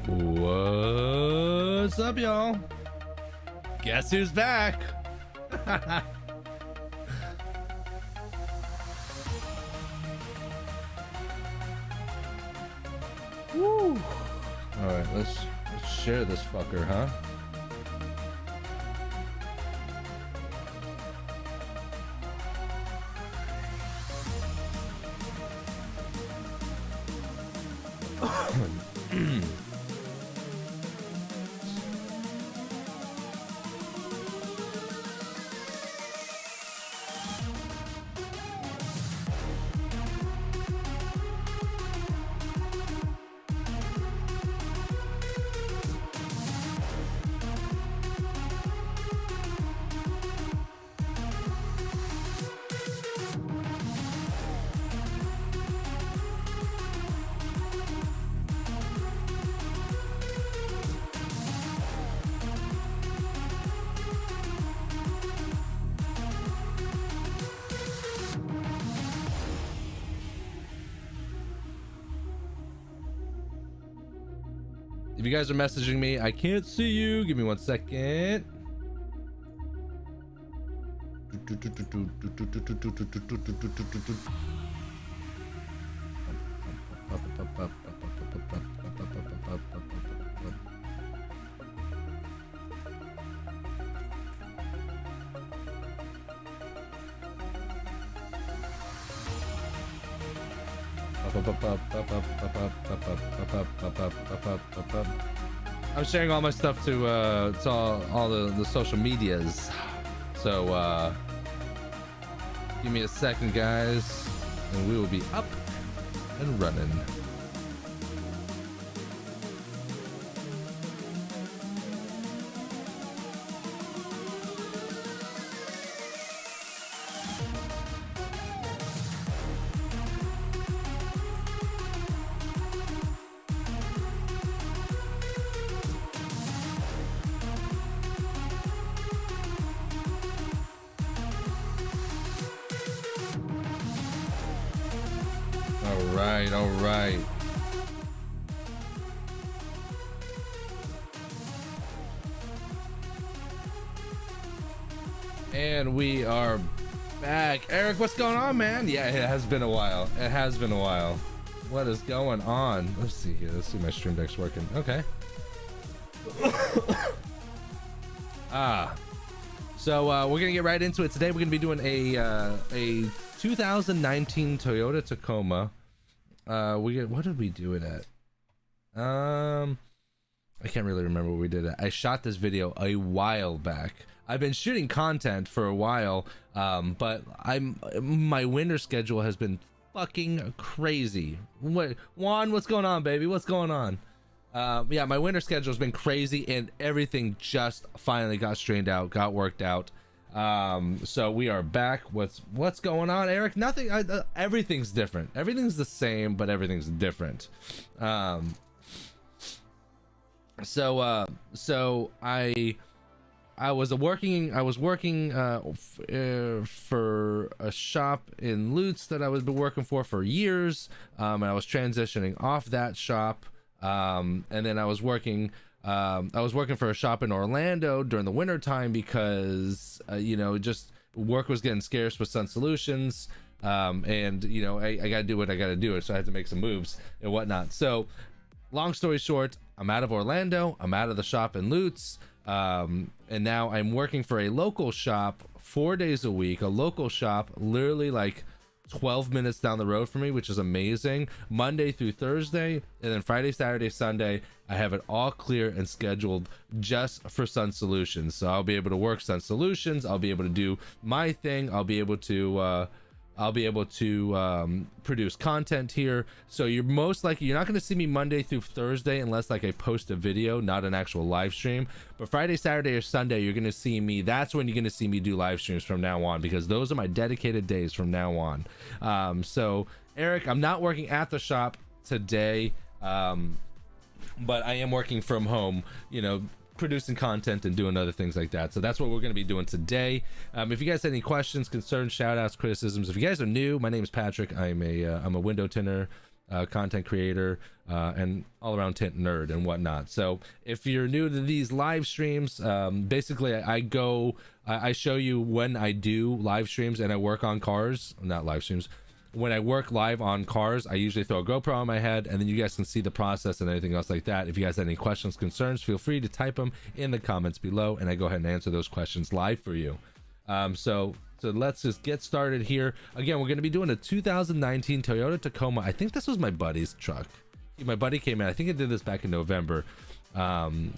What's up, y'all? Guess who's back? Woo! All right, let's share this fucker, huh? If you guys are messaging me, I can't see you. Give me 1 second. I'm sharing all my stuff to all the social medias, so give me a second, guys, and we will be up and running. All right. And we are back. Eric, what's going on, man? Yeah, it has been a while. It has been a while. What is going on? Let's see here. Let's see my stream deck's working. Okay. So we're gonna get right into it today. We're gonna be doing a 2019 Toyota Tacoma. What did we do it at? I can't really remember what we did it. I shot this video a while back. I've been shooting content for a while, but my winter schedule has been fucking crazy. Juan, what's going on, baby? What's going on? Yeah, my winter schedule has been crazy, and everything just finally got straightened out, got worked out. So we are back. What's going on, Eric? Nothing. Everything's different. Everything's the same, but everything's different. So I was working for a shop in Lutz that I was been working for years, and I was transitioning off that shop, and then I was working for a shop in Orlando during the winter time because just work was getting scarce with Sun Solutions, and I gotta do what I gotta do, so I had to make some moves and whatnot. So long story short, I'm out of Orlando, I'm out of the shop in Lutz, and now I'm working for a local shop 4 days a week, a local shop literally like 12 minutes down the road from me, which is amazing. Monday through Thursday, and then Friday, Saturday, Sunday, I have it all clear and scheduled just for Sun Solutions. So I'll be able to work Sun Solutions, I'll be able to do my thing, I'll be able to produce content here. So you're most likely, you're not going to see me Monday through Thursday unless like I post a video, not an actual live stream. But Friday, Saturday, or Sunday, you're going to see me. That's when you're going to see me do live streams from now on, because those are my dedicated days from now on. So Eric, I'm not working at the shop today, but I am working from home, producing content and doing other things like that. So that's what we're going to be doing today. If you guys have any questions, concerns, shout outs, criticisms, if you guys are new, my name is Patrick. I'm a window tinter, content creator, and all around tint nerd and whatnot. So if you're new to these live streams, basically I show you when I do live streams and I work on cars, not live streams. When I work live on cars, I usually throw a GoPro on my head, and then you guys can see the process and anything else like that. If you guys have any questions, concerns, feel free to type them in the comments below, and I go ahead and answer those questions live for you. So let's just get started here. Again, we're going to be doing a 2019 Toyota Tacoma. I think this was my buddy's truck. My buddy came in. I think I did this back in November.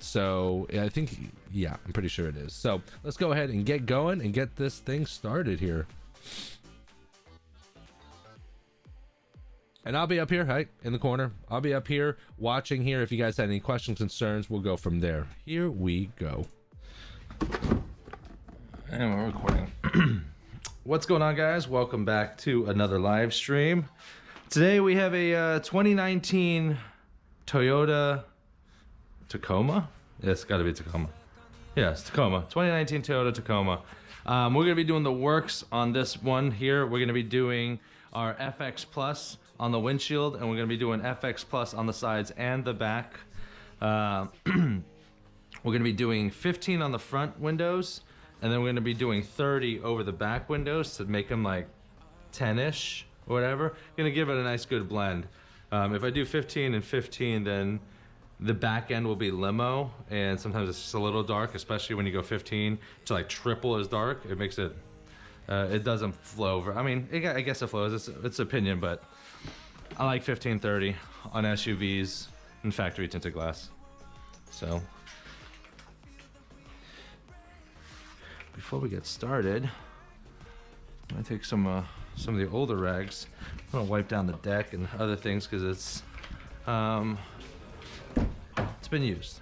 So I think, yeah, I'm pretty sure it is. So let's go ahead and get going and get this thing started here. And I'll be up here, right, in the corner. I'll be up here watching here. If you guys had any questions, concerns, we'll go from there. Here we go. And we're recording. What's going on, guys? Welcome back to another live stream. Today we have a 2019 Toyota Tacoma. Yeah, it's got to be Tacoma. Yes, Tacoma. 2019 Toyota Tacoma. We're going to be doing the works on this one here. We're going to be doing our FX Plus on the windshield, and we're going to be doing FX Plus on the sides and the back. We're going to be doing 15 on the front windows, and then we're going to be doing 30 over the back windows to make them like 10-ish or whatever. Going to give it a nice good blend. If I do 15 and 15, then the back end will be limo, and sometimes it's just a little dark, especially when you go 15 to like triple as dark. It makes it, it doesn't flow over. I mean, I guess it flows. It's opinion, but I like 15-30 on SUVs and factory tinted glass. So before we get started, I'm gonna take some of the older rags. I'm gonna wipe down the deck and other things because it's been used.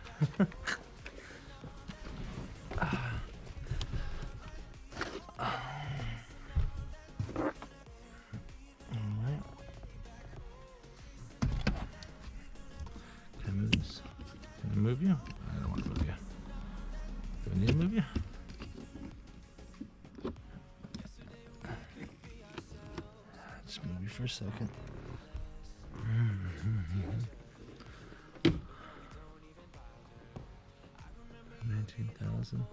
Move you? I don't want to move you. Do I need to move you? Just move you for a second. 19,000.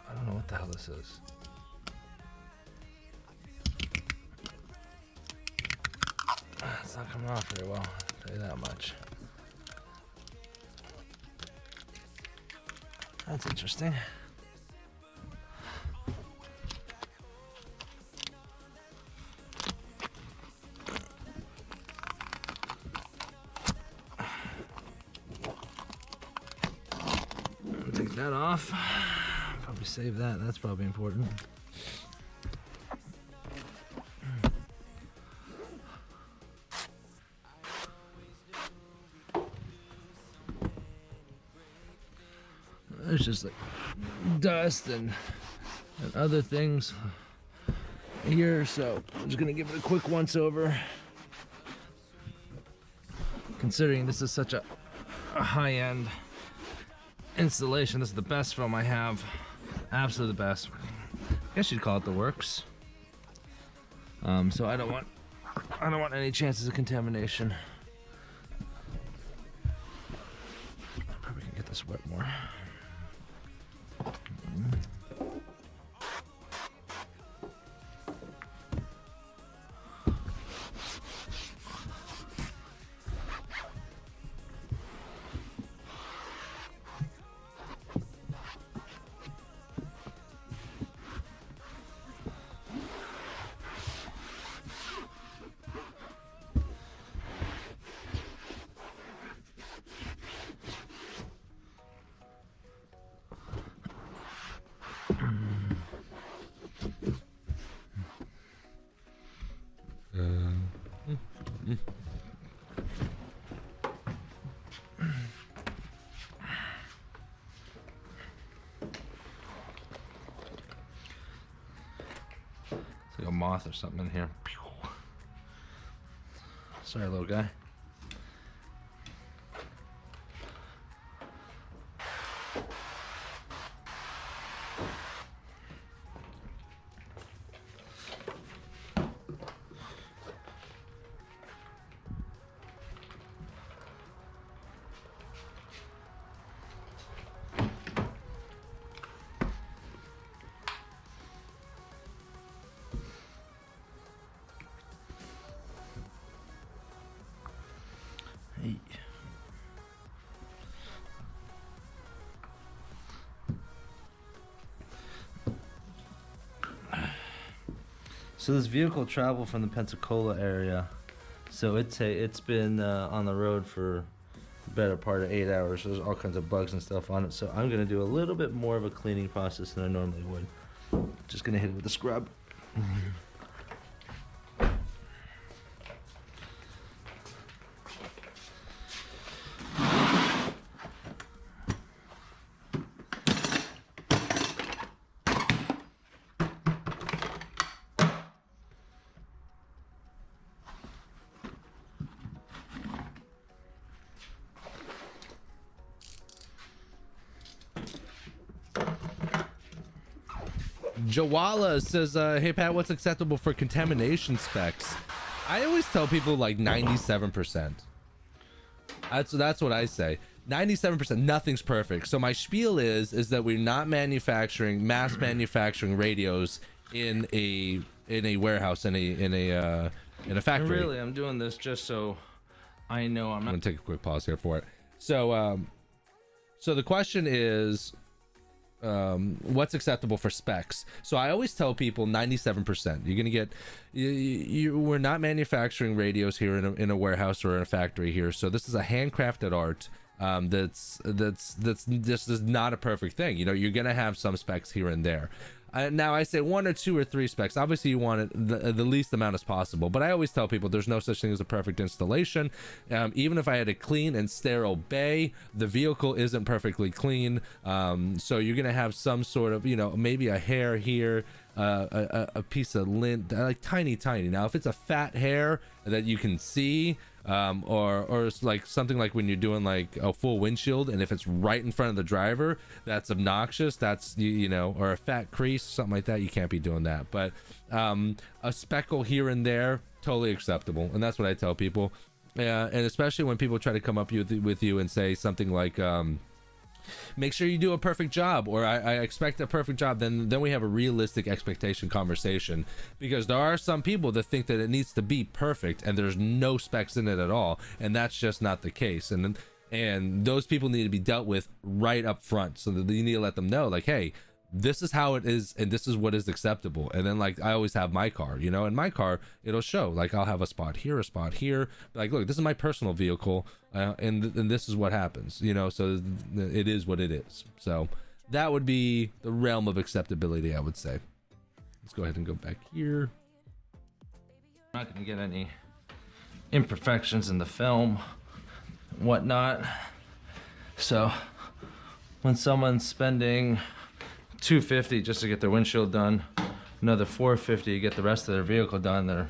I don't know what the hell this is. It's not coming off very well, I'll tell you that much. That's interesting. Take that off. Probably save that. That's probably important. There's just like dust and other things here, so I'm just gonna give it a quick once over. Considering this is such a high-end installation, this is the best film I have. Absolutely the best. I guess you'd call it the works. So I don't want any chances of contamination. Probably can get this wet more. moth or something in here. Sorry, little guy. So this vehicle traveled from the Pensacola area, so it's been on the road for the better part of 8 hours. So there's all kinds of bugs and stuff on it. So I'm gonna do a little bit more of a cleaning process than I normally would. Just gonna hit it with a scrub. Jawala says, hey Pat, what's acceptable for contamination specs? I always tell people like 97%. That's what I say. 97%, nothing's perfect. So my spiel is that we're not mass manufacturing radios in a warehouse, in a factory. Really, I'm doing this just so I know I'm not. I'm gonna take a quick pause here for it. So so the question is, what's acceptable for specs? So I always tell people 97%. You're gonna get we're not manufacturing radios here in a warehouse or in a factory here, so this is a handcrafted art. That's just is not a perfect thing. You know, you're gonna have some specs here and there. Now I say 1 or 2 or 3 specs. Obviously you want it the least amount as possible, but I always tell people there's no such thing as a perfect installation. Even if I had a clean and sterile bay, the vehicle isn't perfectly clean. So you're gonna have some sort of, you know, maybe a hair here, a piece of lint, like tiny. Now if it's a fat hair that you can see, or it's like something like when you're doing like a full windshield, and if it's right in front of the driver, that's obnoxious. That's you know, or a fat crease, something like that. You can't be doing that. But a speckle here and there, totally acceptable, and that's what I tell people. And especially when people try to come up with you and say something like, make sure you do a perfect job, or I expect a perfect job, then we have a realistic expectation conversation, because there are some people that think that it needs to be perfect and there's no specs in it at all, and that's just not the case. And those people need to be dealt with right up front, so that you need to let them know, like, hey, this is how it is and this is what is acceptable. And then, like, I always have my car, you know, in my car it'll show, like, I'll have a spot here, like, look, this is my personal vehicle, and this is what happens, you know. So it is what it is. So that would be the realm of acceptability, I would say. Let's go ahead and go back here. I'm not gonna get any imperfections in the film and whatnot. So when someone's spending $250 just to get their windshield done, another $450 to get the rest of their vehicle done, they're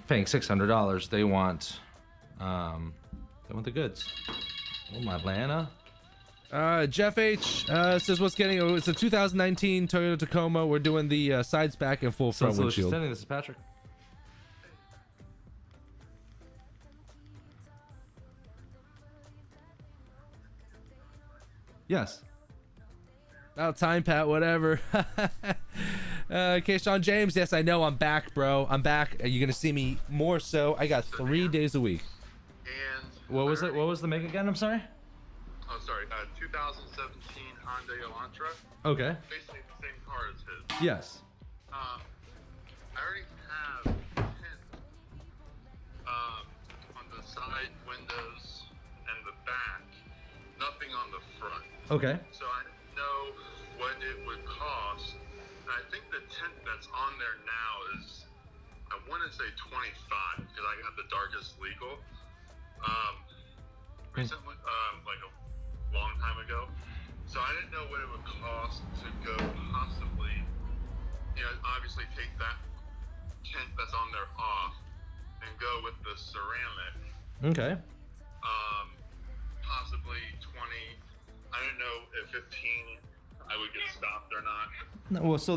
paying $600. They want the goods. Oh, my Lana. Jeff H says, what's getting, it's a 2019 Toyota Tacoma. We're doing the sides, back, and full front windshield. This is Patrick. Yes. About time, Pat, whatever. Okay, Sean James, yes, I know, I'm back, bro. I'm back. Are you gonna see me more so? I got 3 days a week. And what was it? What was the make again? I'm sorry. Oh, sorry. 2017 Hyundai Elantra. Okay. Basically the same car as his. Yes. I already have tint on the side windows and the back. Nothing on the front. Okay. So I didn't know what it would cost. And I think the tint that's on there now is, I want to say 25, because I got the darkest legal. Recently, like a long time ago. So I didn't know what it would cost to go possibly, you know, obviously take that tint that's on there off and go with the ceramic. Okay. Possibly 20. I don't know if 15 I would get stopped or not. No, well, so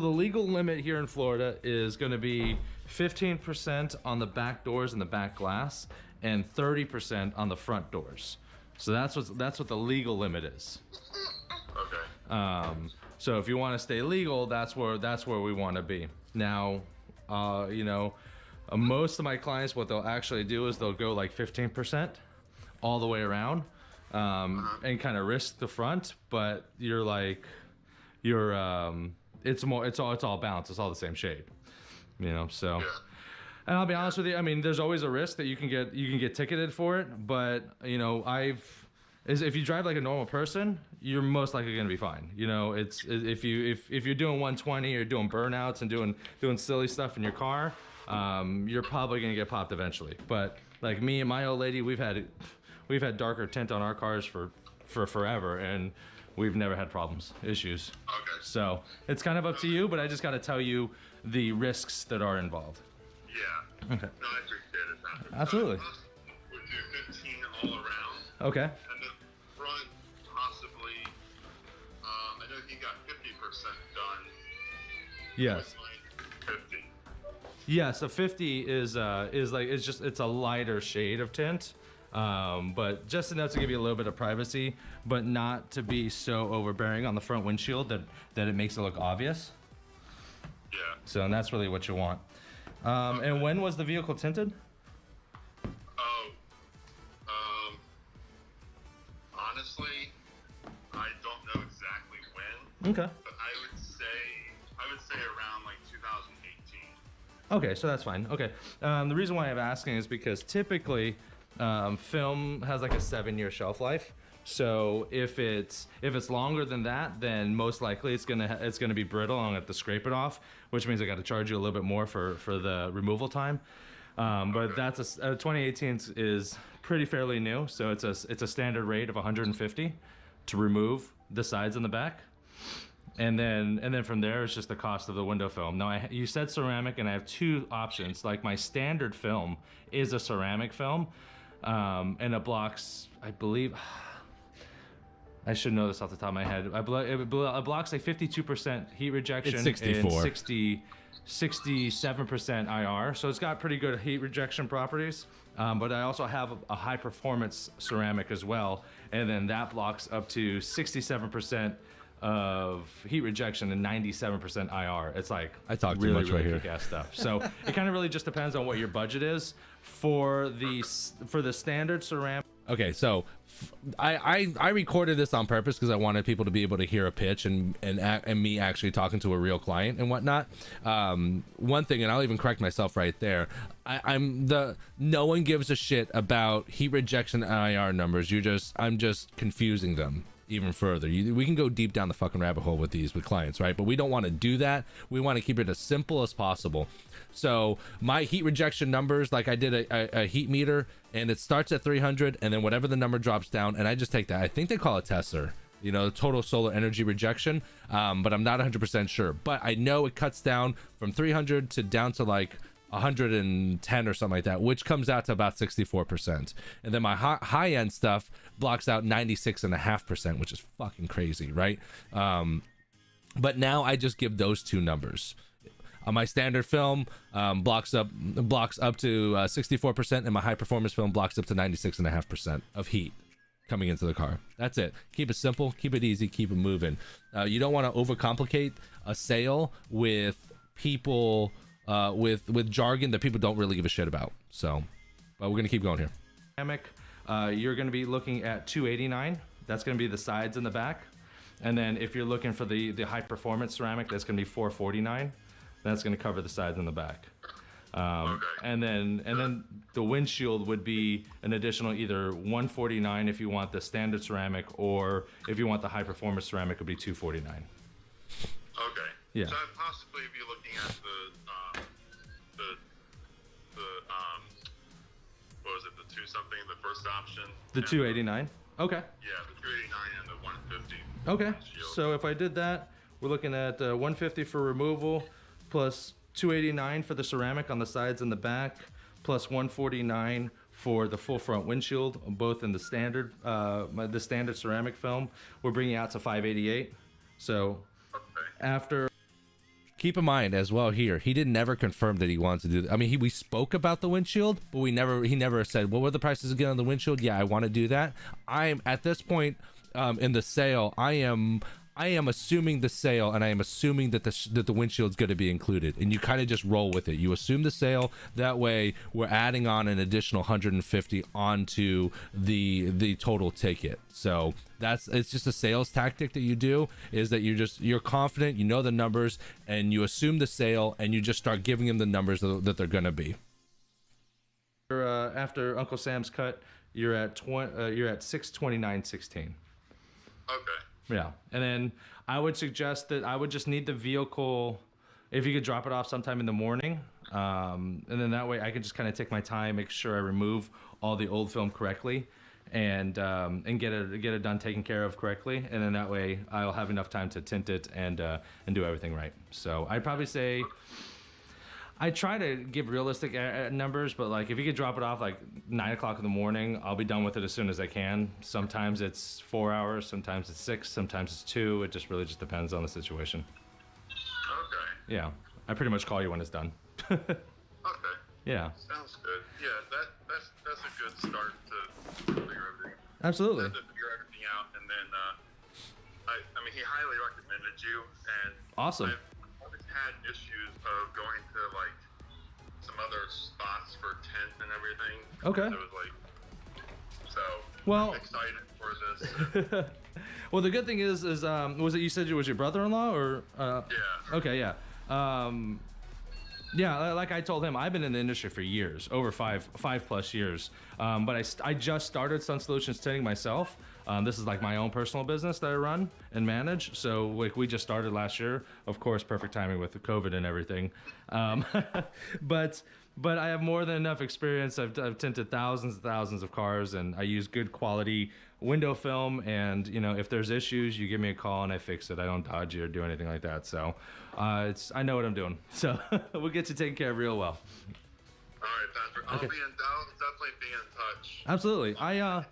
the legal limit here in Florida is going to be 15% on the back doors and the back glass, and 30% on the front doors. So that's what the legal limit is. Okay. So if you want to stay legal, that's where we want to be. Now, you know, most of my clients, what they'll actually do is they'll go like 15% all the way around, and kind of risk the front, but it's all balanced. It's all the same shade, you know. So, and I'll be honest with you. I mean, there's always a risk that you can get ticketed for it, but you know, if you drive like a normal person, you're most likely going to be fine. You know, if you're doing 120 or doing burnouts and doing silly stuff in your car, you're probably going to get popped eventually. But like me and my old lady, we've had darker tint on our cars for forever, and we've never had issues. Okay. So it's kind of up to you, but I just got to tell you the risks that are involved. Yeah. Okay. No, I appreciate it. Absolutely. So we'll do 15 all around. Okay. And the front, possibly, I know he got 50% done. Yes. Like 50. Yeah, so 50 is like it's a lighter shade of tint, but just enough to give you a little bit of privacy, but not to be so overbearing on the front windshield that it makes it look obvious. Yeah. So, and that's really what you want. And when was the vehicle tinted? Oh, honestly, I don't know exactly when. Okay. But I would say around like 2018. Okay, so that's fine. Okay. The reason why I'm asking is because typically film has like a 7-year shelf life. So if it's longer than that, then most likely it's gonna be brittle. I'm gonna have to scrape it off, which means I got to charge you a little bit more for the removal time. But that's 2018 is pretty fairly new, so it's a standard rate of 150 to remove the sides and the back. And then from there, it's just the cost of the window film. Now, you said ceramic, and I have two options. Like my standard film is a ceramic film, and it blocks, I believe, I should know this off the top of my head. It blocks like 52% heat rejection. It's 64. And 67% IR. So it's got pretty good heat rejection properties. But I also have a high performance ceramic as well. And then that blocks up to 67% of heat rejection and 97% IR. It's like I talk too really, much really right here. kick-ass stuff. So it kind of really just depends on what your budget is for the standard ceramic. Okay, so I recorded this on purpose because I wanted people to be able to hear a pitch and me actually talking to a real client and whatnot. One thing, and I'll even correct myself right there. No one gives a shit about heat rejection and IR numbers. I'm just confusing them even further. We can go deep down the fucking rabbit hole with clients, right? But we don't want to do that. We want to keep it as simple as possible. So my heat rejection numbers, like I did a heat meter, and it starts at 300, and then whatever the number drops down, and I just take that. I think they call it Tesser, total solar energy rejection, but I'm not 100% sure. But I know it cuts down from 300 to down to like 110 or something like that, which comes out to about 64%. And then my high end stuff blocks out 96.5%, which is fucking crazy, right? But now I just give those two numbers. My standard film blocks up to 64%, and my high performance film blocks up to 96.5% of heat coming into the car. That's it. Keep it simple, keep it easy, keep it moving. You don't want to overcomplicate a sale with people with jargon that people don't really give a shit about. So, but we're gonna keep going here. You're gonna be looking at $289. That's gonna be the sides and the back. And then if you're looking for the high performance ceramic, that's gonna be $449. That's going to cover the sides and the back. Okay. And then the windshield would be an additional either $149 if you want the standard ceramic, or if you want the high performance ceramic, it would be $249. Okay. Yeah. So I'd possibly be looking at the what was it, the two something, the first option? The $289. Okay. Yeah, the 289 and the 150. Okay. Shield. So if I did that, we're looking at $150 for removal plus $289 for the ceramic on the sides and the back, plus $149 for the full front windshield, both in the standard ceramic film. We're bringing it out to $588. So after. Keep in mind as well here, he didn't never confirm that he wants to do that. I mean, we spoke about the windshield, but he never said, what were the prices again on the windshield? Yeah, I want to do that. I'm at this point in the sale, I am assuming the sale, and I am assuming that the windshield's going to be included, and you kind of just roll with it. You assume the sale, that way we're adding on an additional 150 onto the total ticket. So it's just a sales tactic that you do, is that you're confident, you know the numbers, and you assume the sale, and you just start giving them the numbers that they're going to be. After Uncle Sam's cut, you're at $629.16. Okay. Yeah, and then I would suggest that I would just need the vehicle, if you could drop it off sometime in the morning, and then that way I can just kind of take my time, make sure I remove all the old film correctly, and get it done, taken care of correctly, and then that way I'll have enough time to tint it and do everything right. So I'd probably say, I try to give realistic numbers, but like if you could drop it off like 9 o'clock in the morning, I'll be done with it as soon as I can. Sometimes it's 4 hours, sometimes it's 6, sometimes it's 2. It just really just depends on the situation. Okay. Yeah, I pretty much call you when it's done. Okay. Yeah. Sounds good. Yeah, that's a good start to figure everything. Absolutely. To figure everything out, and then I mean, he highly recommended you, and Awesome. I've always had issues of going to like some other spots for tint and everything. Okay. It was like, so Well- I'm excited for this. Well, the good thing is was it you said it was your brother-in-law or? Yeah. Okay, yeah. Yeah, like I told him, I've been in the industry for years, over five plus years. But I just started Sun Solutions Tinting myself. This is like my own personal business that I run and manage. So like we just started last year, of course, perfect timing with the COVID and everything. But I have more than enough experience. I've tinted thousands and thousands of cars, and I use good quality window film. And you know, if there's issues, you give me a call and I fix it. I don't dodge you or do anything like that. So I know what I'm doing. So we'll get you taken care of real well. All right, Patrick. I'll definitely be in touch. Absolutely. Do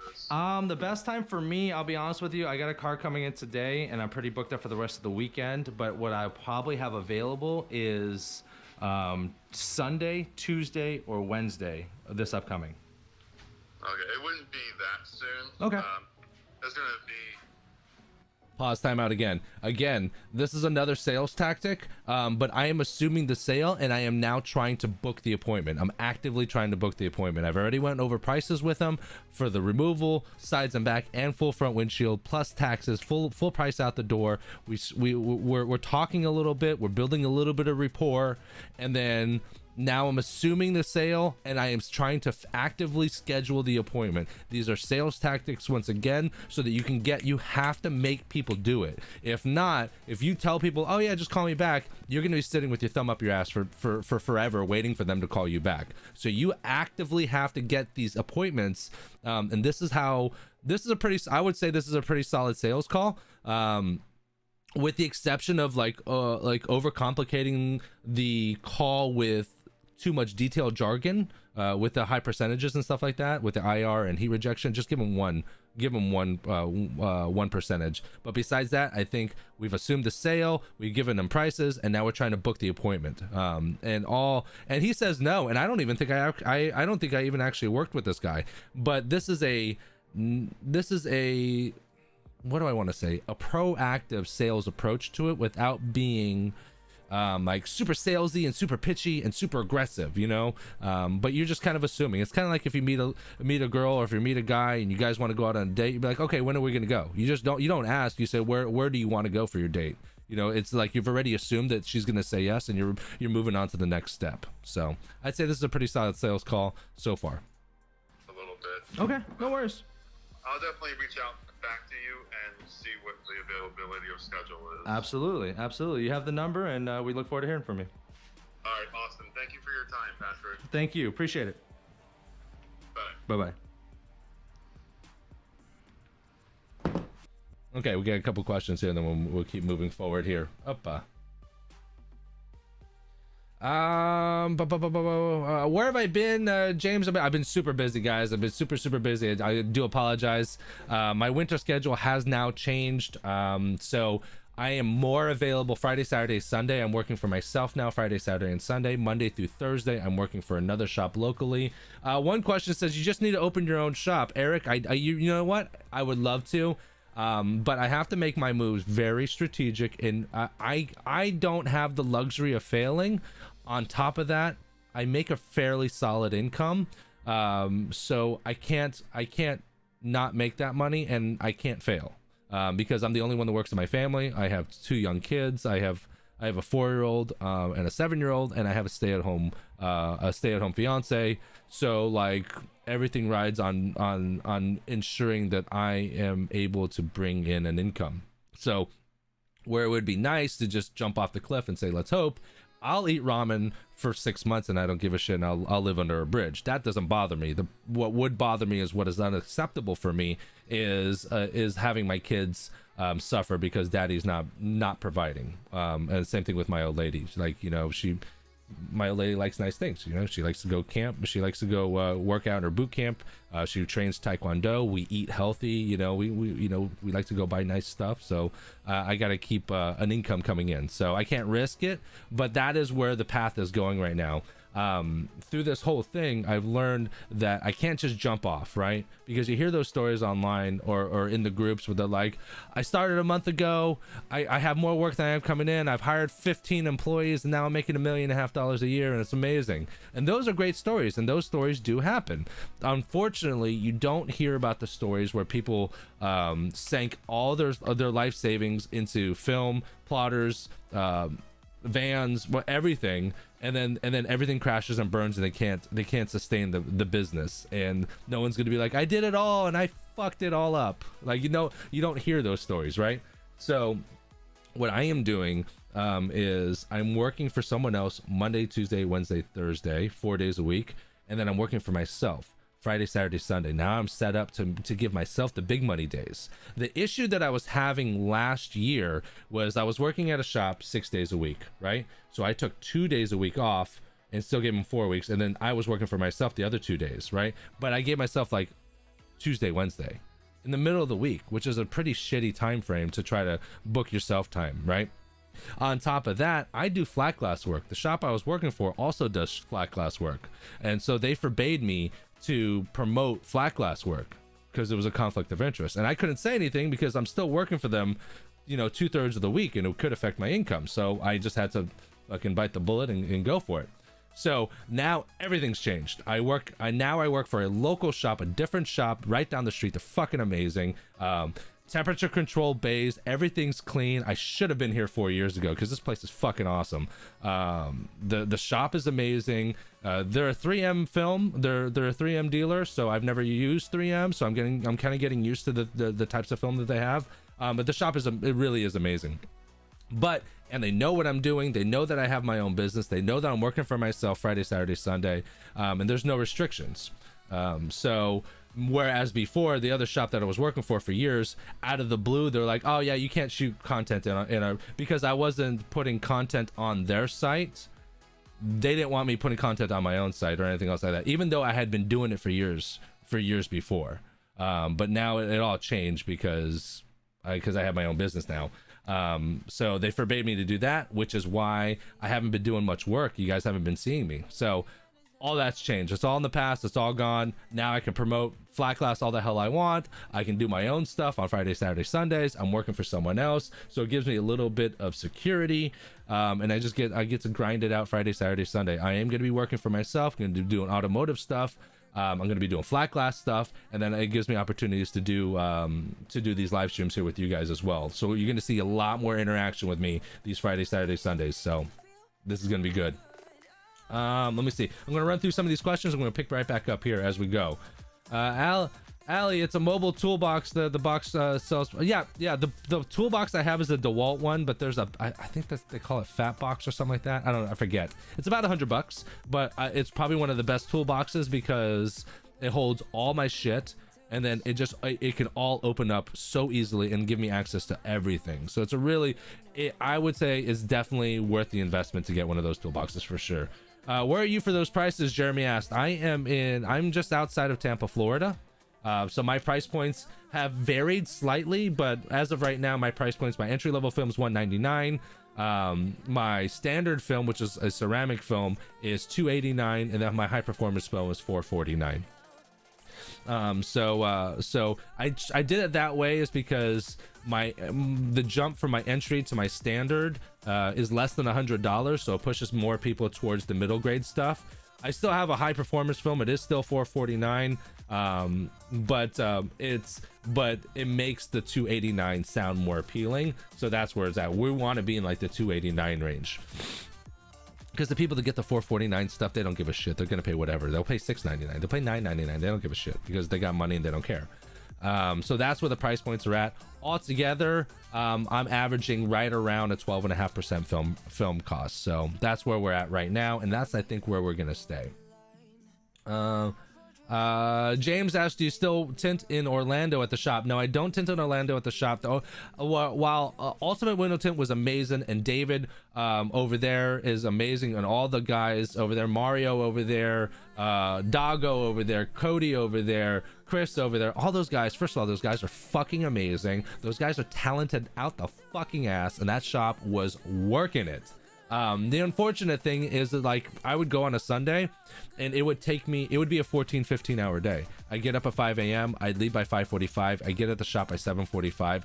this. The best time for me, I'll be honest with you, I got a car coming in today, and I'm pretty booked up for the rest of the weekend. But what I probably have available is Sunday, Tuesday, or Wednesday of this upcoming. Okay, it wouldn't be that soon. Okay. It's gonna be. Pause, time out again. Again, this is another sales tactic, but I am assuming the sale, and I am now trying to book the appointment. I'm actively trying to book the appointment. I've already went over prices with them for the removal, sides and back, and full front windshield, plus taxes, full price out the door. We're talking a little bit. We're building a little bit of rapport, and then now I'm assuming the sale, and I am trying to actively schedule the appointment. These are sales tactics once again, so that you have to make people do it. If not, if you tell people, oh yeah, just call me back, you're going to be sitting with your thumb up your ass for forever waiting for them to call you back. So you actively have to get these appointments, and I would say this is a pretty solid sales call. With the exception of like overcomplicating the call with too much detailed jargon, with the high percentages and stuff like that, with the IR and heat rejection. Just give them one percentage. But besides that, I think we've assumed the sale, we've given them prices, and now we're trying to book the appointment. And he says no, and I don't think I even actually worked with this guy. But this is a what do I want to say? A proactive sales approach to it without being like super salesy and super pitchy and super aggressive, you know. But you're just kind of assuming. It's kind of like if you meet a girl, or if you meet a guy and you guys want to go out on a date, you'd be like, okay, when are we gonna go? You don't ask. You say, where do you want to go for your date? You know, it's like you've already assumed that she's gonna say yes, and you're moving on to the next step. So I'd say this is a pretty solid sales call so far. A little bit. Okay, no worries. I'll definitely reach out back to you and see what the availability of schedule is. Absolutely. You have the number, and we look forward to hearing from you. All right, awesome. Thank you for your time, Patrick. Thank you. Appreciate it. Bye. Bye-bye. Okay, we got a couple questions here, and then we'll keep moving forward here. Where have I been, James? I've been super busy, guys. I've been super busy. I do apologize. My winter schedule has now changed, so I am more available Friday, Saturday, Sunday. I'm working for myself now, Friday, Saturday, and Sunday. Monday through Thursday, I'm working for another shop locally. One question says, you just need to open your own shop. Eric, you know what? I would love to. But I have to make my moves very strategic, and I don't have the luxury of failing. On top of that, I make a fairly solid income, so I can't not make that money, and I can't fail, because I'm the only one that works in my family. I have 2 young kids. I have a 4-year-old and a 7-year-old, and I have a stay-at-home fiance. So like everything rides on ensuring that I am able to bring in an income. So where it would be nice to just jump off the cliff and say, let's hope, I'll eat ramen for 6 months and I don't give a shit, and I'll live under a bridge. That doesn't bother me. What would bother me is what is unacceptable for me is having my kids suffer because daddy's not providing. And the same thing with my old lady. Like, you know, my old lady likes nice things. You know, she likes to go camp. She likes to go work out in her boot camp. She trains Taekwondo. We eat healthy. You know, we like to go buy nice stuff. So I got to keep an income coming in. So I can't risk it, but that is where the path is going right now. Through this whole thing, I've learned that I can't just jump off, right? Because you hear those stories online or in the groups where they're like, I started a month ago, I have more work than I have coming in, I've hired 15 employees, and now I'm making $1.5 million a year, and it's amazing. And those are great stories, and those stories do happen. Unfortunately, you don't hear about the stories where people sank all their life savings into film, plotters, vans, everything, and then everything crashes and burns, and they can't sustain the business, and no one's gonna be like, I did it all and I fucked it all up. Like, you know, you don't hear those stories, right? So what I am doing is I'm working for someone else Monday, Tuesday, Wednesday, Thursday, 4 days a week, and then I'm working for myself Friday, Saturday, Sunday. Now I'm set up to give myself the big money days. The issue that I was having last year was I was working at a shop 6 days a week, right? So I took 2 days a week off and still gave them 4 weeks. And then I was working for myself the other 2 days, right? But I gave myself like Tuesday, Wednesday in the middle of the week, which is a pretty shitty time frame to try to book yourself time, right? On top of that, I do flat glass work. The shop I was working for also does flat glass work. And so they forbade me to promote flat glass work because it was a conflict of interest, and I couldn't say anything because I'm still working for them, you know, 2/3 of the week, and it could affect my income. So I just had to fucking bite the bullet and go for it. So now everything's changed. I work for a local shop, a different shop right down the street. They're fucking amazing. Temperature control bays, everything's clean. I should have been here 4 years ago because this place is fucking awesome. The shop is amazing. They're a 3M film. They're a 3M dealer, so I've never used 3M, so I'm kind of getting used to the types of film that they have. But the shop it really is amazing. And they know what I'm doing. They know that I have my own business. They know that I'm working for myself Friday, Saturday, Sunday, and there's no restrictions. So whereas before, the other shop that I was working for years, out of the blue, they're like, oh yeah, you can't shoot content because I wasn't putting content on their site. They didn't want me putting content on my own site or anything else like that, even though I had been doing it for years before. But now it all changed because I have my own business now. So they forbade me to do that, which is why I haven't been doing much work. You guys haven't been seeing me. So all that's changed. It's all in the past. It's all gone. Now I can promote flat glass all the hell I want. I can do my own stuff on Friday, Saturday, Sundays. I'm working for someone else, so it gives me a little bit of security. And I get to grind it out Friday, Saturday, Sunday. I am going to be working for myself. I'm going to be doing automotive stuff. I'm going to be doing flat glass stuff, and then it gives me opportunities to do these live streams here with you guys as well. So you're going to see a lot more interaction with me these Friday, Saturday, Sundays. So this is going to be good. Let me see. I'm going to run through some of these questions. I'm going to pick right back up here as we go. Allie, it's a mobile toolbox. The box sells. Yeah. The toolbox I have is a DeWalt one, but there's I think they call it Fat Box or something like that. I don't know. I forget. It's about $100, but it's probably one of the best toolboxes because it holds all my shit. and then it can all open up so easily and give me access to everything. So it's a really, I would say it's definitely worth the investment to get one of those toolboxes for sure. Where are you for those prices? Jeremy asked. I'm just outside of Tampa, Florida. So my price points have varied slightly, but as of right now, my price points, my entry level film is $199. My standard film, which is a ceramic film, is $289, and then my high performance film is $449. So I did it that way is because the jump from my entry to my standard is less than $100, so it pushes more people towards the middle grade stuff. I still have a high performance film. It is still $449, but it makes the $289 sound more appealing. So that's where it's at. We want to be in like the $289 range, because the people that get the $449 stuff, they don't give a shit. They're gonna pay whatever. They'll pay $699. They'll pay $999. They don't give a shit because they got money and they don't care. So that's where the price points are at. Altogether, I'm averaging right around a 12.5% film cost. So that's where we're at right now, and that's, I think, where we're gonna stay. James asked, do you still tint in Orlando at the shop? No, I don't tint in Orlando at the shop though. While Ultimate Window Tint was amazing, and David over there is amazing, and all the guys over there, Mario over there, Dago over there, Cody over there, Chris over there, all those guys, first of all, those guys are fucking amazing. Those guys are talented out the fucking ass, and that shop was working it. The unfortunate thing is that, like, I would go on a Sunday and it would be a 14-15 hour day. I'd get up at 5 a.m. I'd leave by 5:45. I'd get at the shop by 7:45.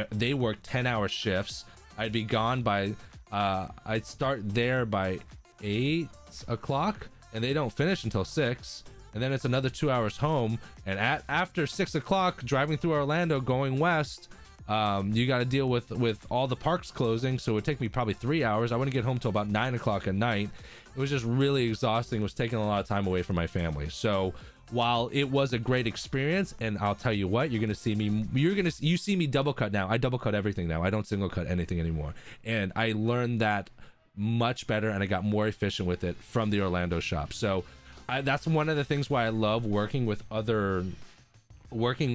They work 10-hour shifts. I'd be gone by I'd start there by 8 o'clock, and they don't finish until 6, and then it's another 2 hours home. And after 6 o'clock, driving through Orlando going west, you got to deal with all the parks closing, so it would take me probably 3 hours. I wouldn't get home till about 9 o'clock at night. It was just really exhausting. It was taking a lot of time away from my family. So while it was a great experience, and I'll tell you what, you see me double cut now. I double cut everything now. I don't single cut anything anymore, and I learned that much better, and I got more efficient with it from the Orlando shop. So that's one of the things why I love working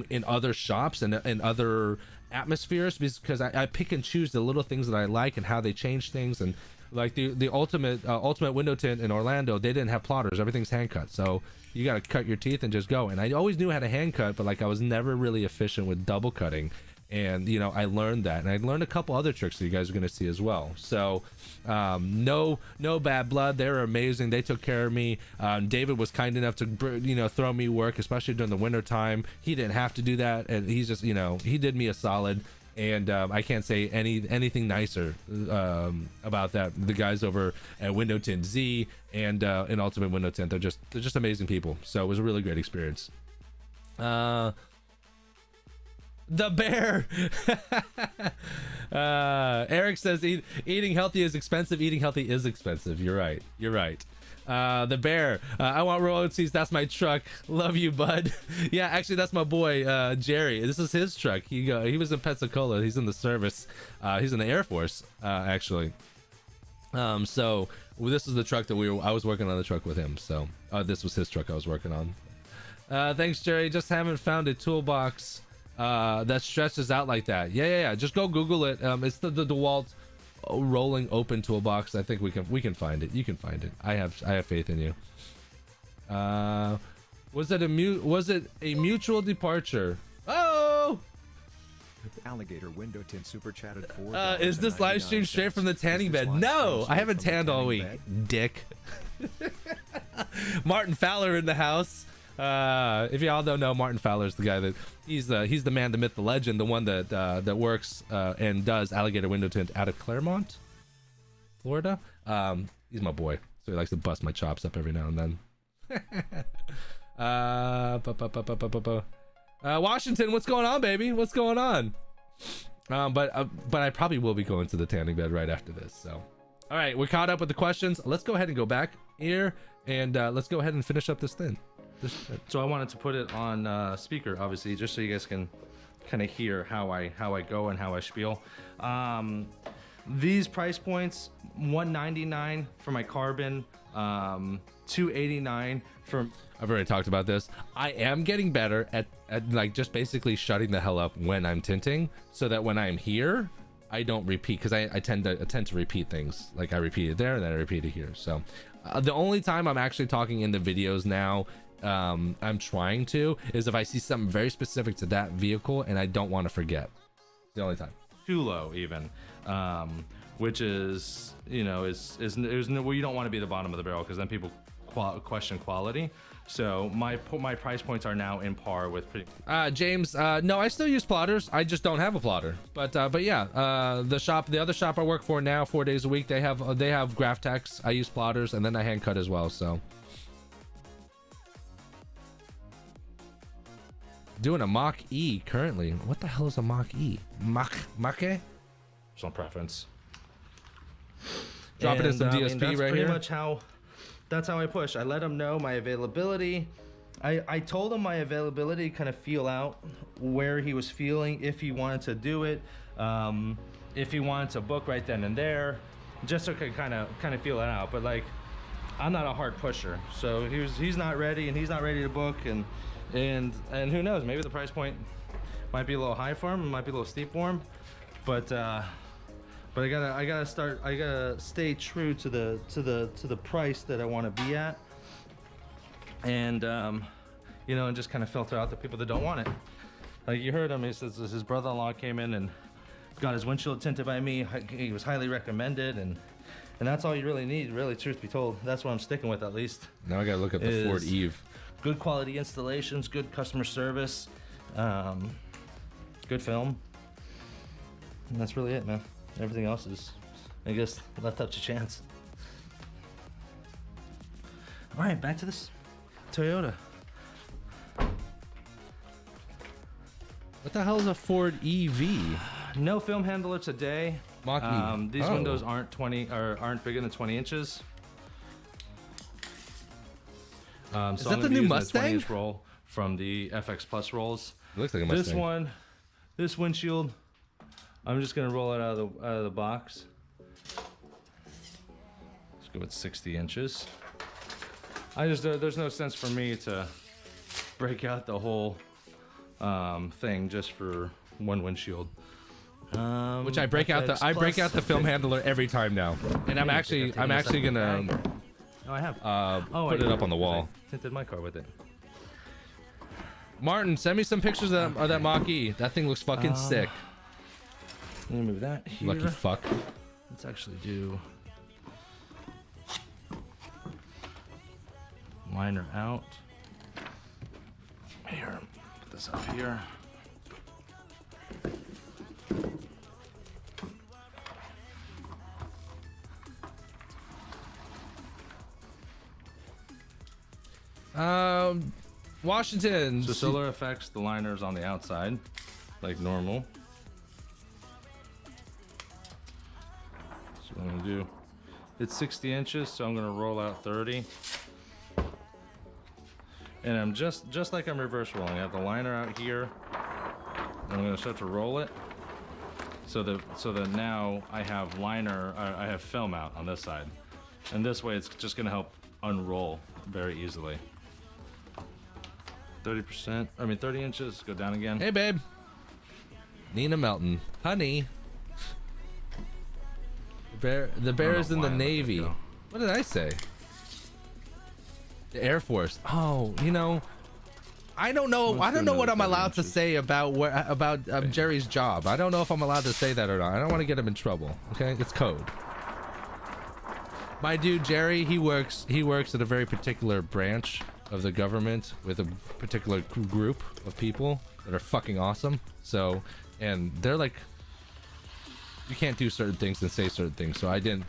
in other shops and in other atmospheres, because I pick and choose the little things that I like and how they change things. And like the ultimate window tint in Orlando, they didn't have plotters. Everything's hand cut, so you got to cut your teeth and just go. And I always knew how to hand cut, but like I was never really efficient with double cutting. And I learned that, and I learned a couple other tricks that you guys are going to see as well. So no bad blood. They were amazing. They took care of me. David was kind enough to throw me work, especially during the winter time. He didn't have to do that, and he's just he did me a solid. And I can't say anything nicer about that. The guys over at Window Tint Z and in Ultimate Window Tint, they're just amazing people. So it was a really great experience. The bear. Eric says eating healthy is expensive. Eating healthy is expensive. You're right. The bear. I want royalties. That's my truck. Love you, bud. Yeah, actually, that's my boy Jerry. This is his truck. He was in Pensacola. He's in the service. He's in the Air Force, actually. So this is the truck that I was working on the truck with him. So this was his truck I was working on. Thanks, Jerry. Just haven't found a toolbox that stretches out like that. Yeah. Just go Google it. It's the DeWalt rolling open toolbox. I think we can find it. You can find it. I have faith in you. Was it a mutual departure? Oh, Alligator Window Tint super chatted for. Is this live stream straight from the tanning bed? No, I haven't tanned all week. Dick. Martin Fowler in the house. If y'all don't know, Martin Fowler is the guy that he's the man, the myth, the legend, the one that works and does Alligator Window Tint out of Claremont, Florida. He's my boy, so he likes to bust my chops up every now and then. Washington, what's going on, baby? What's going on? But I probably will be going to the tanning bed right after this. So, all right, we're caught up with the questions. Let's go ahead and go back here, and let's go ahead and finish up this thing. So I wanted to put it on speaker, obviously, just so you guys can kind of hear how I go and how I spiel. These price points, $199 for my carbon, $289 for. I've already talked about this. I am getting better at like just basically shutting the hell up when I'm tinting, so that when I'm here, I don't repeat, because I tend to repeat things. Like I repeat it there and then I repeat it here. So the only time I'm actually talking in the videos now, I'm trying to, is if I see something very specific to that vehicle and I don't want to forget. It's the only time. Too low even, which is, you know, is well, you don't want to be the bottom of the barrel, because then people question quality. So my price points are now in par with pretty. James, no, I still use plotters. I just don't have a plotter. But yeah, the other shop I work for now, 4 days a week, they have graph techs. I use plotters, and then I hand cut as well. So doing a Mach E currently. What the hell is a Mach E? Mach-E? Personal preference. Dropping in some DSP that's right pretty here. much how. That's how I push. I let them know my availability. I told him my availability, kind of feel out where he was feeling, if he wanted to do it, if he wanted to book right then and there, just so I could kind of feel it out. But like, I'm not a hard pusher, so he's not ready, and he's not ready to book, and who knows? Maybe the price point might be a little high for him, it might be a little steep for him, but I gotta stay true to the price that I want to be at, and you know, and just kind of filter out the people that don't want it. Like you heard him, he says his brother-in-law came in and got his windshield tinted by me. He was highly recommended, and that's all you really need, really, truth be told. That's what I'm sticking with, at least. Now I gotta look at the Ford Eve. Good quality installations, good customer service, good film, and that's really it, man. Everything else is, I guess, left up to chance. All right, back to this Toyota. What the hell is a Ford EV? No film handler today. Mach-E. These windows aren't bigger than 20 inches. Is So that I'm the gonna be new using Mustang? A 20-inch roll from the FX Plus rolls. It looks like a Mustang. This windshield, I'm just gonna roll it out of the box. Let's go with 60 inches. There's no sense for me to break out the whole thing just for one windshield. Which I break out the film handler every time now, and I'm actually gonna Oh, I have. put it up on the wall. I tinted my car with it. Martin, send me some pictures of that Mach-E. That thing looks fucking sick. Let me move that here. Lucky fuck. Let's actually do liner out. Here, put this up here. Washington. So solar effects, the liner's on the outside, like normal. So what I'm gonna do, it's 60 inches, so I'm gonna roll out 30. And I'm just like I'm reverse rolling. I have the liner out here. I'm gonna start to roll it. So that now I have I have film out on this side. And this way it's just gonna help unroll very easily. 30%, 30 inches, go down again. Hey, babe. Nina Melton. Honey. The bear is in the Navy. What did I say? The Air Force. Oh, you know, I don't know. I don't know what I'm allowed to say about Jerry's job. I don't know if I'm allowed to say that or not. I don't want to get him in trouble. Okay, it's code. My dude Jerry, he works at a very particular branch of the government with a particular group of people that are fucking awesome. So, and they're like, you can't do certain things and say certain things. So I didn't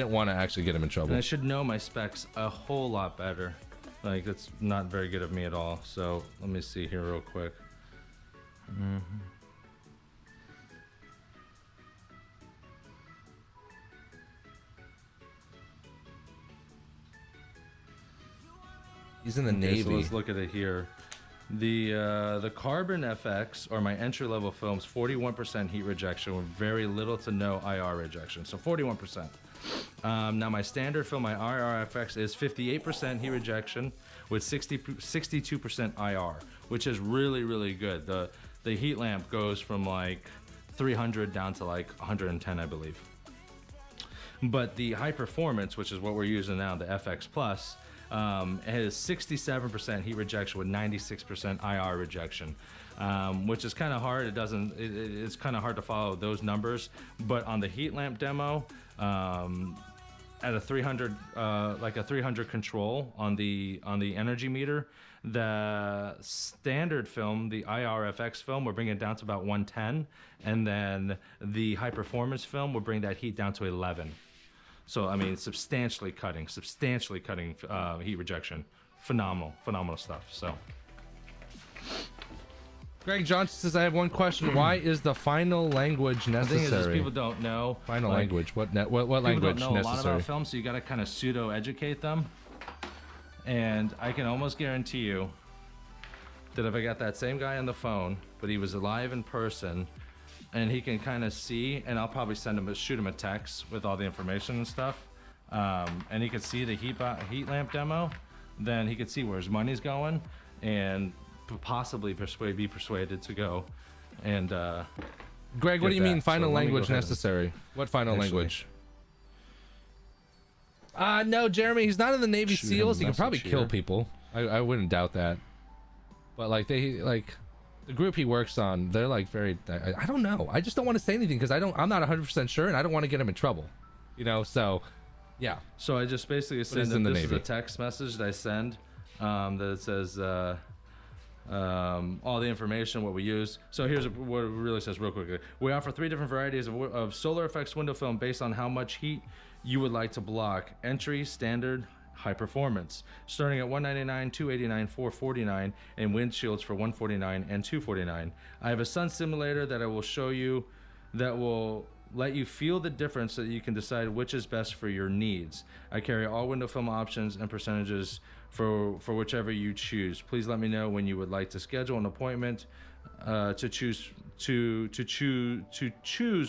want to actually get him in trouble. And I should know my specs a whole lot better. Like, that's not very good of me at all. So let me see here real quick. He's in the Okay, Navy. so let's look at it here. The Carbon FX, or my entry-level films, 41% heat rejection with very little to no IR rejection. So 41%. Now my standard film, my IRFX, is 58% heat rejection with 62% IR, which is really, really good. The heat lamp goes from like 300 down to like 110, I believe. But the high performance, which is what we're using now, the FX Plus, has 67% heat rejection with 96% IR rejection, which is kind of hard. It's kind of hard to follow those numbers. But on the heat lamp demo, at a 300, like a 300 control on the energy meter, the standard film, the IRFX film, will bring it down to about 110, and then the high performance film will bring that heat down to 11. So I mean, substantially cutting heat rejection. Phenomenal stuff. So Greg Johnson says, I have one question. Why is the final language the necessary? thing is people don't know Final like, language. What language people don't know necessary? a lot about film, so you got to kind of pseudo educate them. And I can almost guarantee you that if I got that same guy on the phone, but he was alive in person, and he can kind of see, and I'll probably shoot him a text with all the information and stuff, and he could see the heat lamp demo, then he could see where his money's going, and possibly be persuaded to go. And Greg, what do you mean final language necessary? necessary? What final language? No, Jeremy, he's not in the Navy Shoot SEALs. him He a can probably message kill here. people. I wouldn't doubt that. But like the group he works on, they're like very. I don't know. I just don't want to say anything because I'm not 100% sure, and I don't want to get him in trouble. You know, so yeah. So I just basically is send in the this is a Navy? text message that I send that says all the information, what we use. So here's what it really says real quickly. We offer 3 different varieties of solar effects window film based on how much heat you would like to block. Entry, standard, high performance. Starting at $199, $289, $449, and windshields for $149 and $249. I have a sun simulator that I will show you that will let you feel the difference so that you can decide which is best for your needs. I carry all window film options and percentages for whichever you choose. Please let me know when you would like to schedule an appointment to choose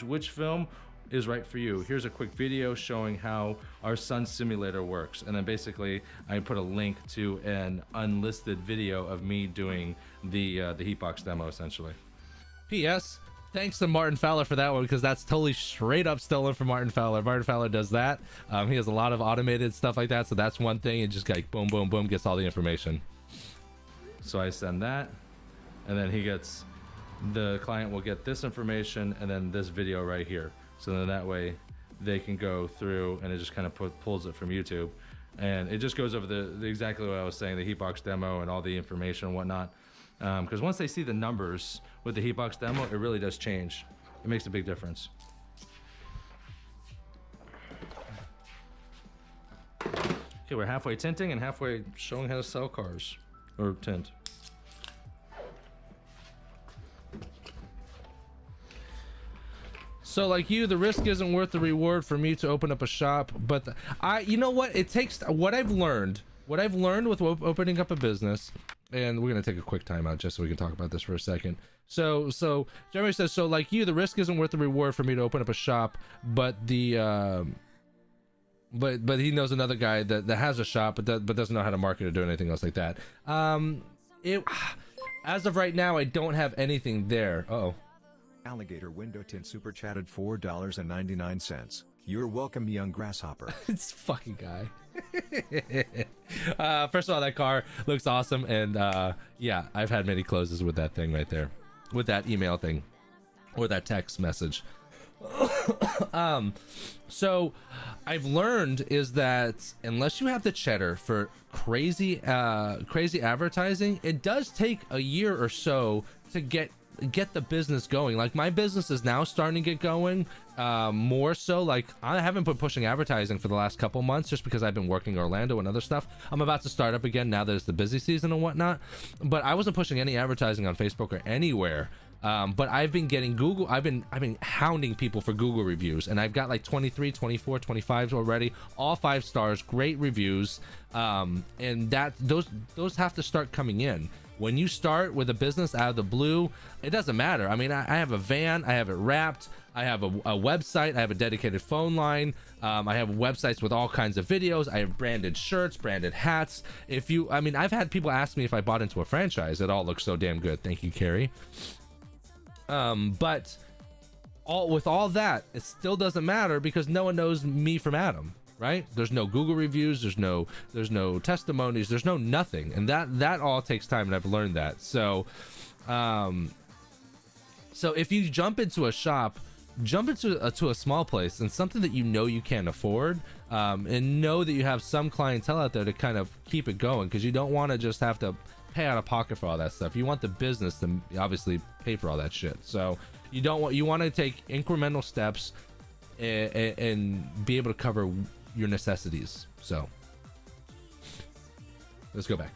which film is right for you. Here's a quick video showing how our sun simulator works, and then basically I put a link to an unlisted video of me doing the heatbox demo essentially. P.S. Thanks to Martin Fowler for that one, because that's totally straight up stolen from Martin Fowler. Martin Fowler does that. He has a lot of automated stuff like that, so that's one thing. It just like boom, boom, boom, gets all the information. So I send that, and then the client will get this information and then this video right here. So then that way they can go through, and it just kind of pulls it from YouTube, and it just goes over the exactly what I was saying, the heatbox demo and all the information and whatnot. Because once they see the numbers with the heatbox demo, it really does change. It makes a big difference. Okay, we're halfway tinting and halfway showing how to sell cars or tint. So like you, the risk isn't worth the reward for me to open up a shop. But you know what? It takes what I've learned with opening up a business. And we're gonna take a quick time out just so we can talk about this for a second. So Jeremy says, so like you, the risk isn't worth the reward for me to open up a shop, but the but he knows another guy that has a shop but doesn't know how to market or do anything else like that. As of right now, I don't have anything there. Uh-oh. Alligator window tint super chatted $4.99. You're welcome, young grasshopper. It's fucking guy. First of all, that car looks awesome, and yeah, I've had many closes with that thing right there, with that email thing or that text message. So I've learned is that unless you have the cheddar for crazy advertising, it does take a year or so to get the business going. Like my business is now starting to get going, more so. Like I haven't been pushing advertising for the last couple months just because I've been working Orlando and other stuff. I'm about to start up again now that it's the busy season and whatnot, but I wasn't pushing any advertising on Facebook or anywhere. But I've been getting Google, I've been hounding people for Google reviews, and I've got like 23, 24, 25 already, all 5 stars, great reviews. And that those have to start coming in. When you start with a business out of the blue, it doesn't matter. I mean, I have a van, I have it wrapped, I have a website, I have a dedicated phone line, I have websites with all kinds of videos, I have branded shirts, branded hats. I mean, I've had people ask me if I bought into a franchise. It all looks so damn good. Thank you, Carrie. But with all that, it still doesn't matter because no one knows me from Adam, right? There's no Google reviews, there's no testimonies, there's no nothing, and that all takes time, and I've learned that. So if you jump into a shop, jump into a small place and something that you know you can't afford, and know that you have some clientele out there to kind of keep it going, because you don't want to just have to pay out of pocket for all that stuff. You want the business to obviously pay for all that shit. So you want to take incremental steps and be able to cover your necessities. So let's go back.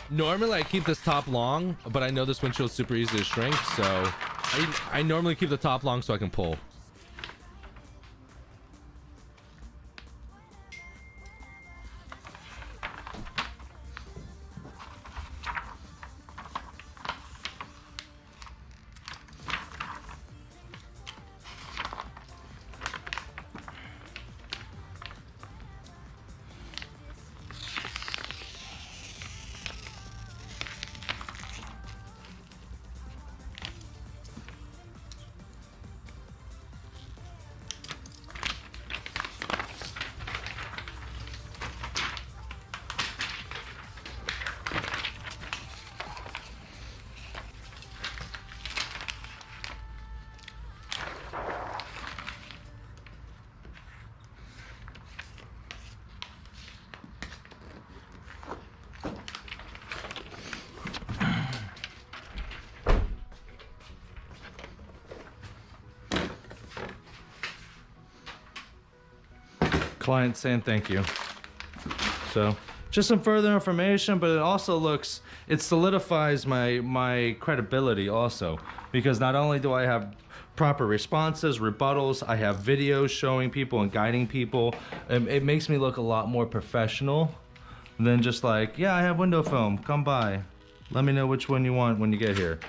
Normally I keep this top long, but I know this windshield's super easy to shrink, so I normally keep the top long so I can pull. Client saying thank you. So just some further information, but it solidifies my credibility also, because not only do I have proper responses, rebuttals, I have videos showing people and guiding people. It makes me look a lot more professional than just like, yeah, I have window film, come by, let me know which one you want when you get here,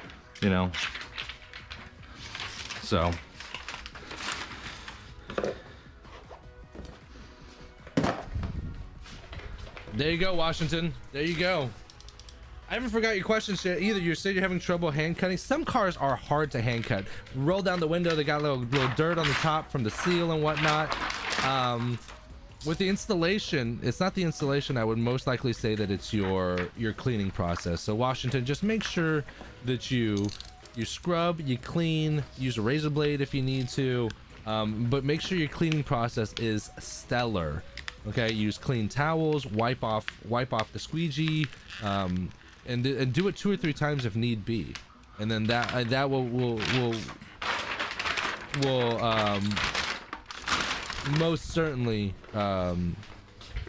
you know. So there you go, Washington. There you go. I haven't forgot your questions yet either. You said you're having trouble hand cutting. Some cars are hard to hand cut. Roll down the window, they got a little dirt on the top from the seal and whatnot. With the installation, it's not the installation. I would most likely say that it's your cleaning process. So Washington, just make sure that you scrub, you clean, use a razor blade if you need to, but make sure your cleaning process is stellar. Okay, use clean towels, wipe off the squeegee, and do it 2 or 3 times if need be, and then that will most certainly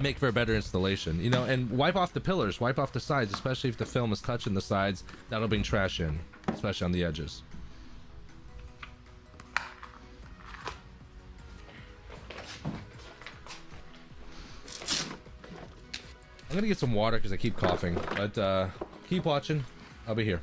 make for a better installation. You know, and wipe off the pillars, wipe off the sides, especially if the film is touching the sides. That'll bring trash in, especially on the edges. I'm gonna get some water because I keep coughing, but keep watching. I'll be here.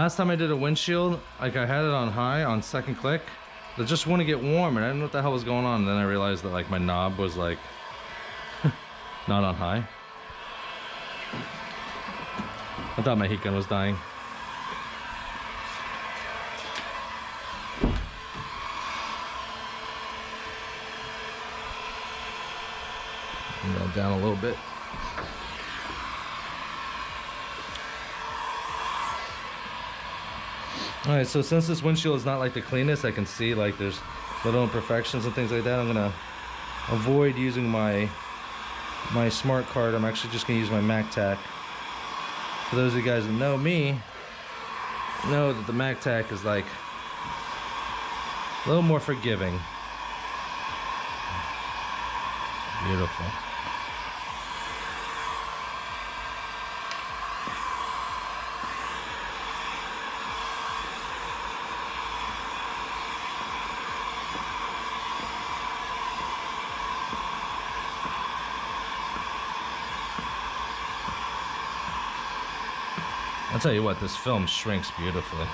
last time I did a windshield, like I had it on high on second click. I just want to get warm, and I didn't know what the hell was going on. And then I realized that like my knob was like not on high. I thought my heat gun was dying. Go down a little bit. All right, so since this windshield is not like the cleanest, I can see like there's little imperfections and things like that. I'm gonna avoid using my smart card. I'm actually just gonna use my MacTac. For those of you guys that know me, know that the MacTac is like a little more forgiving. Beautiful. I'll tell you what, this film shrinks beautifully.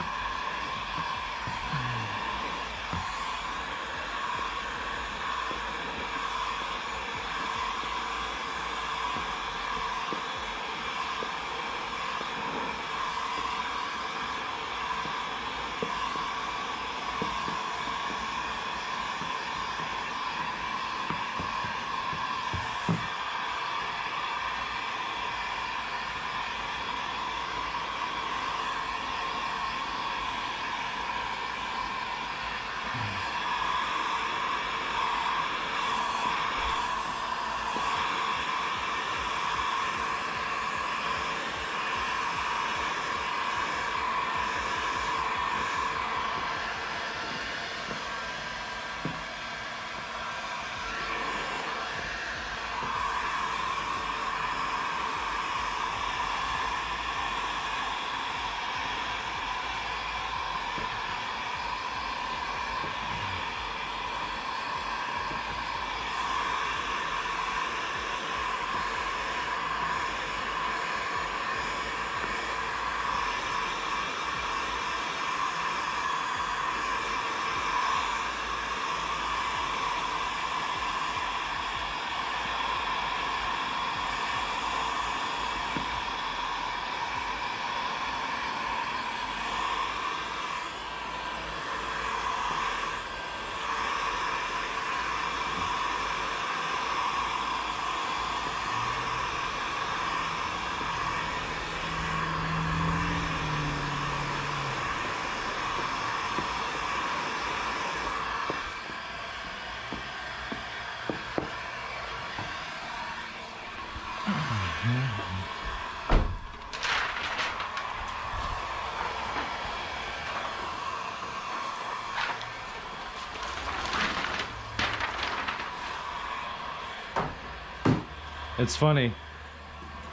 It's funny.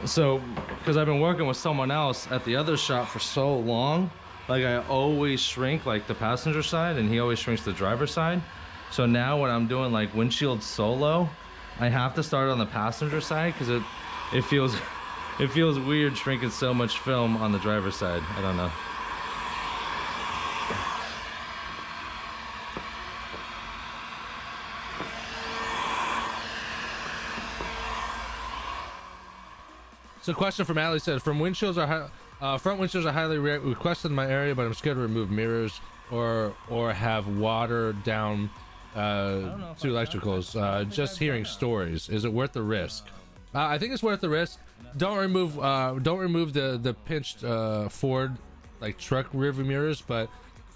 So, because I've been working with someone else at the other shop for so long, like I always shrink like the passenger side and he always shrinks the driver's side. So now when I'm doing like windshield solo, I have to start on the passenger side because it feels weird shrinking so much film on the driver's side. I don't know. So, question from Ali said, front windshields are highly requested in my area, but I'm scared to remove mirrors or have water down to electricals. Just hearing stories. Is it worth the risk? I think it's worth the risk. Don't remove the pinched Ford like truck rearview mirrors, but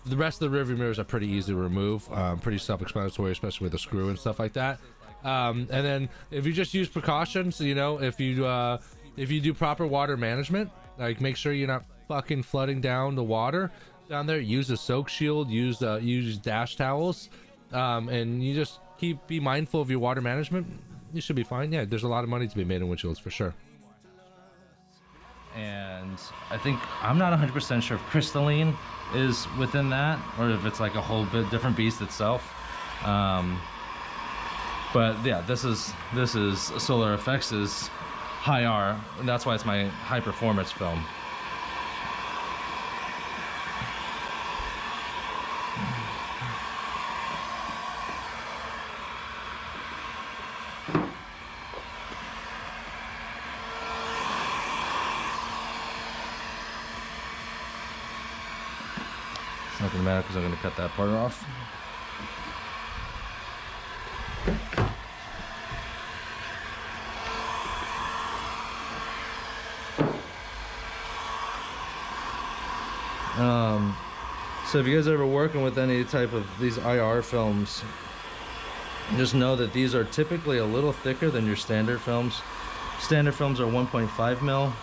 the rest of the rearview mirrors are pretty easy to remove. Pretty self-explanatory, especially with a screw and stuff like that. And then if you just use precautions, you know, if you do proper water management, like make sure you're not fucking flooding down the water down there. Use a soak shield, use dash towels, and you just be mindful of your water management. You should be fine. Yeah, there's a lot of money to be made in windshields for sure. And I think I'm not 100% sure if crystalline is within that or if it's like a whole bit different beast itself. But yeah, this is Solar FX's high R, and that's why it's my high performance film. It's not gonna matter because I'm gonna cut that part off. So if you guys are ever working with any type of these IR films, just know that these are typically a little thicker than your standard films. Standard films are 1.5 mil,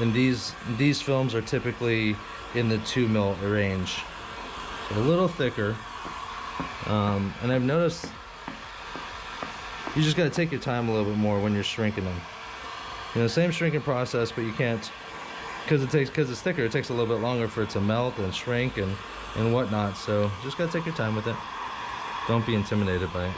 and these films are typically in the 2 mil range. So a little thicker. And I've noticed you just got to take your time a little bit more when you're shrinking them. You know, same shrinking process, but you can't, because it's thicker, it takes a little bit longer for it to melt and shrink and whatnot. So just got to take your time with it. Don't be intimidated by it.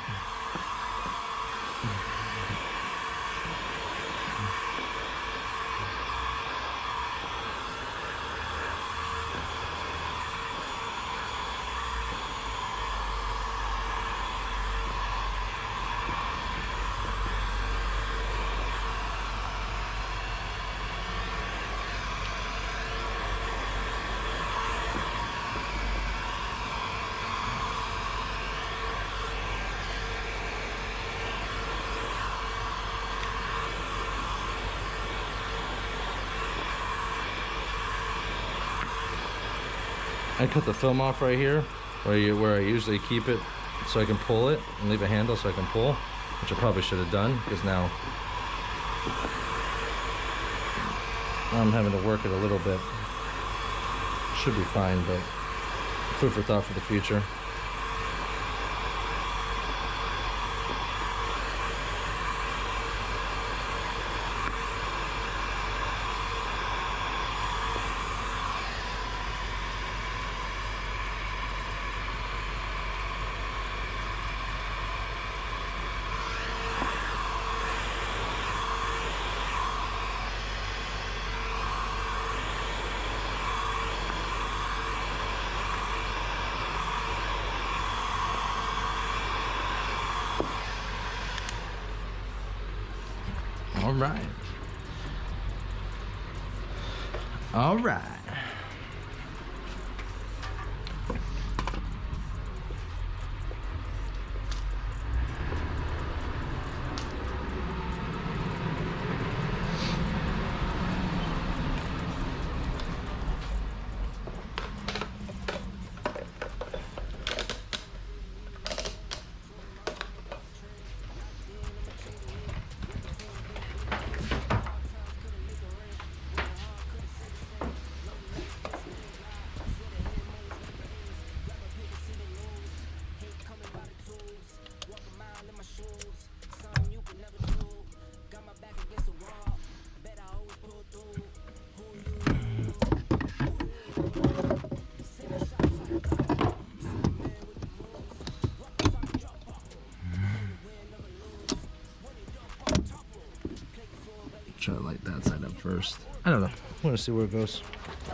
I cut the film off right here, where I usually keep it, so I can pull it and leave a handle so I can pull, which I probably should have done, because now I'm having to work it a little bit. Should be fine, but food for thought for the future. All right. All right. Try to light that side up first. I don't know. I want to see where it goes,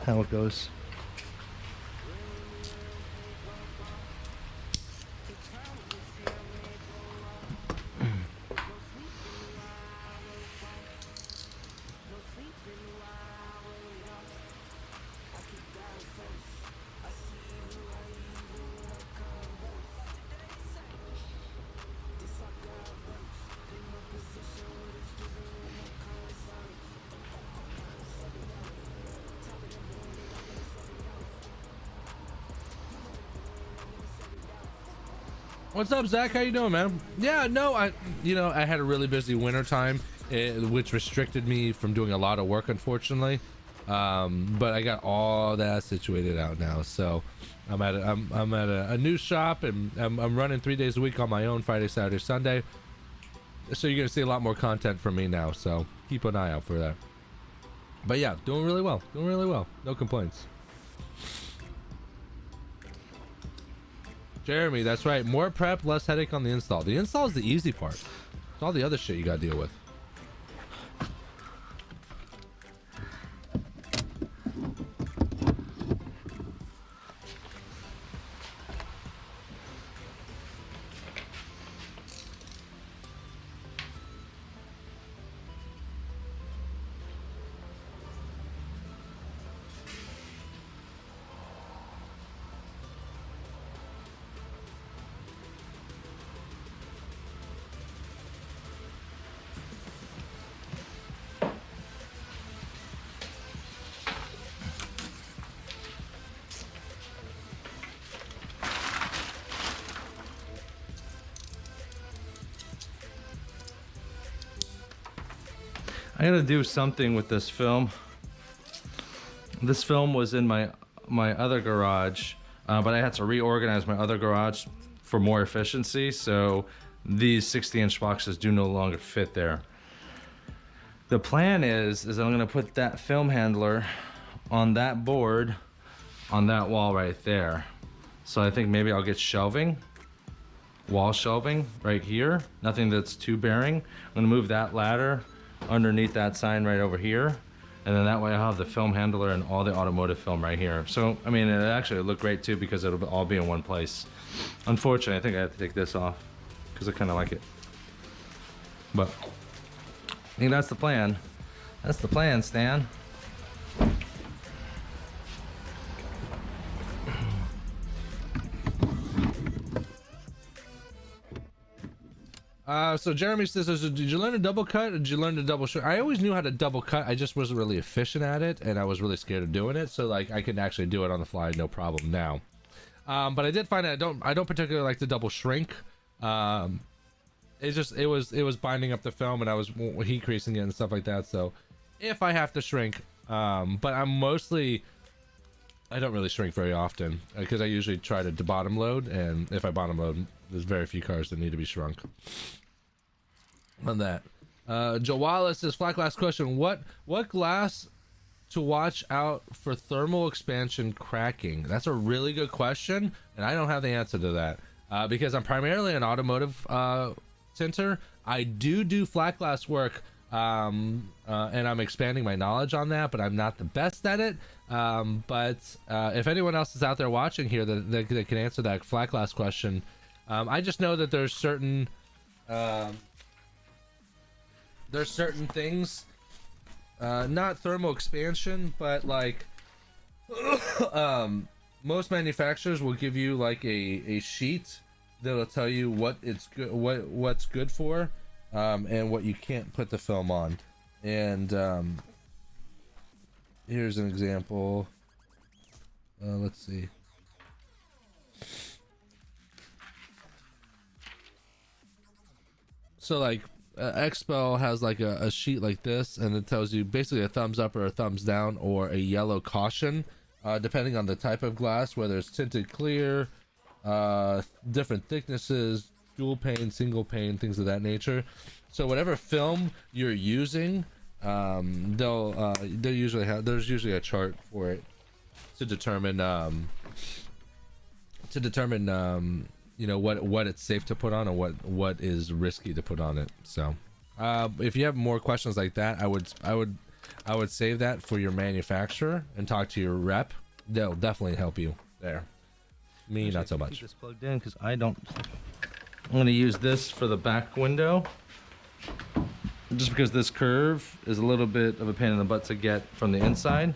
how it goes. What's up, Zach? How you doing, man? Yeah, no, I had a really busy winter time, which restricted me from doing a lot of work, unfortunately. But I got all that situated out now, so I'm at a new shop, and I'm running 3 days a week on my own, Friday, Saturday, Sunday. So you're gonna see a lot more content from me now. So keep an eye out for that. But yeah, doing really well. No complaints. Jeremy, that's right. More prep, less headache on the install. The install is the easy part. It's all the other shit you gotta deal with. I gotta do something with this film. This film was in my other garage, but I had to reorganize my other garage for more efficiency, so these 60-inch boxes do no longer fit there. The plan is I'm gonna put that film handler on that board, on that wall right there. So I think maybe I'll get shelving, wall shelving right here, nothing that's too bearing. I'm gonna move that ladder underneath that sign right over here, and then that way I'll have the film handler and all the automotive film right here. So, I mean, it actually look great too because it'll all be in one place. Unfortunately, I think I have to take this off because I kind of like it. But I think that's the plan. That's the plan, Stan. So Jeremy says, did you learn to double cut or did you learn to double shrink? I always knew how to double cut. I just wasn't really efficient at it and I was really scared of doing it. So like I can actually do it on the fly, no problem now. But I did find that I don't particularly like to double shrink. It was binding up the film and I was heat creasing it and stuff like that. So if I have to shrink, but I don't really shrink very often because I usually try to bottom load, and if I bottom load, there's very few cars that need to be shrunk on that. Joe Wallace says, flat glass question, what glass to watch out for thermal expansion cracking? That's a really good question, and I don't have the answer to that because I'm primarily an automotive tinter. I do flat glass work, and I'm expanding my knowledge on that, but I'm not the best at it. But if anyone else is out there watching here that can answer that flat glass question, I just know that there's certain things, not thermal expansion, but like most manufacturers will give you like a sheet that'll tell you what it's good, what's good for, and what you can't put the film on. And here's an example. Let's see. So like Expel has like a sheet like this, and it tells you basically a thumbs up or a thumbs down or a yellow caution, depending on the type of glass, whether it's tinted clear, different thicknesses, dual pane, single pane, things of that nature. So whatever film you're using, there's usually a chart for it to determine you know what it's safe to put on and what is risky to put on it. So if you have more questions like that, I would save that for your manufacturer and talk to your rep. They'll definitely help you there. Me, not so much. Keep this plugged in because I'm going to use this for the back window, just because this curve is a little bit of a pain in the butt to get from the inside.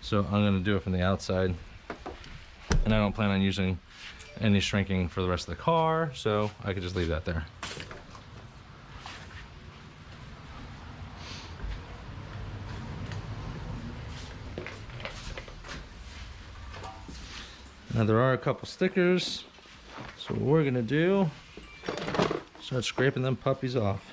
So I'm going to do it from the outside, and I don't plan on using any shrinking for the rest of the car, so I could just leave that there. Now there are a couple stickers, so what we're gonna do, start scraping them puppies off.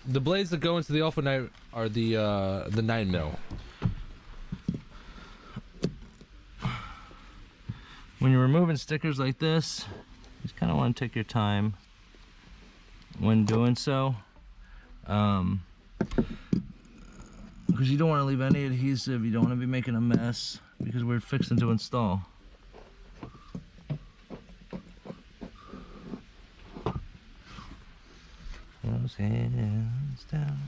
The blades that go into the Alpha Knight are the 9mm. When you're removing stickers like this, you just kind of want to take your time when doing so, because you don't want to leave any adhesive. You don't want to be making a mess because we're fixing to install. Those hands down.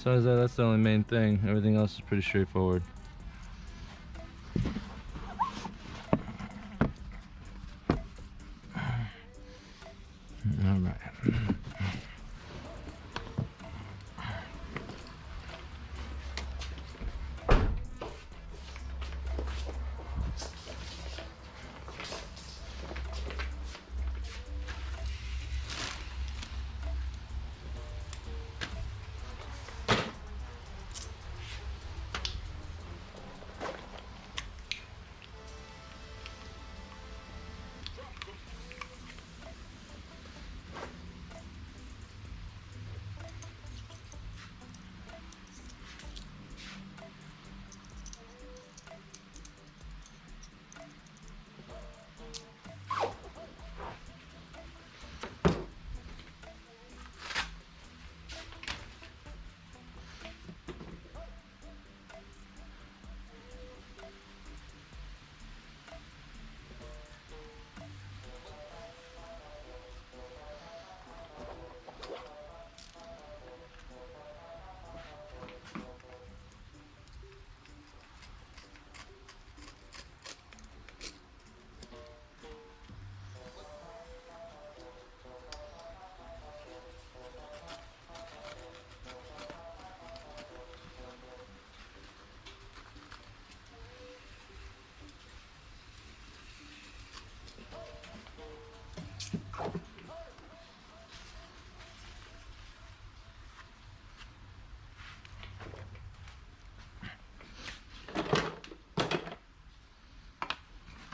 Besides that, that's the only main thing. Everything else is pretty straightforward. All right.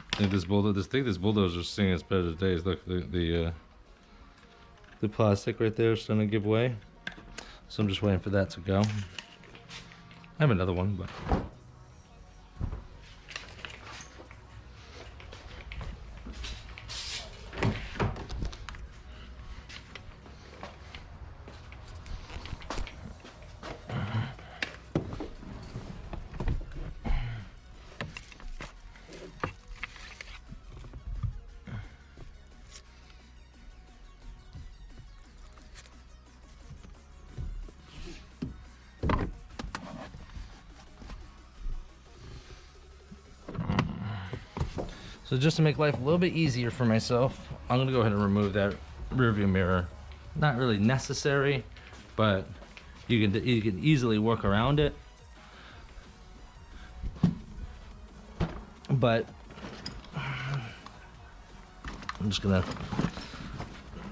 I think this bulldozer's seeing its better days. Look, the plastic right there is starting to give way. So I'm just waiting for that to go. I have another one, but So just to make life a little bit easier for myself, I'm gonna go ahead and remove that rear view mirror. Not really necessary, but you can easily work around it. But I'm just gonna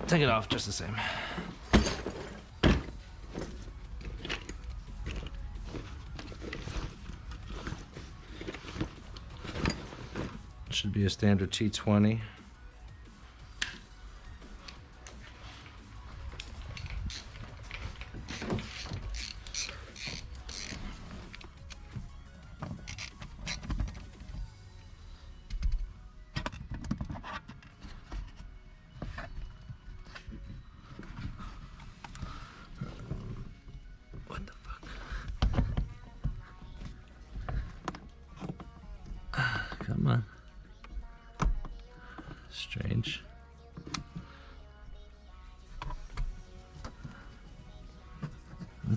take it off just the same. Should be a standard T20. What the fuck?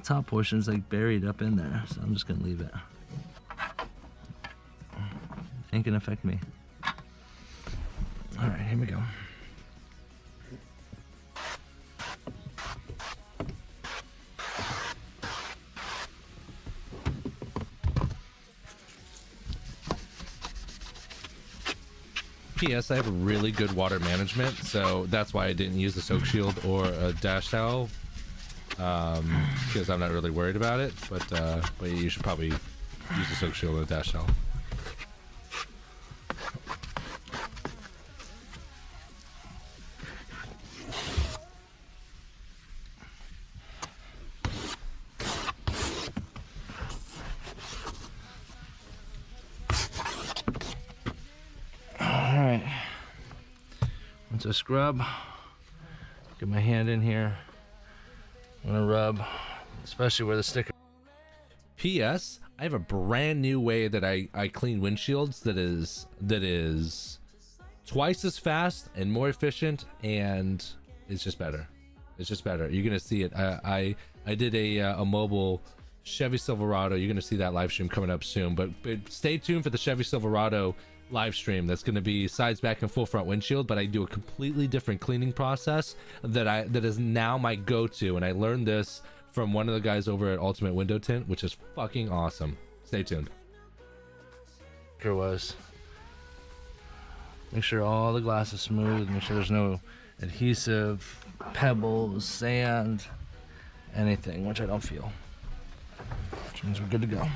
top portion is like buried up in there, so I'm just gonna leave it. Ain't gonna affect me. All right, here we go. PS, I have really good water management, so that's why I didn't use the soak shield or a dash towel, because I'm not really worried about it. But you should probably use the soak shield or a dash towel. Once I scrub, get my hand in here. I'm gonna rub, especially where the sticker. PS, I have a brand new way that I clean windshields that is twice as fast and more efficient, and it's just better. It's just better. You're gonna see it. I did a mobile Chevy Silverado. You're gonna see that live stream coming up soon. But stay tuned for the Chevy Silverado live stream. That's going to be sides, back, and full front windshield, but I do a completely different cleaning process that is now my go-to, and I learned this from one of the guys over at Ultimate Window Tint, which is fucking awesome. Stay tuned. Here was. Make sure all the glass is smooth. Make sure there's no adhesive, pebbles, sand, anything, which I don't feel. Which means we're good to go.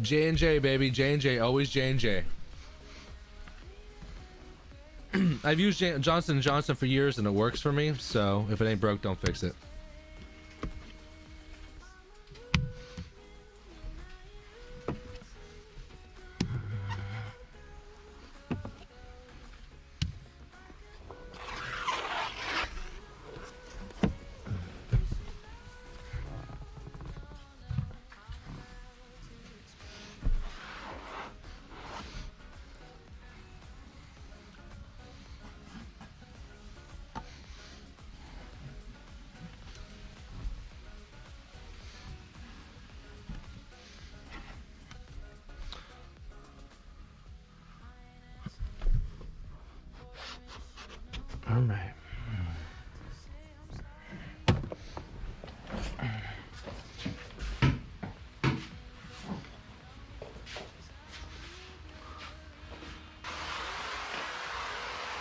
J&J, baby. J&J, always J&J. I've used Johnson & Johnson for years and it works for me, so if it ain't broke, don't fix it. All right.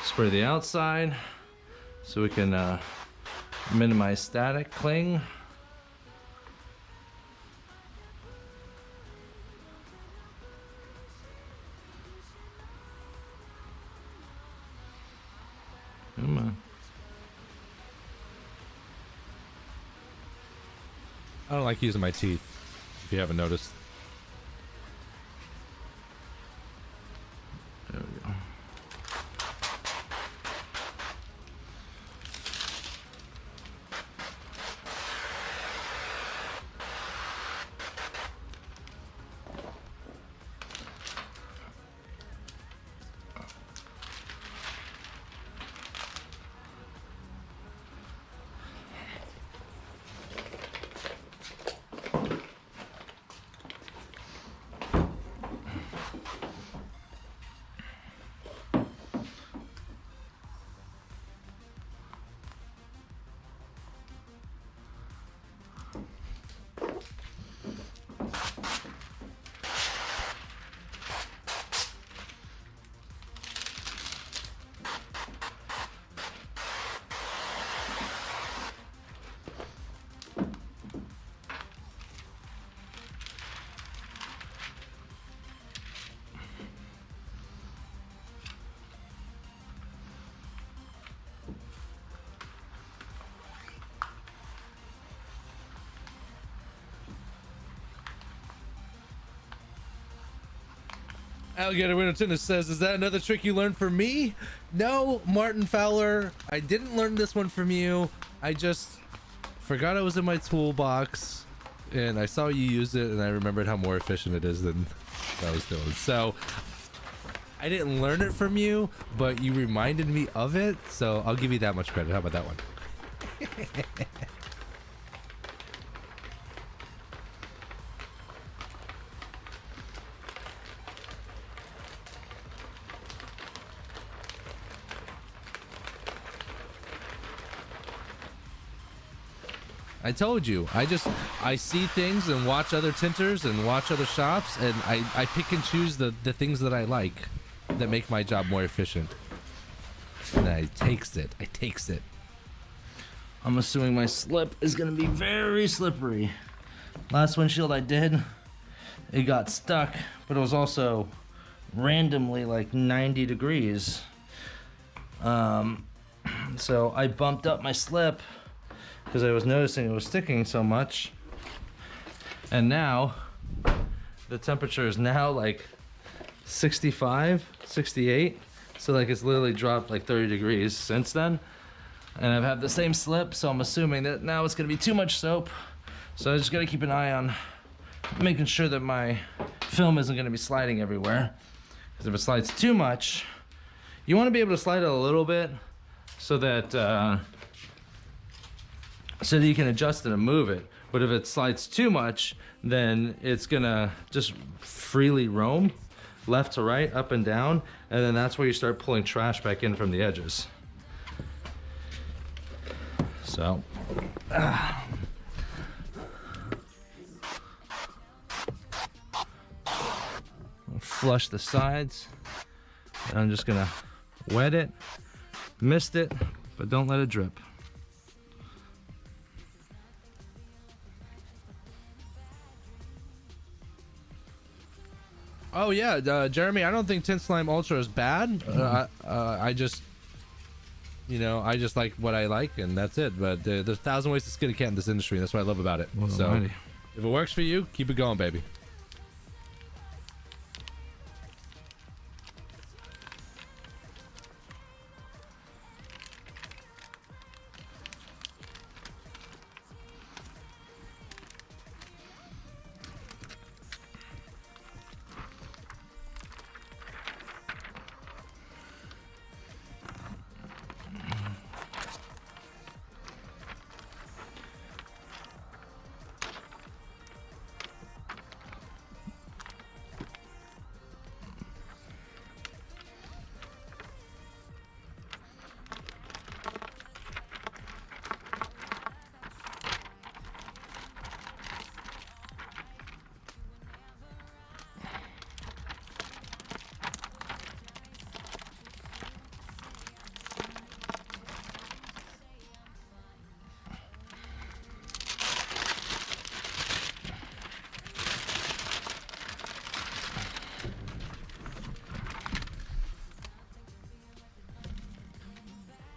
Spray the outside so we can minimize static cling. Come on. I don't like using my teeth, if you haven't noticed. There we go. Alligator Window Tinter says, is that another trick you learned from me? No, Martin Fowler, I didn't learn this one from you. I just forgot it was in my toolbox and I saw you use it and I remembered how more efficient it is than I was doing. So I didn't learn it from you, but you reminded me of it. So I'll give you that much credit. How about that one? I told you, I see things and watch other tinters and watch other shops, and I pick and choose the things that I like that make my job more efficient. And I takes it. I'm assuming my slip is gonna be very slippery. Last windshield I did, it got stuck, but it was also randomly like 90 degrees. So I bumped up my slip because I was noticing it was sticking so much. And now the temperature is now like 65, 68. So like it's literally dropped like 30 degrees since then. And I've had the same slip, so I'm assuming that now it's gonna be too much soap. So I just gotta keep an eye on making sure that my film isn't gonna be sliding everywhere. Because if it slides too much, you wanna be able to slide it a little bit so that you can adjust it and move it. But if it slides too much, then it's gonna just freely roam left to right, up and down, and then that's where you start pulling trash back in from the edges. So, flush the sides, and I'm just gonna wet it, mist it, but don't let it drip. Oh yeah, Jeremy, I don't think Tint Slime Ultra is bad. I just, I just like what I like, and that's it. But there's 1,000 ways to skin a cat in this industry, and that's what I love about it. Well, so, alrighty. if it works for you, keep it going, baby.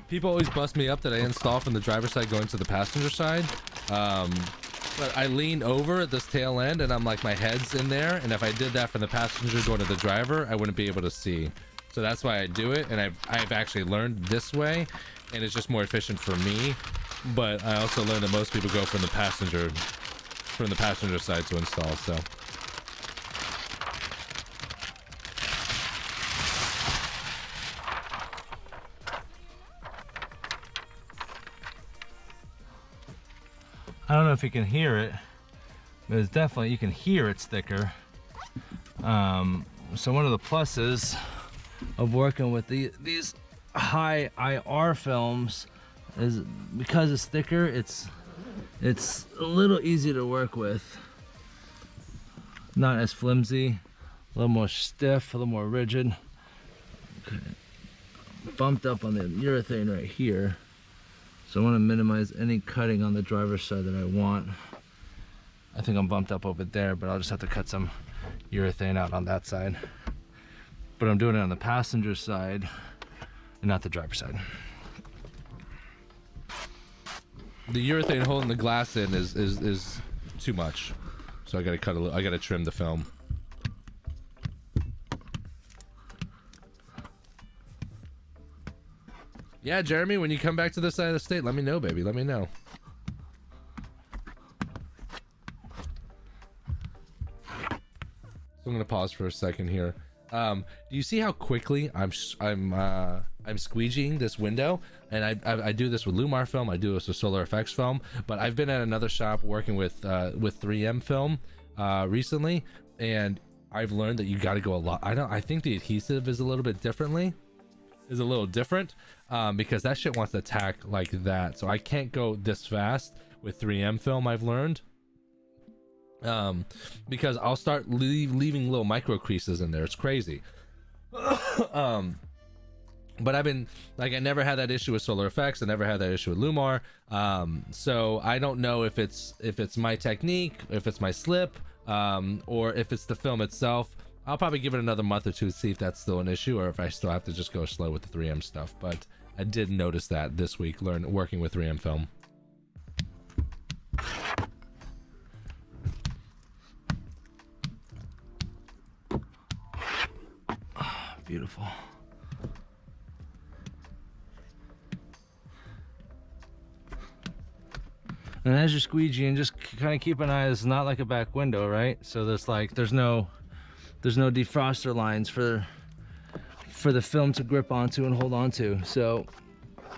People always bust me up that I install from the driver's side going to the passenger side. But I lean over at this tail end and I'm like, my head's in there. And if I did that from the passenger going to the driver, I wouldn't be able to see. So that's why I do it. And I've actually learned this way, and it's just more efficient for me. But I also learned that most people go from the passenger side to install. So. I don't know if you can hear it, but it's definitely, you can hear it's thicker. So one of the pluses of working with these high IR films is because it's thicker, it's a little easier to work with. Not as flimsy, a little more stiff, a little more rigid. Okay. Bumped up on the urethane right here. So I want to minimize any cutting on the driver's side that I want. I think I'm bumped up over there, but I'll just have to cut some urethane out on that side. But I'm doing it on the passenger side and not the driver's side. The urethane holding the glass in is too much. So I gotta cut I gotta trim the film. Yeah, Jeremy, when you come back to this side of the state, let me know, baby. Let me know. So I'm gonna pause for a second here. Do you see how quickly I'm squeegeeing this window? And I do this with Lumar film. I do this with Solar Effects film. But I've been at another shop working with 3M film recently, and I've learned that you got to go a lot. I think the adhesive is a little bit different, because that shit wants to tack like that. So I can't go this fast with 3M film, I've learned. Because I'll start leaving little micro creases in there. It's crazy. But I've been like, I never had that issue with Solar Effects. I never had that issue with Lumar. So I don't know if it's my technique, if it's my slip, or if it's the film itself. I'll probably give it another month or two to see if that's still an issue, or if I still have to just go slow with the 3M stuff. But I did notice that this week working with 3M film. Beautiful. And as you're squeegeeing, just kind of keep an eye. It's not like a back window, right? So there's no defroster lines for the film to grip onto and hold onto. So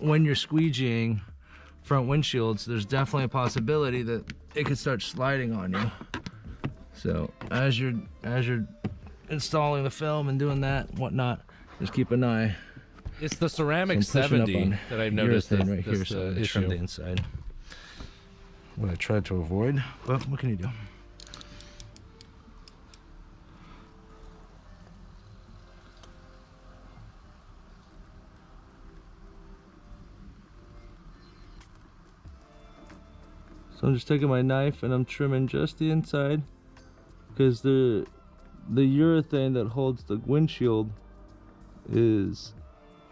when you're squeegeeing front windshields, there's definitely a possibility that it could start sliding on you. So as you're installing the film and doing that and whatnot, just keep an eye. It's the ceramic 70 that I've noticed right here, this so issue. trim the inside. What I tried to avoid, but what can you do? So I'm just taking my knife and I'm trimming just the inside, because the urethane that holds the windshield is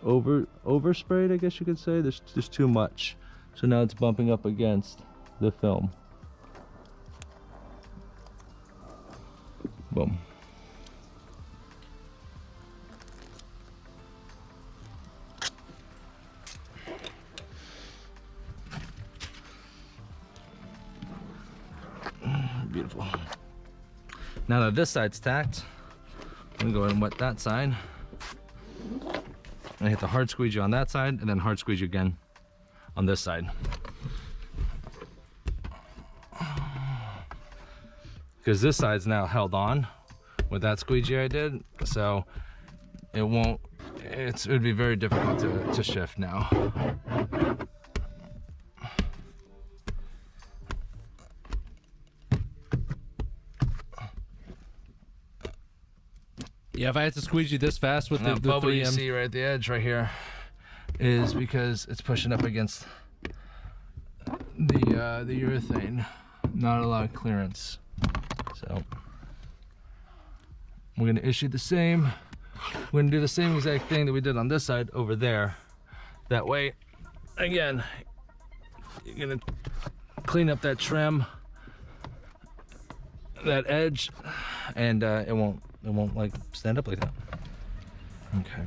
oversprayed, I guess you could say. There's just too much. So now it's bumping up against the film. Boom. Beautiful. Now that this side's tacked, I'm gonna go ahead and wet that side. I hit the hard squeegee on that side and then hard squeegee again on this side. Because this side's now held on with that squeegee I did, so it would be very difficult to shift now. Yeah, if I had to squeegee this fast with the bubble 3M, you see right at the edge right here is because it's pushing up against the urethane. Not a lot of clearance. So we're gonna issue the same. We're gonna do the same exact thing that we did on this side over there. That way, again, you're gonna clean up that trim, that edge, and it won't like stand up like that. Okay.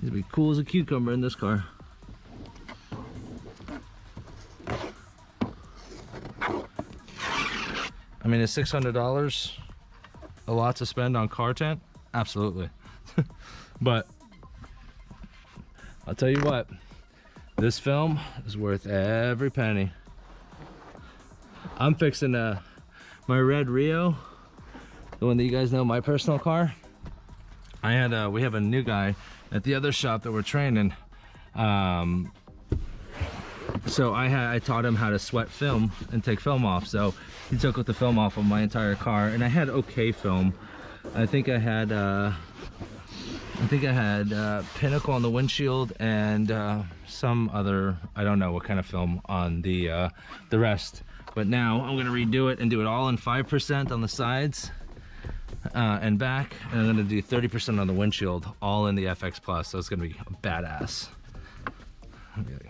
It'd be cool as a cucumber in this car. I mean, is $600 a lot to spend on car tint? Absolutely. But I'll tell you what, this film is worth every penny. I'm fixing my red Rio, the one that you guys know, my personal car. We have a new guy at the other shop that we're training. So I taught him how to sweat film and take film off. So he took the film off of my entire car, and I had okay film. I think I had I think I had Pinnacle on the windshield and some other, I don't know what kind of film on the rest. But now I'm gonna redo it and do it all in 5% on the sides and back, and I'm gonna do 30% on the windshield, all in the FX Plus. So it's gonna be badass. Okay.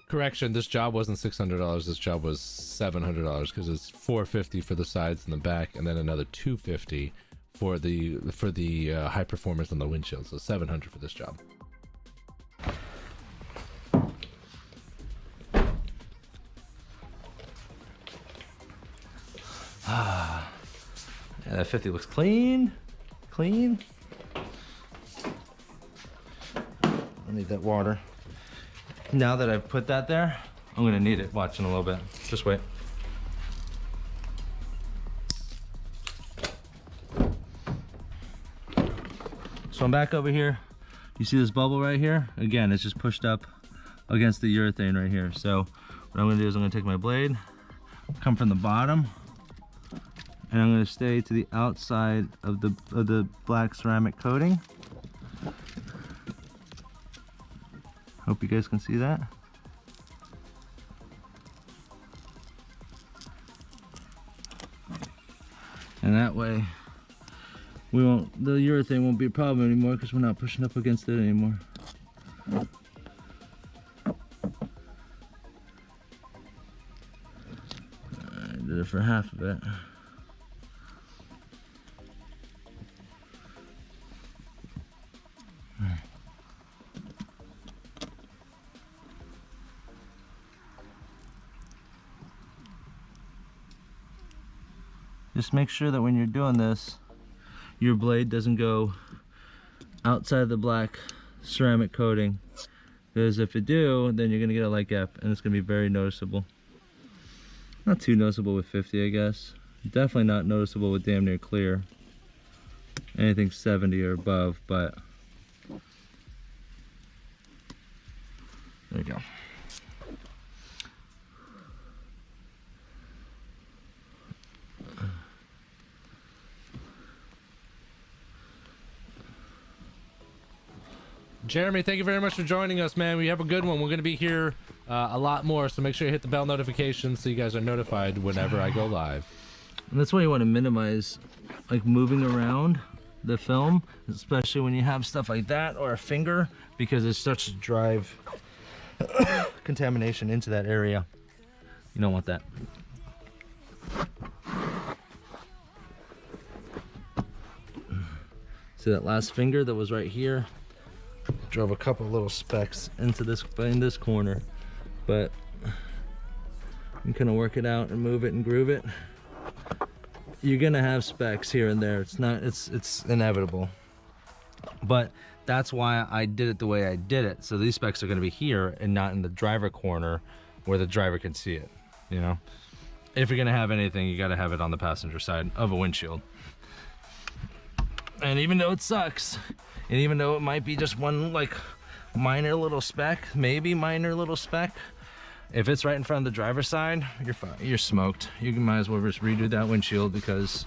Correction, this job wasn't $600. This job was $700 because it's $450 for the sides and the back, and then another $250 for the high performance on the windshield. So $700 for this job. Yeah, that 50 looks clean. Clean. I need that water. Now that I've put that there, I'm gonna need it. Watch in a little bit. Just wait. So I'm back over here. You see this bubble right here? Again, it's just pushed up against the urethane right here. So what I'm gonna do is I'm gonna take my blade, come from the bottom, and I'm gonna stay to the outside of the black ceramic coating. Hope you guys can see that. And that way, the urethane won't be a problem anymore because we're not pushing up against it anymore. I did it for half of it. Just make sure that when you're doing this, your blade doesn't go outside the black ceramic coating, because if it do, then you're gonna get a light gap and it's gonna be very noticeable. Not too noticeable with 50, I guess. Definitely not noticeable with damn near clear. Anything 70 or above, but there you go. Jeremy, thank you very much for joining us, man. We have a good one. We're going to be here a lot more, so make sure you hit the bell notification so you guys are notified whenever I go live. And that's why you want to minimize like moving around the film, especially when you have stuff like that or a finger, because it starts to drive contamination into that area. You don't want that. See that last finger that was right here? Drove a couple little specks into this corner, but I'm gonna work it out and move it and groove it. You're gonna have specks here and there. It's inevitable, but that's why I did it the way I did it. So these specks are gonna be here and not in the driver corner where the driver can see it. You know, if you're gonna have anything, you gotta have it on the passenger side of a windshield. And even though it sucks, and even though it might be just one like minor little speck, maybe minor little speck, if it's right in front of the driver's side, you're fine. You're smoked. You might as well just redo that windshield, because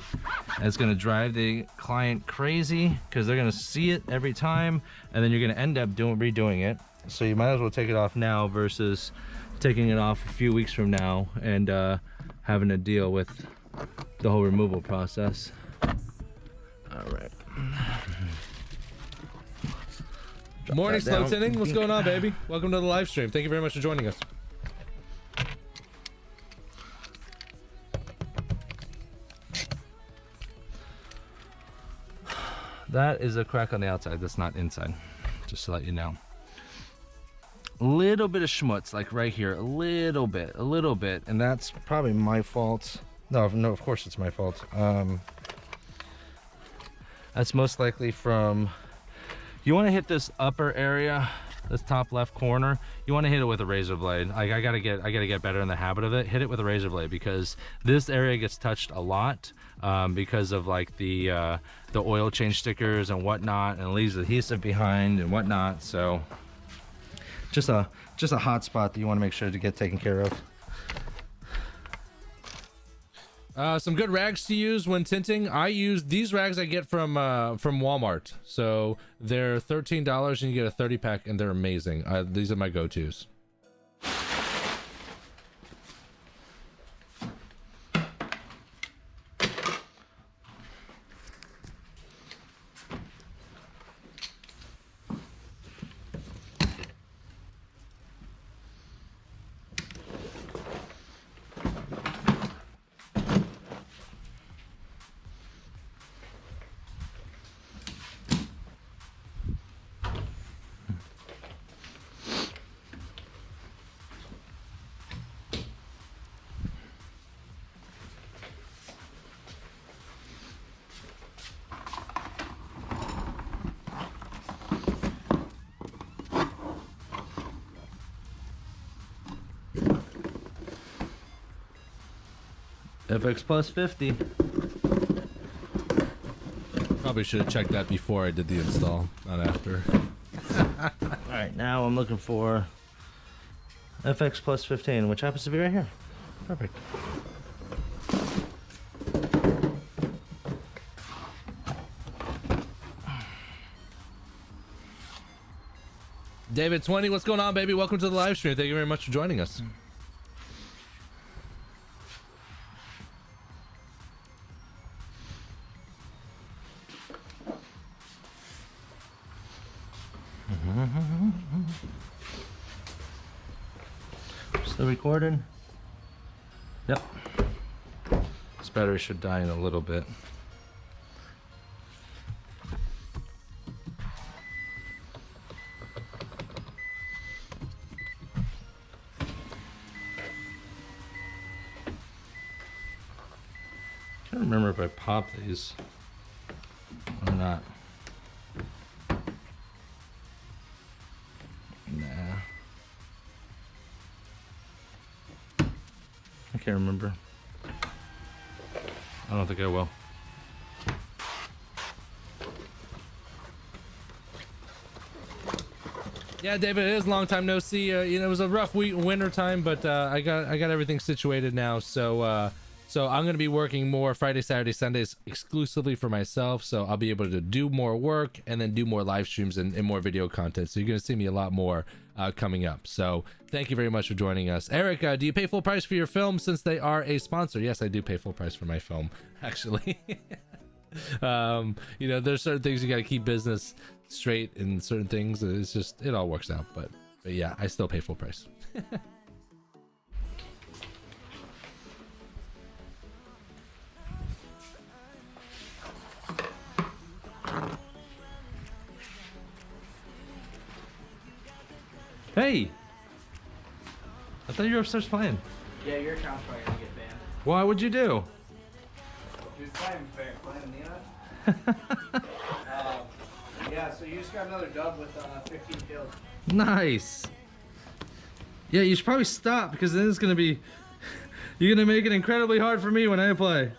it's gonna drive the client crazy because they're gonna see it every time, and then you're gonna end up redoing it. So you might as well take it off now versus taking it off a few weeks from now and having to deal with the whole removal process. All right. Morning, Slow Tinting. What's going on, baby? Welcome to the live stream. Thank you very much for joining us. That is a crack on the outside. That's not inside, just to let you know. A little bit of schmutz, like right here, a little bit, and that's probably my fault. No, of course it's my fault. That's most likely from, you want to hit this upper area, this top left corner. You want to hit it with a razor blade. Like I gotta get better in the habit of it. Hit it with a razor blade, because this area gets touched a lot because of like the oil change stickers and whatnot, and leaves adhesive behind and whatnot. So just a hot spot that you want to make sure to get taken care of. Some good rags to use when tinting. I use these rags I get from Walmart. So they're $13 and you get a 30 pack and they're amazing. These are my go-tos. FX plus 50. Probably should have checked that before I did the install, not after. Alright, now I'm looking for FX plus 15, which happens to be right here. Perfect. David 20, what's going on, baby? Welcome to the live stream. Thank you very much for joining us. Still recording? Yep. This battery should die in a little bit. Can't remember if I popped these or not. Nah. I can't remember. I don't think I will. Yeah, David, it is a long time no see. You know, it was a rough winter time, but I got everything situated now. So so I'm gonna be working more Friday, Saturday, Sundays exclusively for myself. So I'll be able to do more work and then do more live streams and more video content. So you're gonna see me a lot more coming up. So thank you very much for joining us. Eric, do you pay full price for your film since they are a sponsor? Yes, I do pay full price for my film, actually. You know, there's certain things you got to keep business straight in certain things. It's just, it all works out. But yeah, I still pay full price. Hey! I thought you were upstairs playing. Yeah, your account's probably gonna get banned. Why would you do? Dude, playing Neon. Yeah, so you just got another dub with 15 kills. Nice. Yeah, you should probably stop because then it's gonna be. You're gonna make it incredibly hard for me when I play.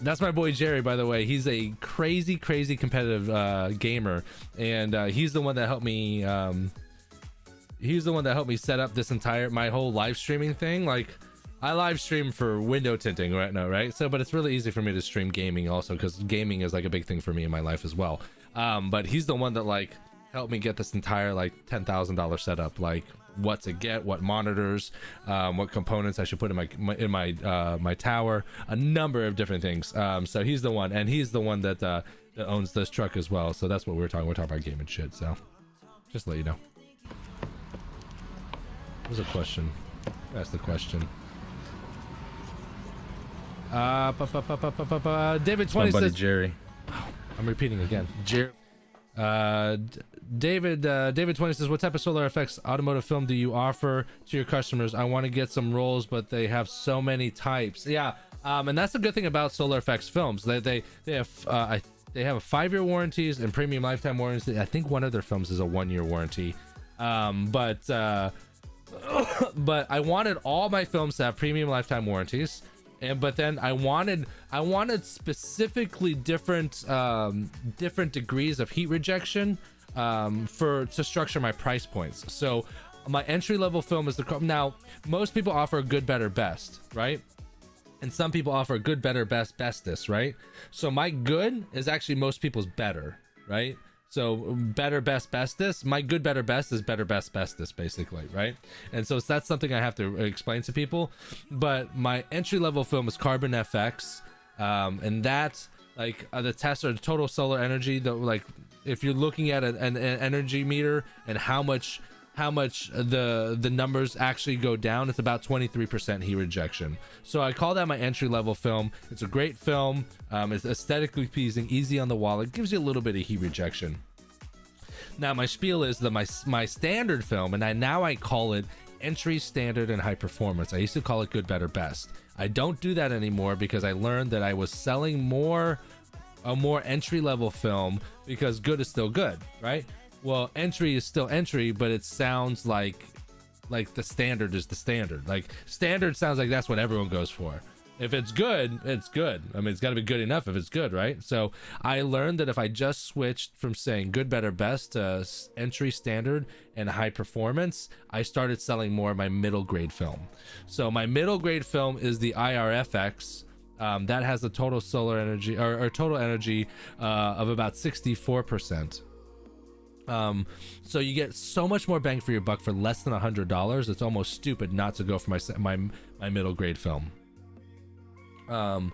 That's my boy Jerry, by the way. He's a crazy competitive gamer, and he's the one that helped me. He's the one that helped me set up this my whole live streaming thing. Like, I live stream for window tinting right now, right? So, but it's really easy for me to stream gaming also because gaming is like a big thing for me in my life as well. But he's the one that like helped me get this entire like $10,000 setup, like what to get, what monitors, what components I should put in my tower, a number of different things. So he's the one, and he's the one that owns this truck as well. So that's what we're talking about gaming shit. So just to let you know. What was a question? Ask the question. David 20 My buddy says, Jerry. I'm repeating again. Jerry. David 20 says, what type of solar effects automotive film do you offer to your customers? I want to get some rolls, but they have so many types. Yeah, and that's the good thing about solar effects films. They have a 5-year warranties and premium lifetime warranties. I think one of their films is a 1-year warranty. But I wanted all my films to have premium lifetime warranties. But then I wanted specifically different degrees of heat rejection to structure my price points. So My entry level film is now most people offer a good, better, best, right? And some people offer a good, better, best, bestest, right? So my good is actually most people's better, right? So better, best, bestest. My good, better, best is better, best, bestest, basically, right? And so that's something I have to explain to people. But my entry level film is Carbon FX, and that's like the tests are total solar energy. Like if you're looking at an energy meter and how much the numbers actually go down, it's about 23% heat rejection. So I call that my entry level film. It's a great film. It's aesthetically pleasing, easy on the wall. It gives you a little bit of heat rejection. Now my spiel is that my standard film, and I call it entry, standard, and high performance. I used to call it good, better, best. I don't do that anymore because I learned that I was selling a more entry level film because good is still good, right? Well, entry is still entry, but it sounds like the standard is the standard. Like standard sounds like that's what everyone goes for. If it's good, it's good. I mean, it's got to be good enough if it's good, right? So I learned that if I just switched from saying good, better, best to entry, standard, and high performance, I started selling more of my middle grade film. So my middle grade film is the IRFX. That has a total solar energy or total energy of about 64%. So you get so much more bang for your buck for less than $100. It's almost stupid not to go for my middle grade film. And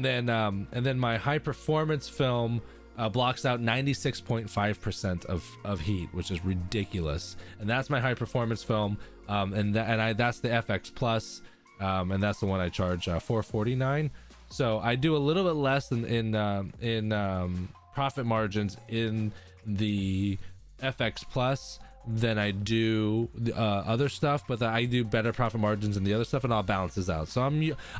then my high performance film blocks out 96.5% of heat, which is ridiculous. And that's my high performance film. That's the FX Plus, and that's the one I charge $449. So I do a little bit less in profit margins in the FX Plus than I do the other stuff, but I do better profit margins in the other stuff, and all balances out. So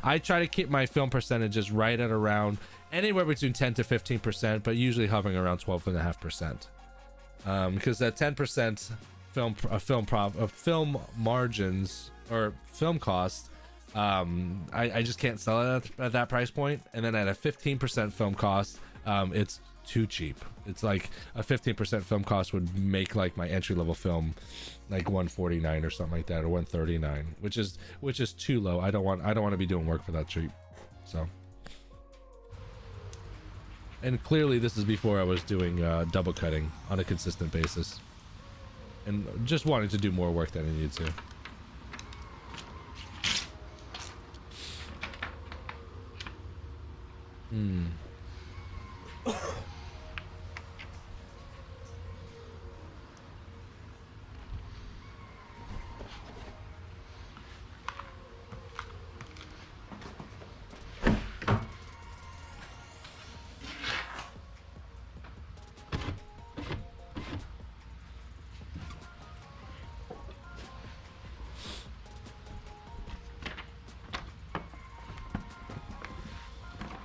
I try to keep my film percentages right at around anywhere between 10 to 15%, but usually hovering around 12.5%. Because that 10% film margins or film cost, I just can't sell it at that price point. And then at a 15% film cost, it's too cheap. It's like a 15% film cost would make like my entry level film like $149 or something like that, or $139, which is too low. I don't want to be doing work for that cheap. So, and clearly this is before I was doing double cutting on a consistent basis and just wanted to do more work than I needed to.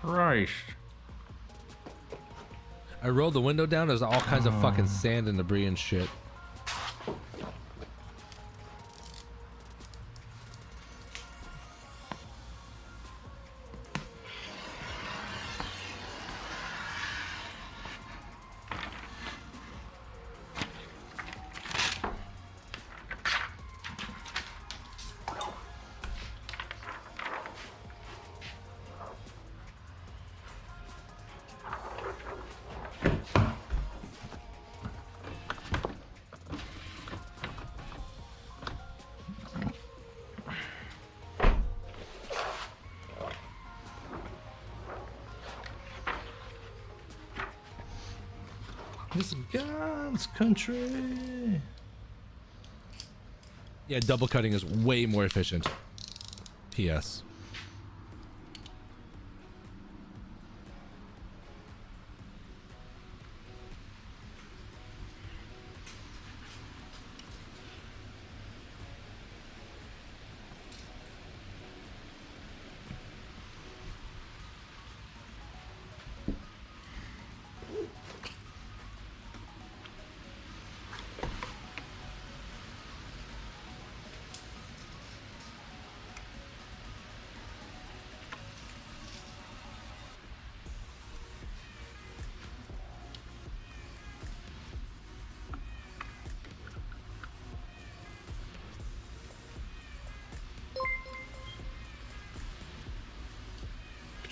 Christ. I rolled the window down. There's all kinds of fucking sand and debris and shit. This is God's country. Yeah, double cutting is way more efficient. P.S.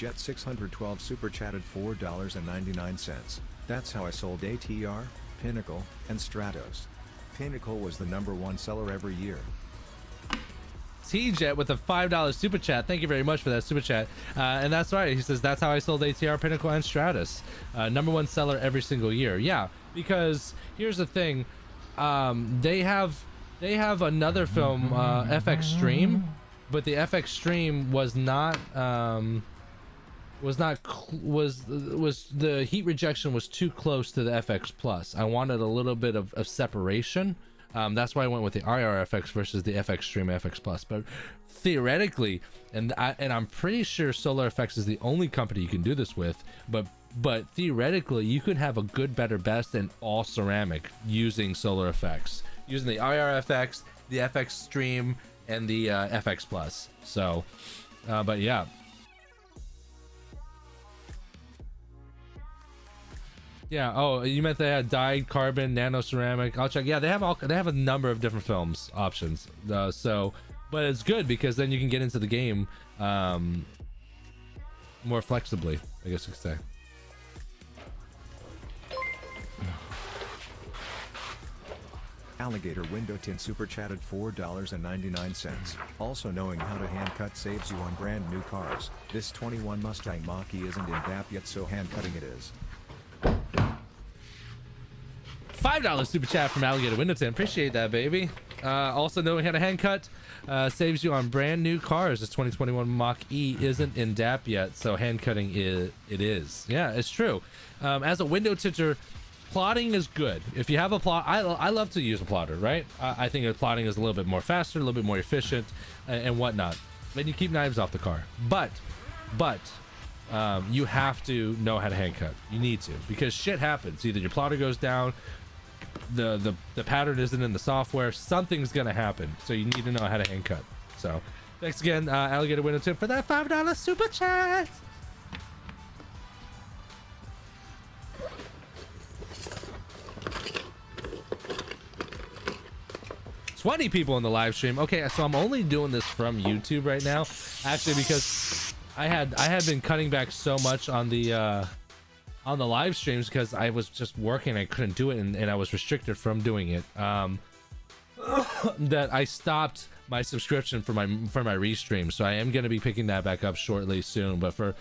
Jet 612 super chatted $4.99. That's how I sold ATR, Pinnacle, and Stratos. Pinnacle was the #1 seller every year. T-Jet with a $5 super chat. Thank you very much for that super chat. And that's right. He says, that's how I sold ATR, Pinnacle, and Stratus. #1 seller every single year. Yeah, because here's the thing. They have another film, FX Stream, but the FX Stream was not the heat rejection was too close to the FX Plus. I wanted a little bit of separation. That's why I went with the IRFX versus the FX Stream FX Plus. But theoretically, and I'm pretty sure Solar FX is the only company you can do this with, but theoretically you could have a good, better, best and all ceramic using Solar FX, using the IRFX, the FX Stream, and the FX Plus. So but yeah. Yeah. Oh, you meant they had dyed carbon, nano ceramic. I'll check. Yeah, they have a number of different films options. So, but it's good because then you can get into the game more flexibly, I guess you could say. Alligator window tint super chatted $4.99. Also, knowing how to hand cut saves you on brand new cars. This 21 Mustang Mach-E isn't in DAP yet, so hand cutting it is. $5 super chat from Alligator Window Tint. Appreciate that, baby. Also, knowing how to hand cut saves you on brand new cars. This 2021 Mach-E isn't in DAP yet, so hand cutting it is. Yeah, it's true. As a window tinter, plotting is good. If you have a plot, I love to use a plotter, right? I think a plotting is a little bit more faster, a little bit more efficient, and whatnot. Then you keep knives off the car. But you have to know how to hand cut. You need to, because shit happens. Either your plotter goes down, the pattern isn't in the software, something's gonna happen. So you need to know how to hand cut. So thanks again, Alligator Window Tint, for that $5 super chat. 20 people in the live stream. Okay, so I'm only doing this from YouTube right now, actually, because I had been cutting back so much on the live streams because I was just working. I couldn't do it, and I was restricted from doing it. That I stopped my subscription for my restream, so I am going to be picking that back up shortly soon. But for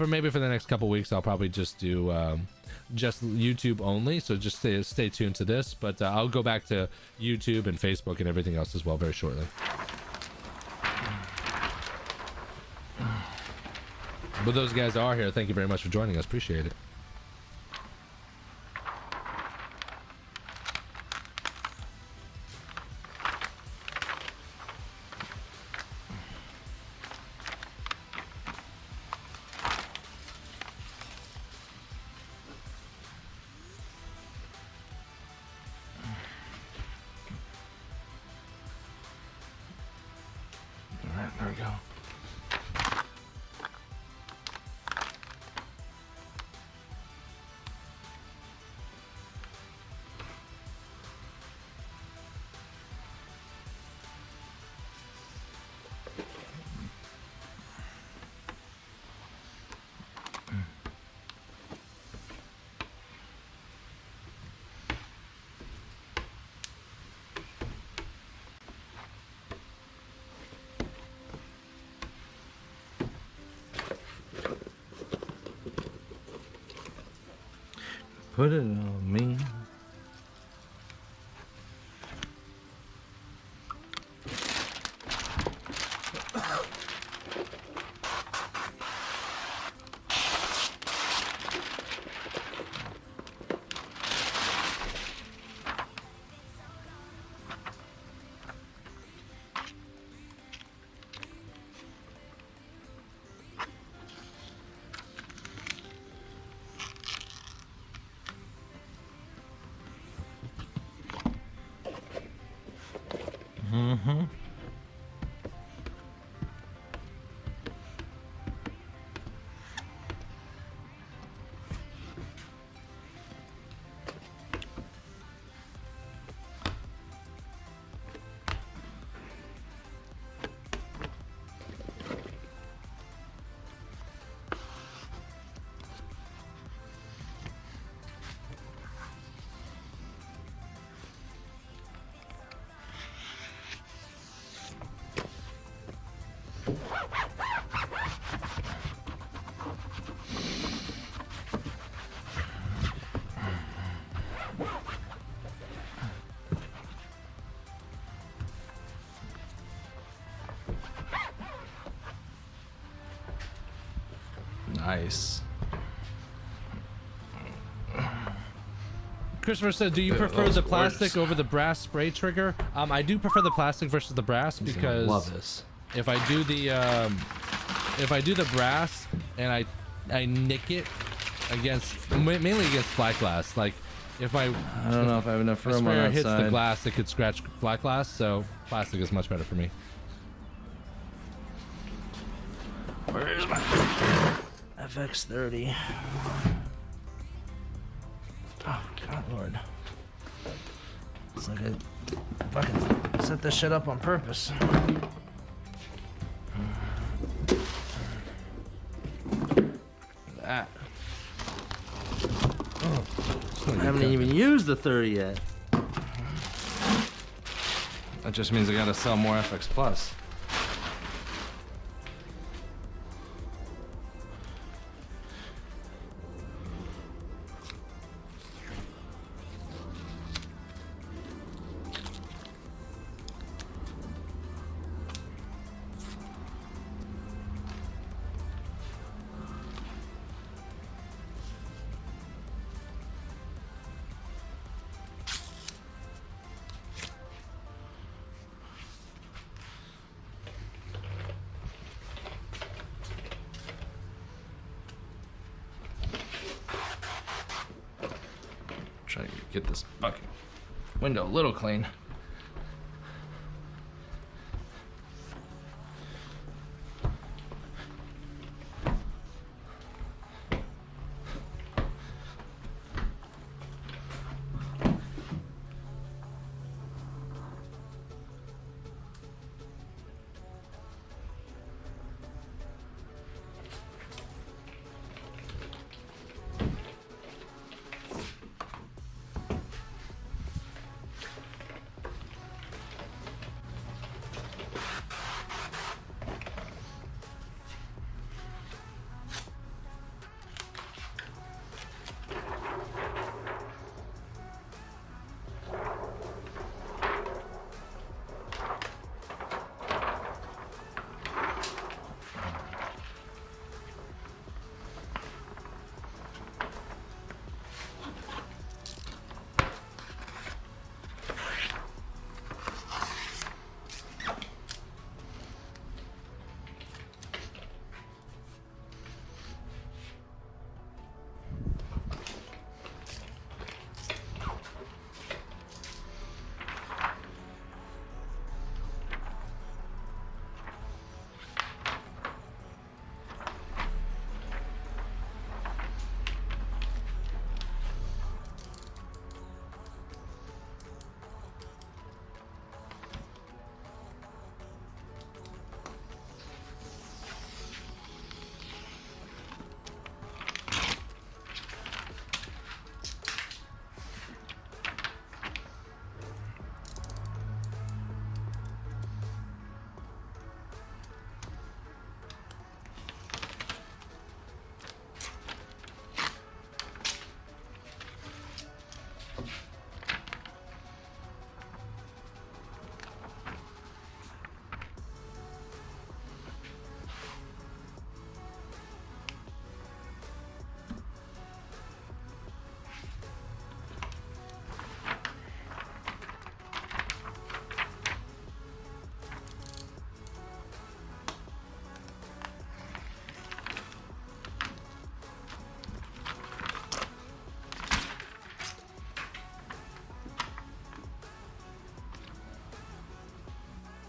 maybe for the next couple weeks, I'll probably just do just YouTube only. So just stay tuned to this. But I'll go back to YouTube and Facebook and everything else as well very shortly. But those guys are here. Thank you very much for joining us. Appreciate it. There we go. Put it on me. Mm-hmm. ice. Christopher said, "Do you prefer the plastic over the brass spray trigger?" I do prefer the plastic versus the brass because Love this. if I do the brass and I nick it against mainly against flat glass, like if I don't know if I have enough room on sprayer that hits the side. glass, it could scratch flat glass. So plastic is much better for me. Where's my FX30? Oh God, Lord! It's like I fucking set this shit up on purpose. That. I haven't even used the 30 yet. That just means I gotta sell more FX Plus. Try to get this fucking window a little clean.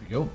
There you go.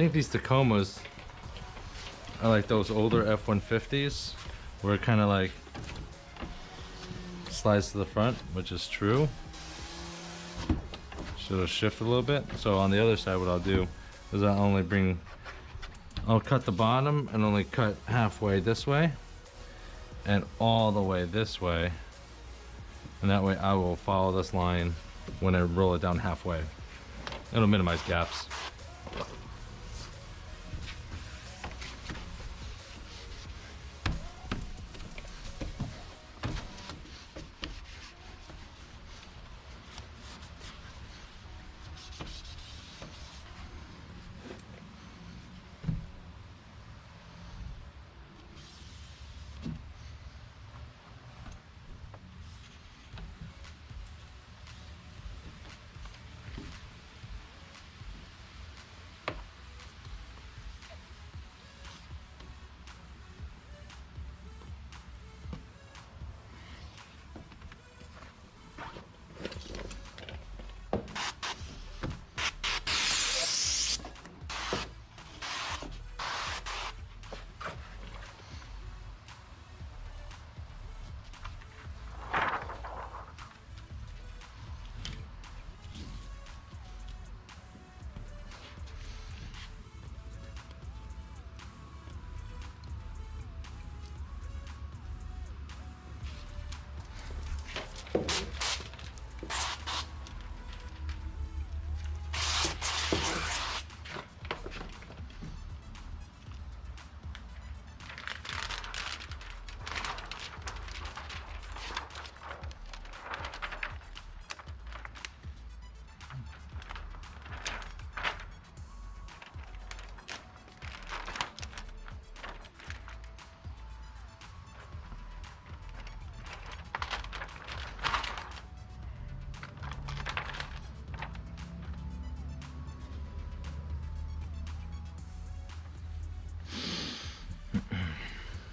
think these Tacomas are like those older F-150s where it kind of like slides to the front, which is true. So it'll shift a little bit. So on the other side, what I'll do is I'll cut the bottom and only cut halfway this way and all the way this way. And that way I will follow this line when I roll it down halfway. It'll minimize gaps.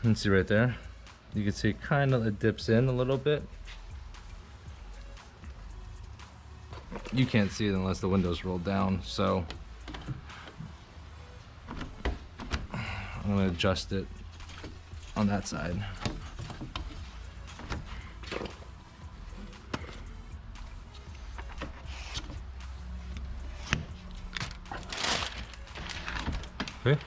You can see right there, you can see kind of it dips in a little bit. You can't see it unless the window's rolled down, so I'm going to adjust it on that side. Okay.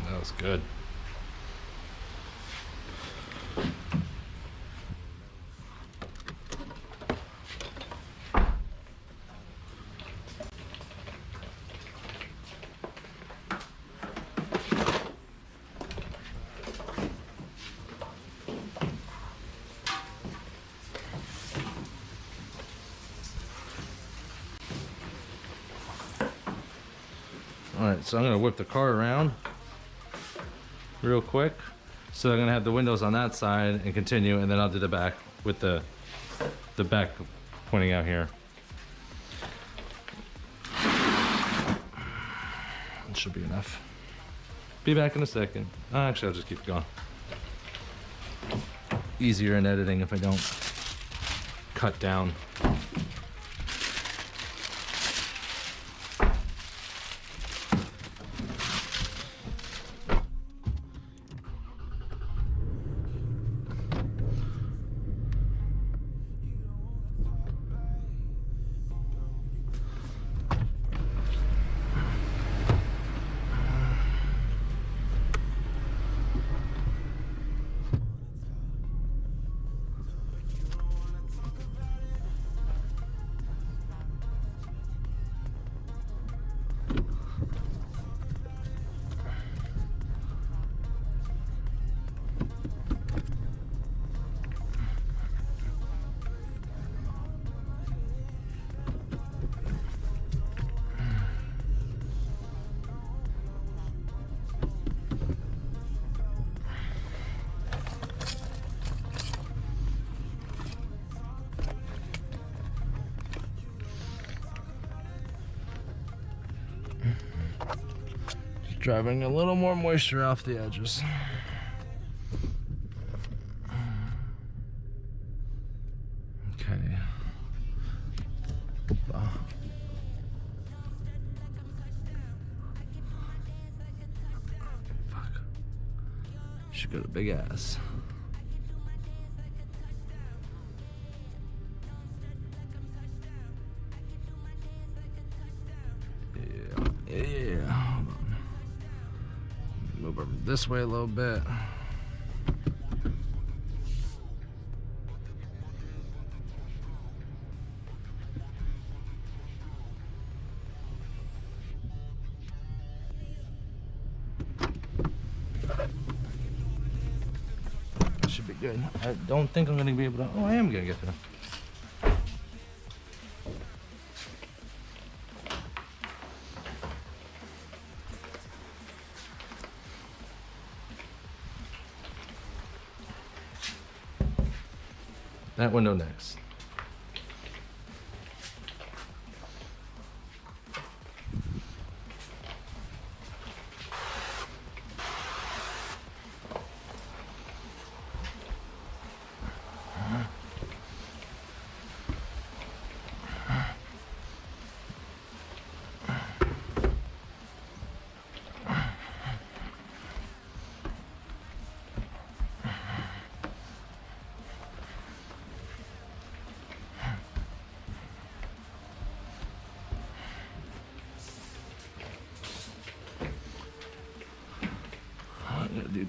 That was good. Alright, so I'm going to whip the car around real quick. So I'm going to have the windows on that side and continue, and then I'll do the back with the back pointing out here. It should be enough. Be back in a second. Actually, I'll just keep going. Easier in editing if I don't cut down. driving a little more moisture off the edges. Okay. Opa. Fuck. Should go to big ass. Yeah. Hold on. Move over this way a little bit. Should be good. I don't think I'm gonna be able to. Oh, I am gonna get there. That window next. Dude.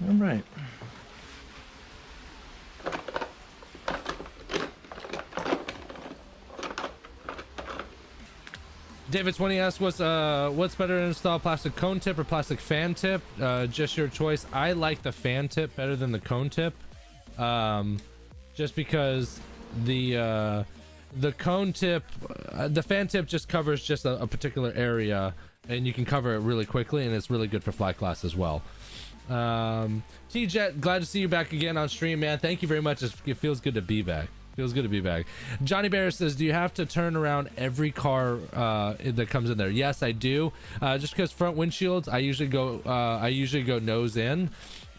All right. David 20 asks what's better to install, plastic cone tip or plastic fan tip? Just your choice. I like the fan tip better than the cone tip, just because the cone tip, the fan tip just covers just a particular area, and you can cover it really quickly, and it's really good for flat glass as well. T-Jet, glad to see you back again on stream, man. Thank you very much. It feels good to be back. Feels good to be back. Johnny Bear says, do you have to turn around every car that comes in there? Yes, I do. Just because front windshields, I usually go nose in.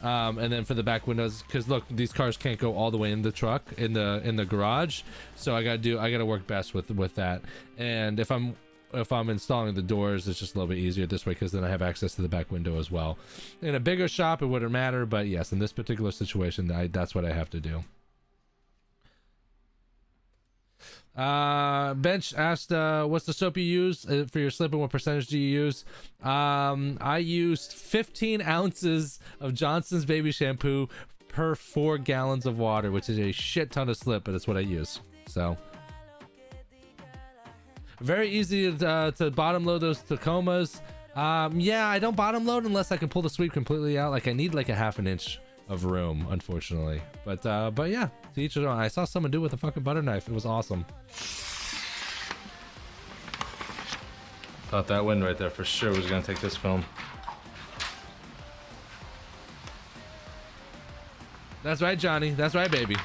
And then for the back windows, because look, these cars can't go all the way in the truck in the garage, so I gotta work best with that. And if I'm installing the doors, it's just a little bit easier this way, because then I have access to the back window as well. In a bigger shop, it wouldn't matter, but yes, in this particular situation, that's what I have to do. Bench asked, what's the soap you use for your slip, and what percentage do you use? I used 15 ounces of Johnson's baby shampoo per 4 gallons of water, which is a shit ton of slip, but it's what I use. So very easy to bottom load those Tacomas. Yeah, I don't bottom load unless I can pull the sweep completely out. Like, I need like a half an inch of room, unfortunately. But yeah, to each his own. I saw someone do it with a fucking butter knife. It was awesome. Thought that wind right there for sure was gonna take this film. That's right, Johnny. That's right, baby.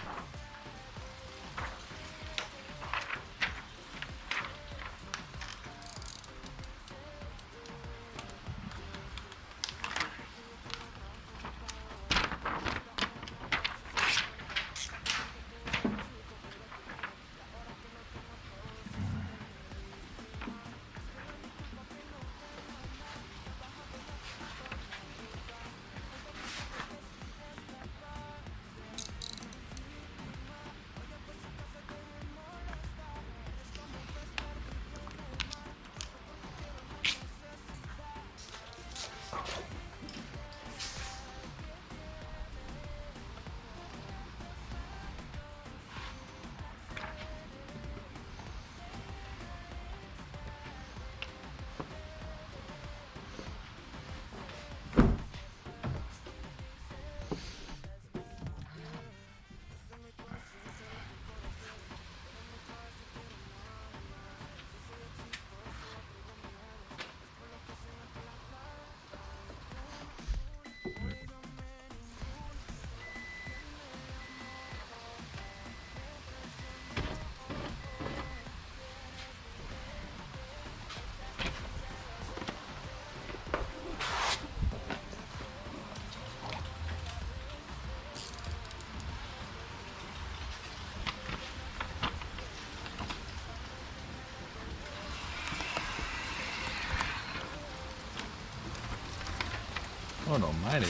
Oh, almighty.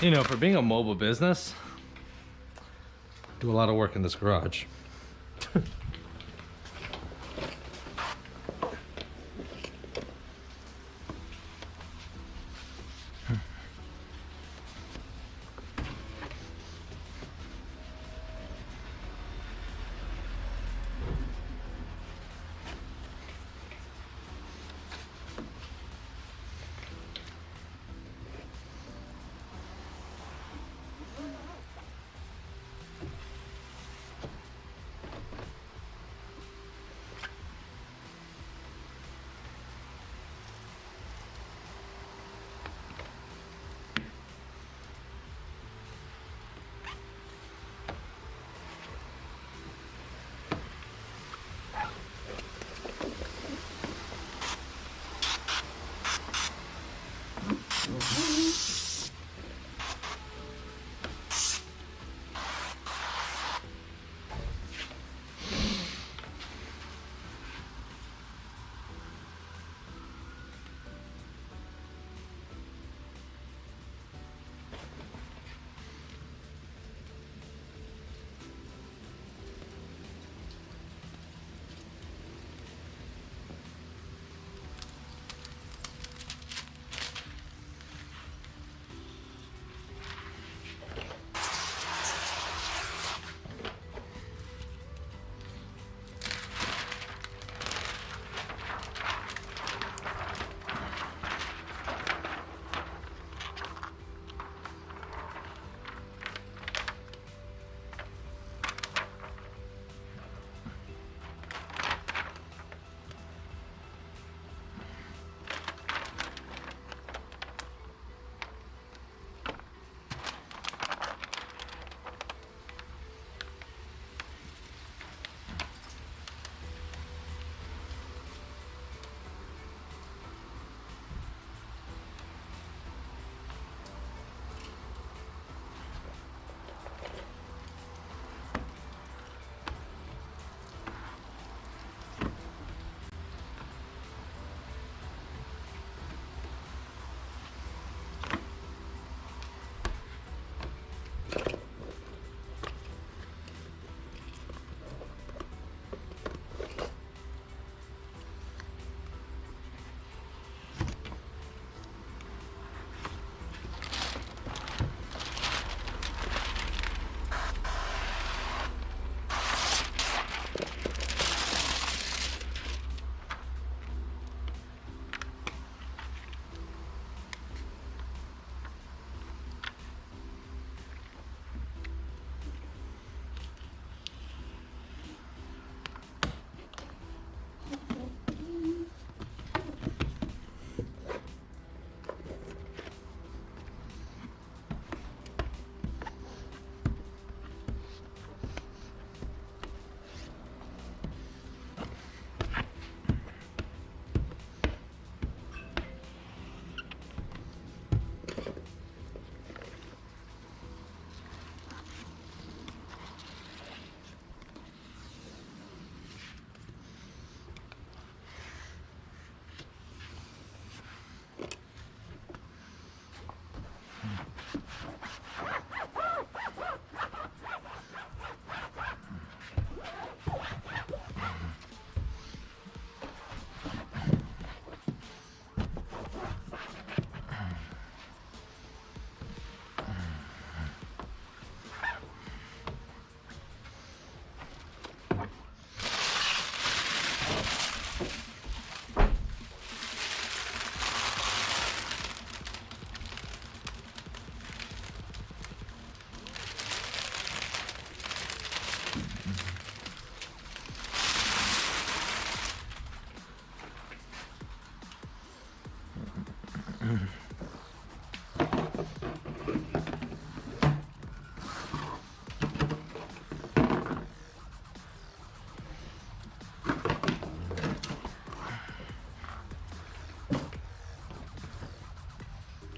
You know, for being a mobile business, do a lot of work in this garage.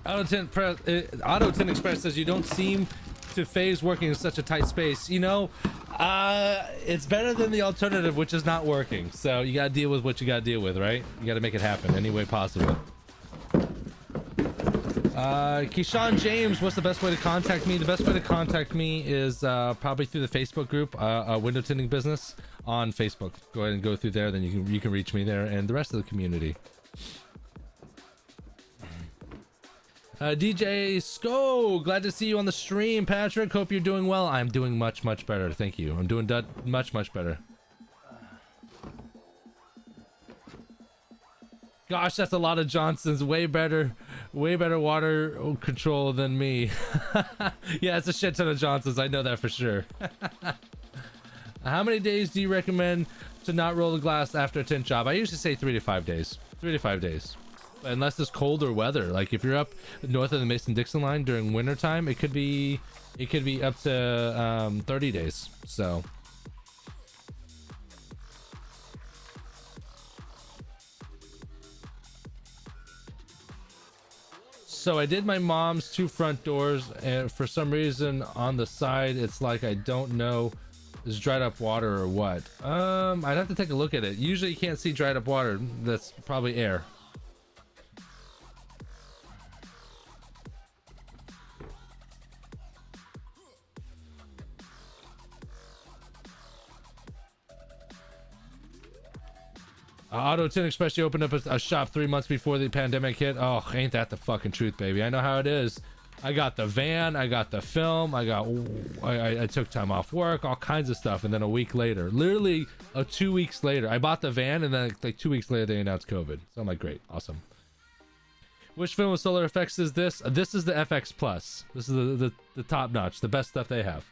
Auto Tint Express says you don't seem to phase working in such a tight space. You know, it's better than the alternative, which is not working. So you gotta deal with what you gotta deal with, right? You gotta make it happen any way possible. Keyshawn James, what's the best way to contact me? The best way to contact me is probably through the Facebook group, Window Tinting Business on Facebook. Go ahead and go through there, then you can reach me there and the rest of the community. DJ Sko, glad to see you on the stream. Patrick, hope you're doing well. I'm doing much better, thank you. I'm doing much better. Gosh, that's a lot of Johnsons. Way better water control than me. Yeah, it's a shit ton of Johnsons. I know that for sure. How many days do you recommend to not roll the glass after a tint job? I usually say 3 to 5 days. 3 to 5 days. Unless it's colder weather. Like if you're up north of the Mason-Dixon line during winter time, it could be up to 30 days. So I did my mom's 2 front doors, and for some reason on the side it's like, I don't know, is dried up water or what. I'd have to take a look at it. Usually you can't see dried up water. That's probably air. Auto Tint Express, you opened up a shop 3 months before the pandemic hit. Oh, ain't that the fucking truth, baby? I know how it is. I got the van, I got the film, I took time off work, all kinds of stuff, and then a week later, literally 2 weeks later, I bought the van, and then like 2 weeks later they announced COVID. So I'm like, great, awesome. Which film with solar effects is this? This is the FX Plus. This is the top notch, the best stuff they have.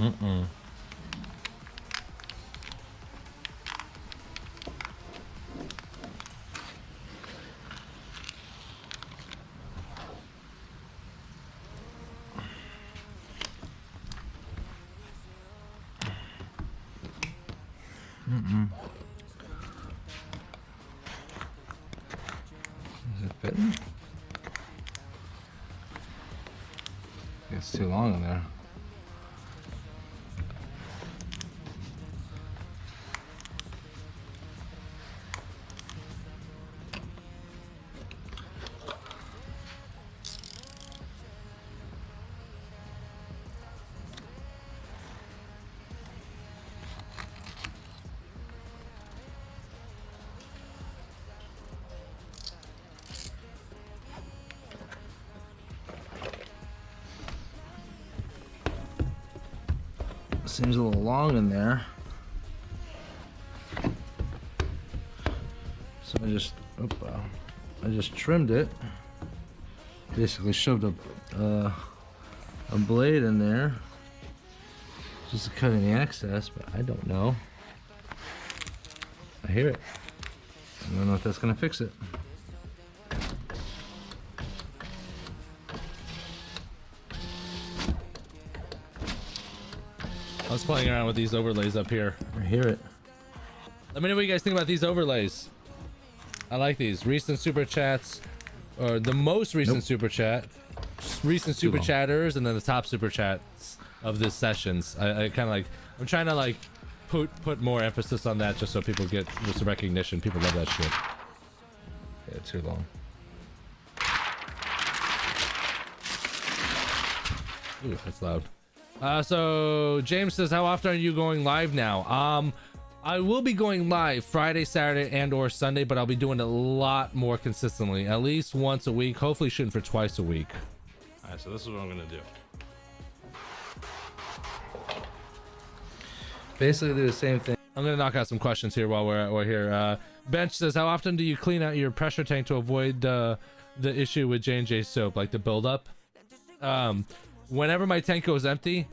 Mm-mm. Mm-mm. Is it fitting? It's too long in there. Seems a little long in there. So I just trimmed it. Basically shoved a blade in there just to cut any excess, but I don't know. I hear it. I don't know if that's gonna fix it. I was playing around with these overlays up here. I hear it. Let me know what you guys think about these overlays. I like these recent super chats, or the most recent super chat, recent super chatters, and then the top super chats of this sessions. I kind of like. I'm trying to like put more emphasis on that just so people get some recognition. People love that shit. Yeah, too long. Ooh, that's loud. So James says, how often are you going live now? I will be going live Friday, Saturday, and or Sunday, but I'll be doing it a lot more consistently, at least once a week, hopefully shooting for twice a week. All right, so this is what I'm gonna do. Basically do the same thing. I'm gonna knock out some questions here while we're here. Bench says, how often do you clean out your pressure tank to avoid the issue with J&J soap, like the buildup? Whenever my tank goes empty,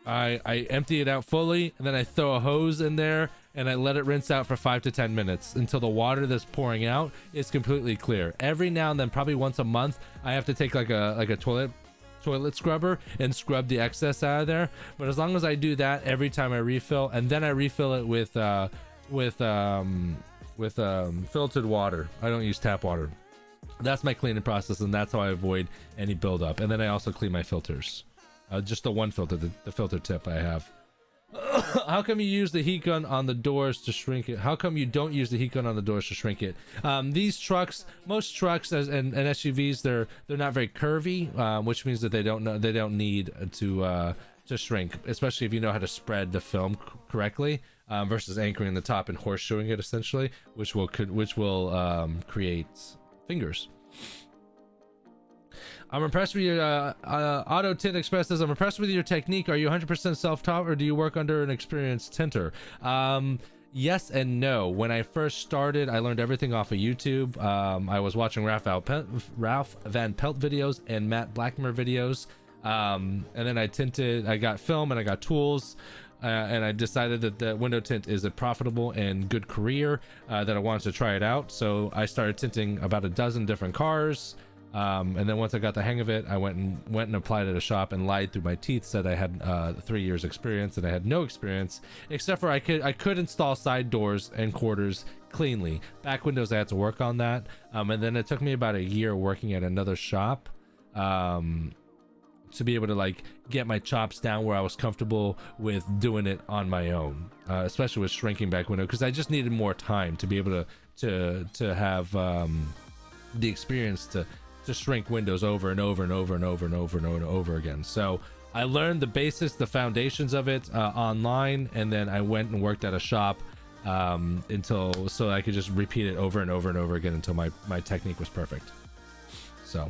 I empty it out fully, and then I throw a hose in there and I let it rinse out for 5 to 10 minutes until the water that's pouring out is completely clear. Every now and then, probably once a month, I have to take like a toilet scrubber and scrub the excess out of there. But as long as I do that every time I refill, and then I refill it with filtered water. I don't use tap water. That's my cleaning process, and that's how I avoid any buildup. And then I also clean my filters. Just the one filter, the filter tip I have. How come you use the heat gun on the doors to shrink it? How come you don't use the heat gun on the doors to shrink it? These trucks, most trucks and SUVs, they're not very curvy, which means that they don't need to shrink, especially if you know how to spread the film correctly, versus anchoring the top and horseshoeing it essentially, which will create fingers. I'm impressed with your Auto Tint Express says, I'm impressed with your technique. Are you 100% self-taught, or do you work under an experienced tinter? Yes and no. When I first started, I learned everything off of YouTube. I was watching Ralph Van Pelt videos and Matt Blackmer videos, and then I got film and I got tools, and I decided that the window tint is a profitable and good career, that I wanted to try it out. So I started tinting about a dozen different cars. And then once I got the hang of it, I went and applied at a shop and lied through my teeth, said I had 3 years experience, and I had no experience, except for I could install side doors and quarters cleanly. Back windows, I had to work on that. And then it took me about a year working at another shop to be able to like get my chops down where I was comfortable with doing it on my own, especially with shrinking back window, because I just needed more time to be able to have the experience to shrink windows over and over and over and over and over and over and over again. So I learned the basics, the foundations of it online, and then I went and worked at a shop so I could just repeat it over and over and over again until my technique was perfect. So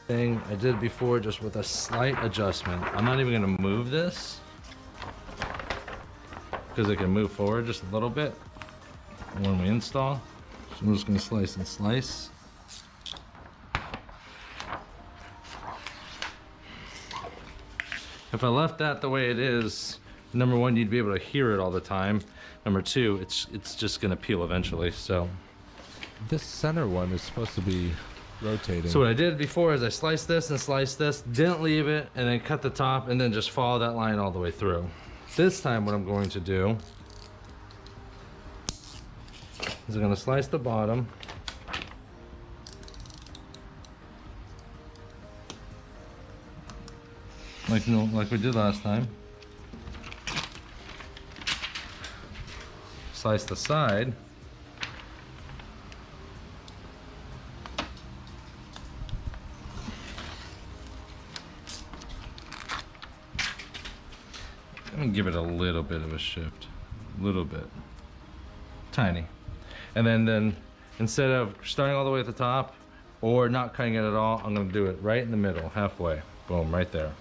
Thing I did before, just with a slight adjustment. I'm not even gonna move this because it can move forward just a little bit when we install. So I'm just gonna slice and slice. If I left that the way it is, number one, you'd be able to hear it all the time. Number two, it's just gonna peel eventually. So this center one is supposed to be rotating. So what I did before is I sliced this and sliced this, didn't leave it, and then cut the top, and then just follow that line all the way through. This time what I'm going to do is I'm gonna slice the bottom. Like we did last time. Slice the side. And give it a little bit of a shift. A little bit. Tiny. And then instead of starting all the way at the top or not cutting it at all, I'm gonna do it right in the middle, halfway. Boom, right there.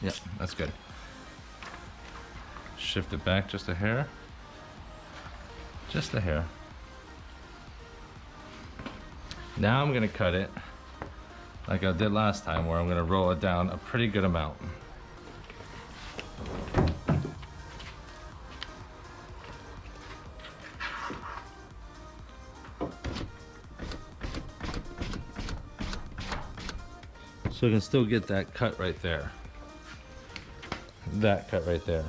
Yep, that's good. Shift it back just a hair. Just a hair. Now I'm gonna cut it like I did last time, where I'm gonna roll it down a pretty good amount. So I can still get that cut right there. That cut right there.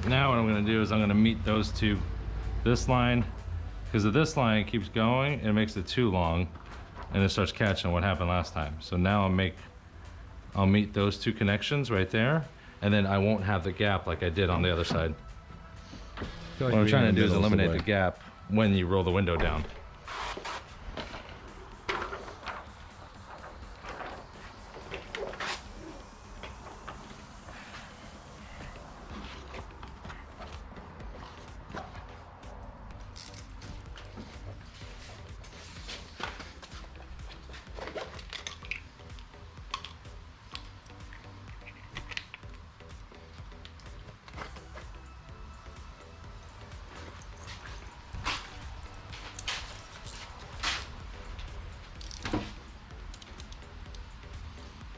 Now what I'm gonna do is I'm gonna meet those two, this line, because if this line keeps going, it makes it too long and it starts catching what happened last time. So now I'll meet those two connections right there, and then I won't have the gap like I did on the other side. What I'm trying to do is eliminate the gap when you roll the window down.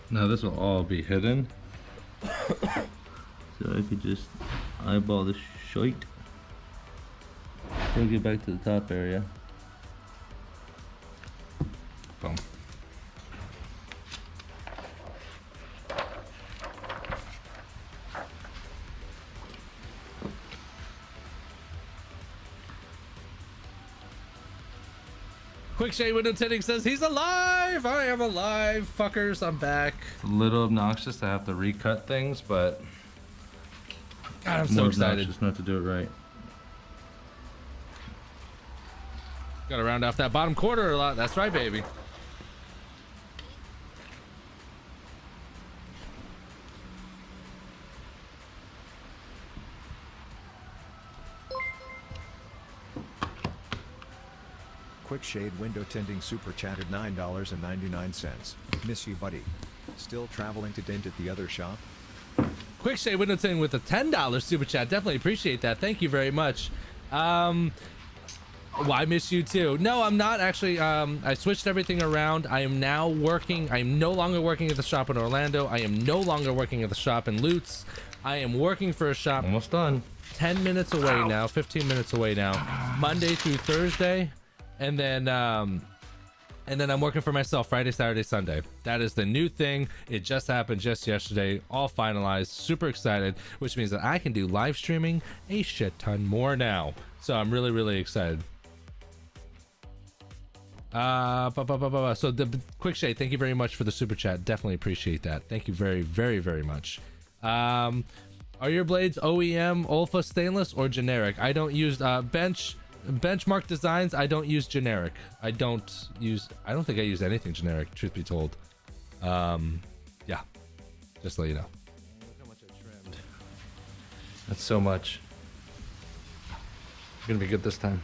Now this will all be hidden. So I could just eyeball the shite. Then get back to the top area. Boom. Quick Shade Window Tinting says he's alive. I am alive, fuckers. I'm back. It's a little obnoxious to have to recut things, but God, I'm so excited. Obnoxious not to do it right. Gotta round off that bottom quarter a lot. That's right, baby. Quick Shade Window Tinting Super Chatted $9.99. Miss you, buddy. Still traveling to tint at the other shop? Quick Shade Window Tinting with a $10 super chat. Definitely appreciate that. Thank you very much. Well, I miss you too. No, I'm not actually. I switched everything around. I am now working. I am no longer working at the shop in Orlando. I am no longer working at the shop in Lutz. I am working for a shop Almost done. 10 minutes away now, 15 minutes away now, Monday through Thursday. And then I'm working for myself Friday, Saturday, Sunday. That is the new thing. It just happened just yesterday, all finalized. Super excited, which means that I can do live streaming a shit ton more now. So I'm really, really excited. So the Quick Shade, thank you very much for the super chat. Definitely appreciate that. Thank you very, very, very much. Are your blades OEM, Olfa stainless, or generic? I don't use Benchmark Designs. I don't use generic. I don't think I use anything generic, truth be told. Yeah, just to let you know. Look how much I trimmed. That's so much. It's gonna be good this time.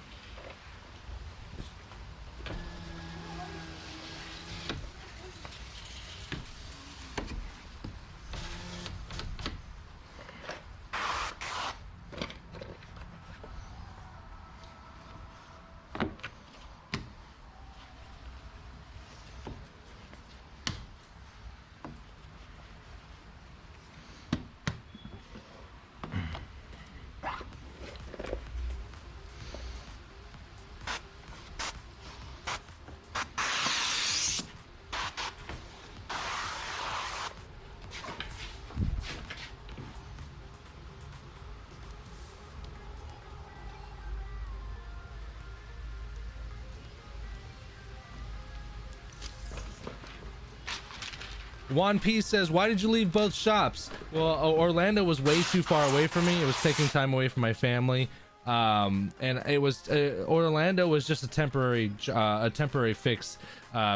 Juan P says, why did you leave both shops? Well, Orlando was way too far away from me. It was taking time away from my family. And it was Orlando was just a temporary fix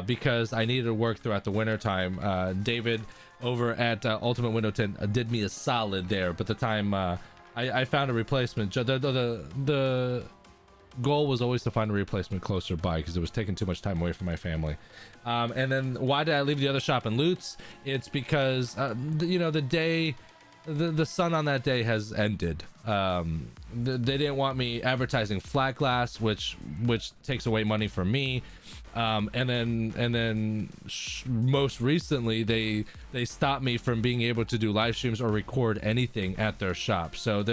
because I needed to work throughout the winter time. David over at Ultimate Window Tint did me a solid there, but the time I found a replacement. The goal was always to find a replacement closer by because it was taking too much time away from my family. And then why did I leave the other shop in Lutz? It's because the sun on that day has ended. They didn't want me advertising flat glass, which takes away money from me. And then most recently they stopped me from being able to do live streams or record anything at their shop. So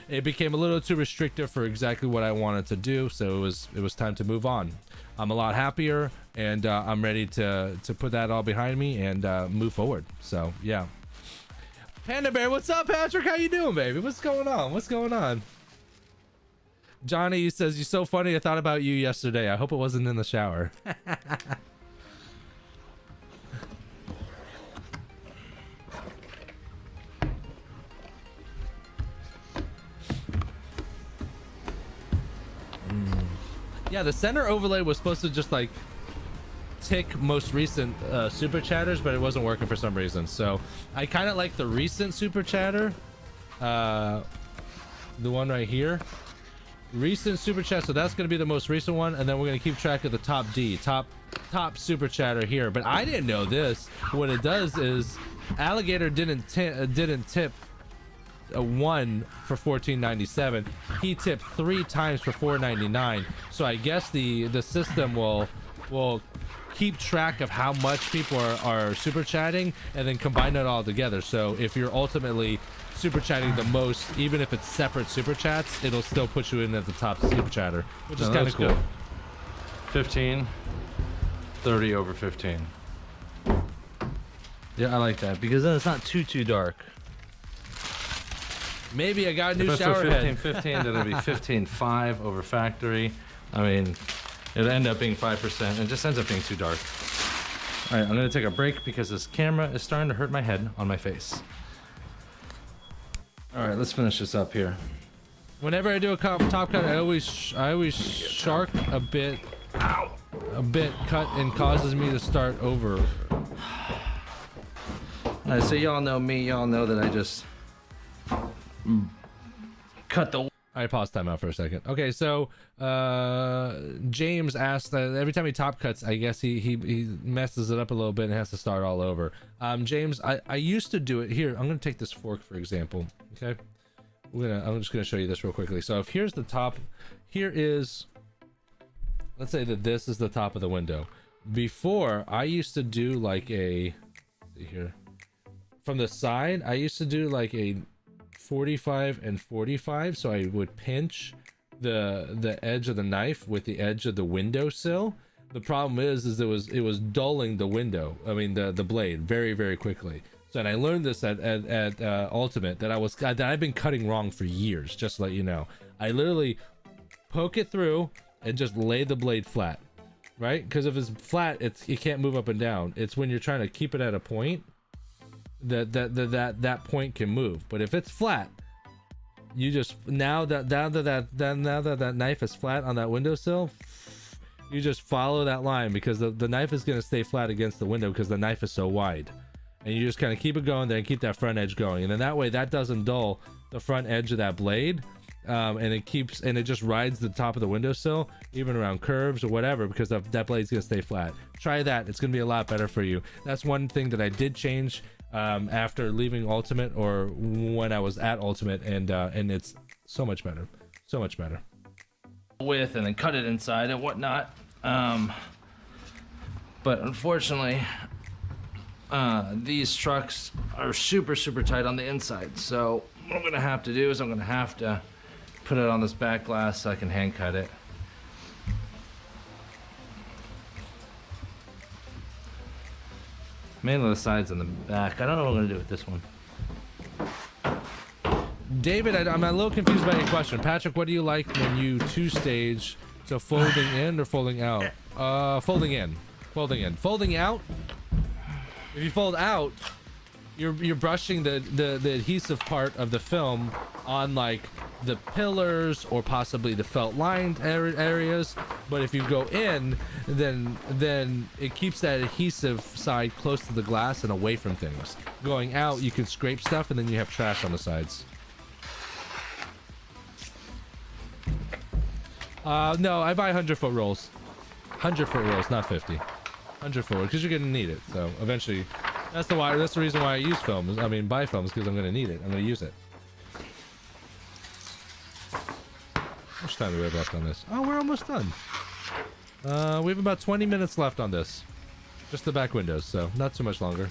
it became a little too restrictive for exactly what I wanted to do. So it was time to move on. I'm a lot happier, and I'm ready to put that all behind me and move forward. So yeah. Panda Bear, what's up, Patrick? How you doing, baby? What's going on? What's going on? Johnny says, you're so funny. I thought about you yesterday. I hope it wasn't in the shower. Yeah, the center overlay was supposed to just like tick most recent super chatters, but it wasn't working for some reason. So I kind of like the recent super chatter, the one right here, recent super chat. So that's going to be the most recent one, and then we're going to keep track of the top top super chatter here. But I didn't know this. What it does is Alligator didn't tip a 1 for $14.97. He tipped 3 times for $4.99. So I guess the system will keep track of how much people are super chatting and then combine it all together. So if you're ultimately super chatting the most, even if it's separate super chats, it'll still put you in at the top super chatter, which is kind of cool. Good. 15, 30 over 15. Yeah, I like that because then it's not too dark. Maybe I got a new If shower head. 15, then it'll be 15.5 over factory. I mean, it'll end up being 5%. It just ends up being too dark. All right, I'm gonna take a break because this camera is starting to hurt my head on my face. All right, let's finish this up here. Whenever I do a top cut, I always shark a bit cut and causes me to start over. All right, so y'all know me. Y'all know that I just cut the. I paused time out for a second. Okay, so James asked that every time he top cuts, I guess he messes it up a little bit and has to start all over. James, I used to do it here. I'm gonna take this fork for example. Okay, I'm just gonna show you this real quickly. So if here's the top, here is, let's say that this is the top of the window. Before I used to do like a, see here, from the side, I used to do like a 45 and 45, so I would pinch the edge of the knife with the edge of the windowsill. The problem is it was dulling the window, I mean the blade very quickly. So, and I learned this at Ultimate that I've been cutting wrong for years, just to let you know. I literally poke it through and just lay the blade flat, right? Because if it's flat, it can't move up and down. It's when you're trying to keep it at a point that point can move. But if it's flat, you just now that knife is flat on that windowsill, you just follow that line because the knife is going to stay flat against the window because the knife is so wide, and you just kind of keep it going there and keep that front edge going, and then that way that doesn't dull the front edge of that blade, and it just rides the top of the windowsill even around curves or whatever because that blade's going to stay flat. Try that. It's going to be a lot better for you. That's one thing that I did change after leaving Ultimate or when I was at Ultimate, and it's so much better, With and then cut it inside and whatnot, but unfortunately these trucks are super tight on the inside, so what I'm gonna have to do is I'm gonna have to put it on this back glass so I can hand cut it. Mainly the sides and the back. I don't know what I'm gonna do with this one. David, I'm a little confused by your question. Patrick, what do you like when you two-stage? So folding in or folding out? Folding in. Folding out. If you fold out, you're brushing the adhesive part of the film on like the pillars or possibly the felt lined areas. But if you go in, then it keeps that adhesive side close to the glass and away from things. Going out, you can scrape stuff and then you have trash on the sides. No, I buy 100-foot rolls. 100-foot rolls, not 50. 100-foot, because you're gonna need it. So eventually, that's the reason why I use films. I mean, buy films because I'm gonna need it. I'm gonna use it. How much time do we have left on this? Oh, we're almost done. We have about 20 minutes left on this. Just the back windows, so not too much longer.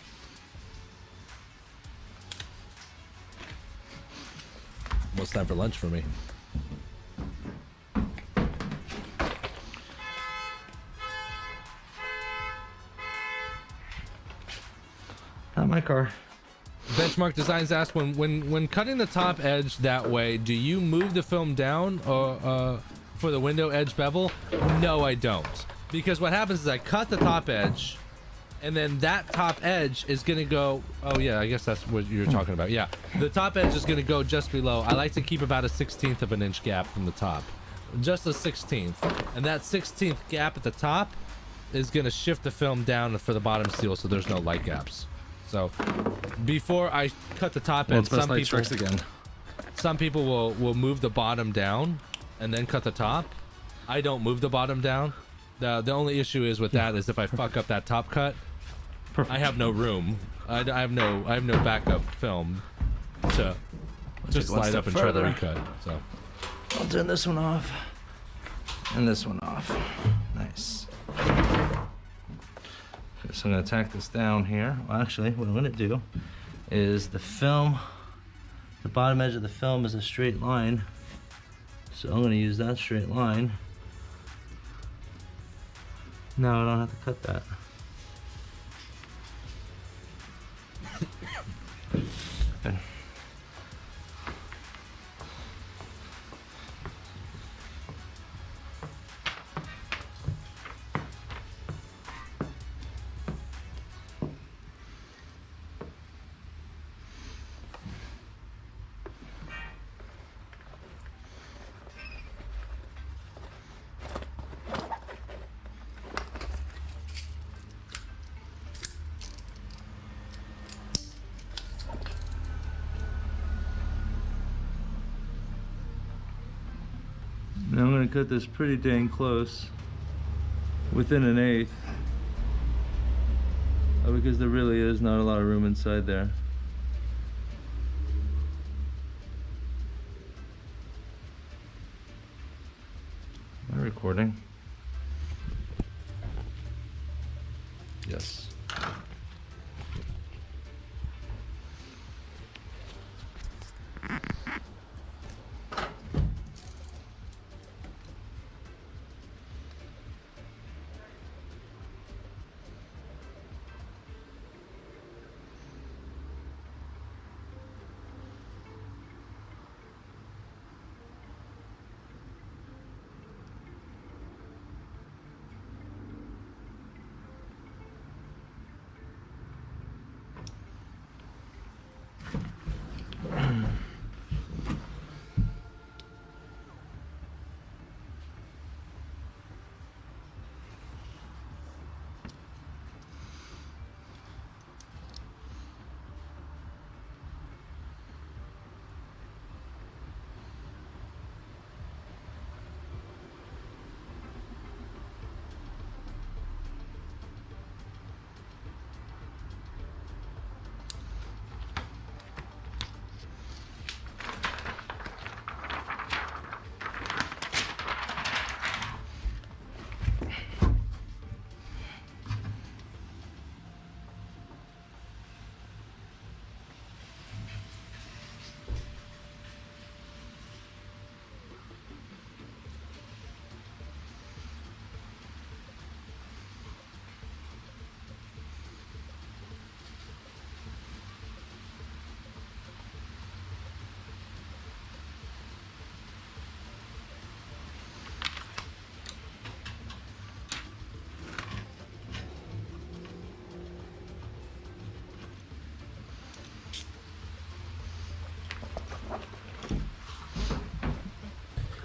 Almost time for lunch for me. Not my car. Benchmark Designs asked, when cutting the top edge that way, do you move the film down or for the window edge bevel? No, I don't. Because what happens is I cut the top edge, and then that top edge is gonna go, oh yeah, I guess that's what you're talking about. Yeah, the top edge is gonna go just below. I like to keep about a 1/16 of an inch gap from the top. Just a 1/16. And that 1/16 gap at the top is gonna shift the film down for the bottom seal so there's no light gaps. So before I cut the top edge, some people will move the bottom down and then cut the top. I don't move the bottom down. The only issue is with that is if I fuck up that top cut, I have no room. I have no backup film to just slide up and try to recut. So I'll turn this one off and this one off. Nice. Okay, so I'm gonna tack this down here. Well, actually, what I'm gonna do is the bottom edge of the film is a straight line. So I'm gonna use that straight line. Now I don't have to cut that. Okay. Now I'm going to cut this pretty dang close, within 1/8, because there really is not a lot of room inside there. Am I recording? yes.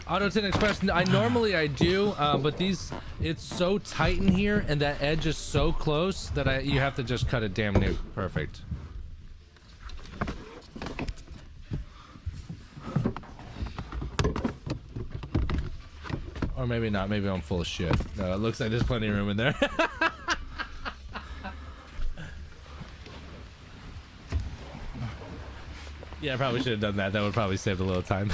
Auto Tint Express, I do, but it's so tight in here and that edge is so close that you have to just cut it damn near perfect. Or maybe not, maybe I'm full of shit. No, it looks like there's plenty of room in there. Yeah, I probably should have done that. That would probably save a little time.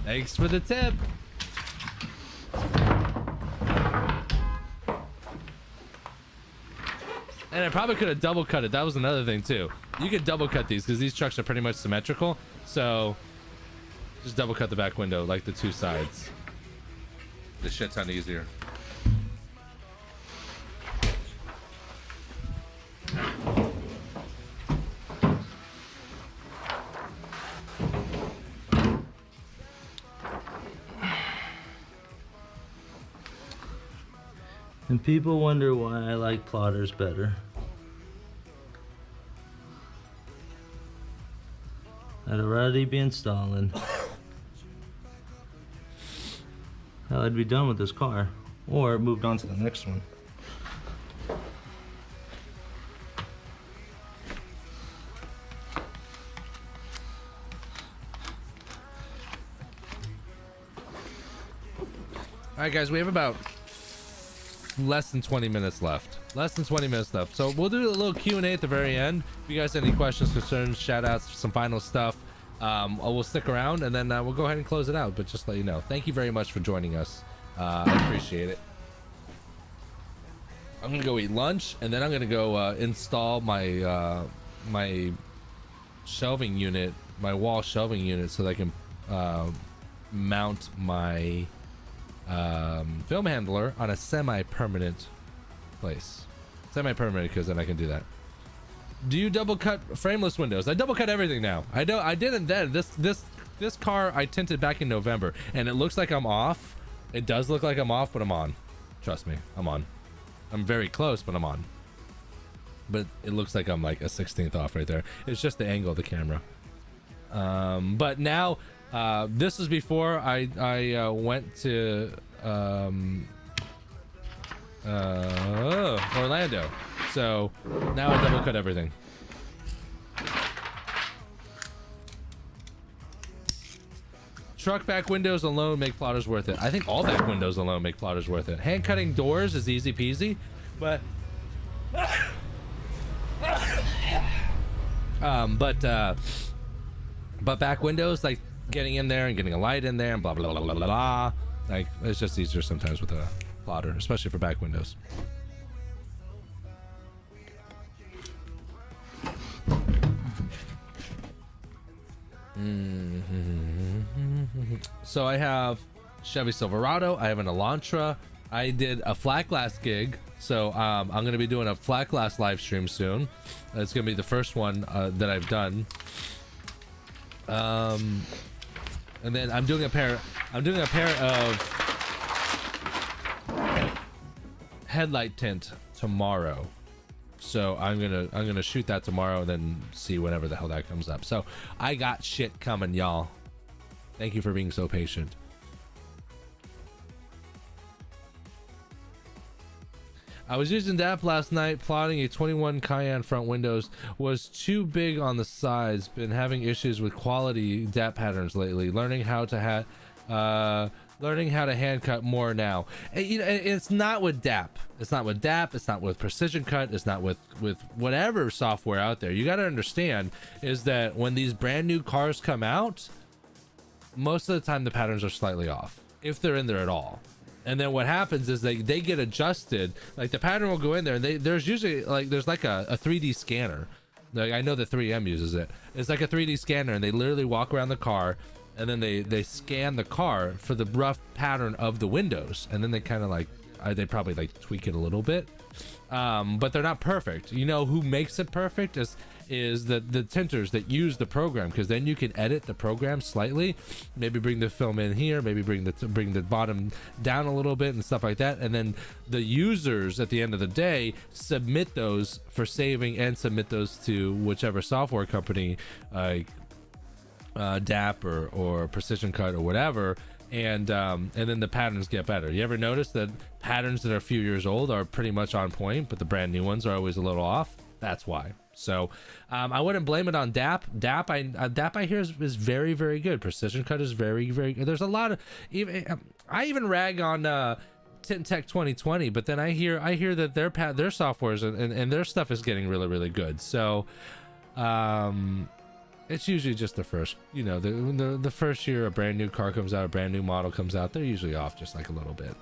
Thanks for the tip. And I probably could have double cut it. That was another thing too. You could double cut these because these trucks are pretty much symmetrical. So just double cut the back window, like the two sides. This shit ton easier. And people wonder why I like plotters better. I'd already be installing. Hell, I'd be done with this car. Or moved on to the next one. All right, guys, we have about less than 20 minutes left. Less than 20 minutes left. So we'll do a little Q&A at the very end. If you guys have any questions, concerns, shout outs, some final stuff, we'll stick around and then we'll go ahead and close it out. But just let you know, thank you very much for joining us. I appreciate it. I'm gonna go eat lunch and then I'm gonna go install my my shelving unit, my wall shelving unit, so that I can mount my film handler on a semi-permanent place. Semi-permanent, because then I can do that. Do you double cut frameless windows? I double cut everything now. I didn't then. This car I tinted back in November, and it looks like I'm off. It does look like I'm off, but I'm on. Trust me, I'm on. I'm very close, but I'm on. But it looks like I'm like a 16th off right there. It's just the angle of the camera. But now, this was before I went to Orlando. So now I double cut everything. Truck back windows alone make plotters worth it. I think all back windows alone make plotters worth it. Hand cutting doors is easy peasy, but but back windows, like getting in there and getting a light in there and blah blah blah blah blah, blah. Like it's just easier sometimes with a plotter, especially for back windows. So I have Chevy Silverado, I have an Elantra, I did a flat glass gig, so I'm gonna be doing a flat glass live stream soon. It's gonna be the first one that I've done. And then I'm doing a pair of headlight tint tomorrow. So I'm gonna shoot that tomorrow and then see whenever the hell that comes up. So I got shit coming, y'all. Thank you for being so patient. I was using DAP last night, plotting a 21 Cayenne front windows. Was too big on the sides. Been having issues with quality DAP patterns lately. Learning how to hand cut more now. And, you know, it's not with DAP. It's not with DAP. It's not with Precision Cut. It's not with whatever software out there. You got to understand is that when these brand new cars come out, most of the time the patterns are slightly off, if they're in there at all. And then what happens is they get adjusted. Like the pattern will go in there, and there's usually there's like a 3D scanner. Like I know that 3M uses it. It's like a 3D scanner, and they literally walk around the car, and then they scan the car for the rough pattern of the windows, and then they kind of they probably like tweak it a little bit, but they're not perfect. You know who makes it perfect is the tinters that use the program, because then you can edit the program slightly, maybe bring the film in here, maybe bring the bottom down a little bit and stuff like that, and then the users at the end of the day submit those for saving and submit those to whichever software company, like DAP or Precision Cut or whatever, and then the patterns get better. You ever notice that patterns that are a few years old are pretty much on point, but the brand new ones are always a little off? That's why. So I wouldn't blame it on DAP. DAP I hear is very, very good. Precision Cut is very, very good. There's a lot of I even rag on Tint Tech 2020, but then I hear that their softwares and their stuff is getting really, really good. So it's usually just the first, you know, the first year a brand new car comes out, a brand new model comes out, they're usually off just like a little bit.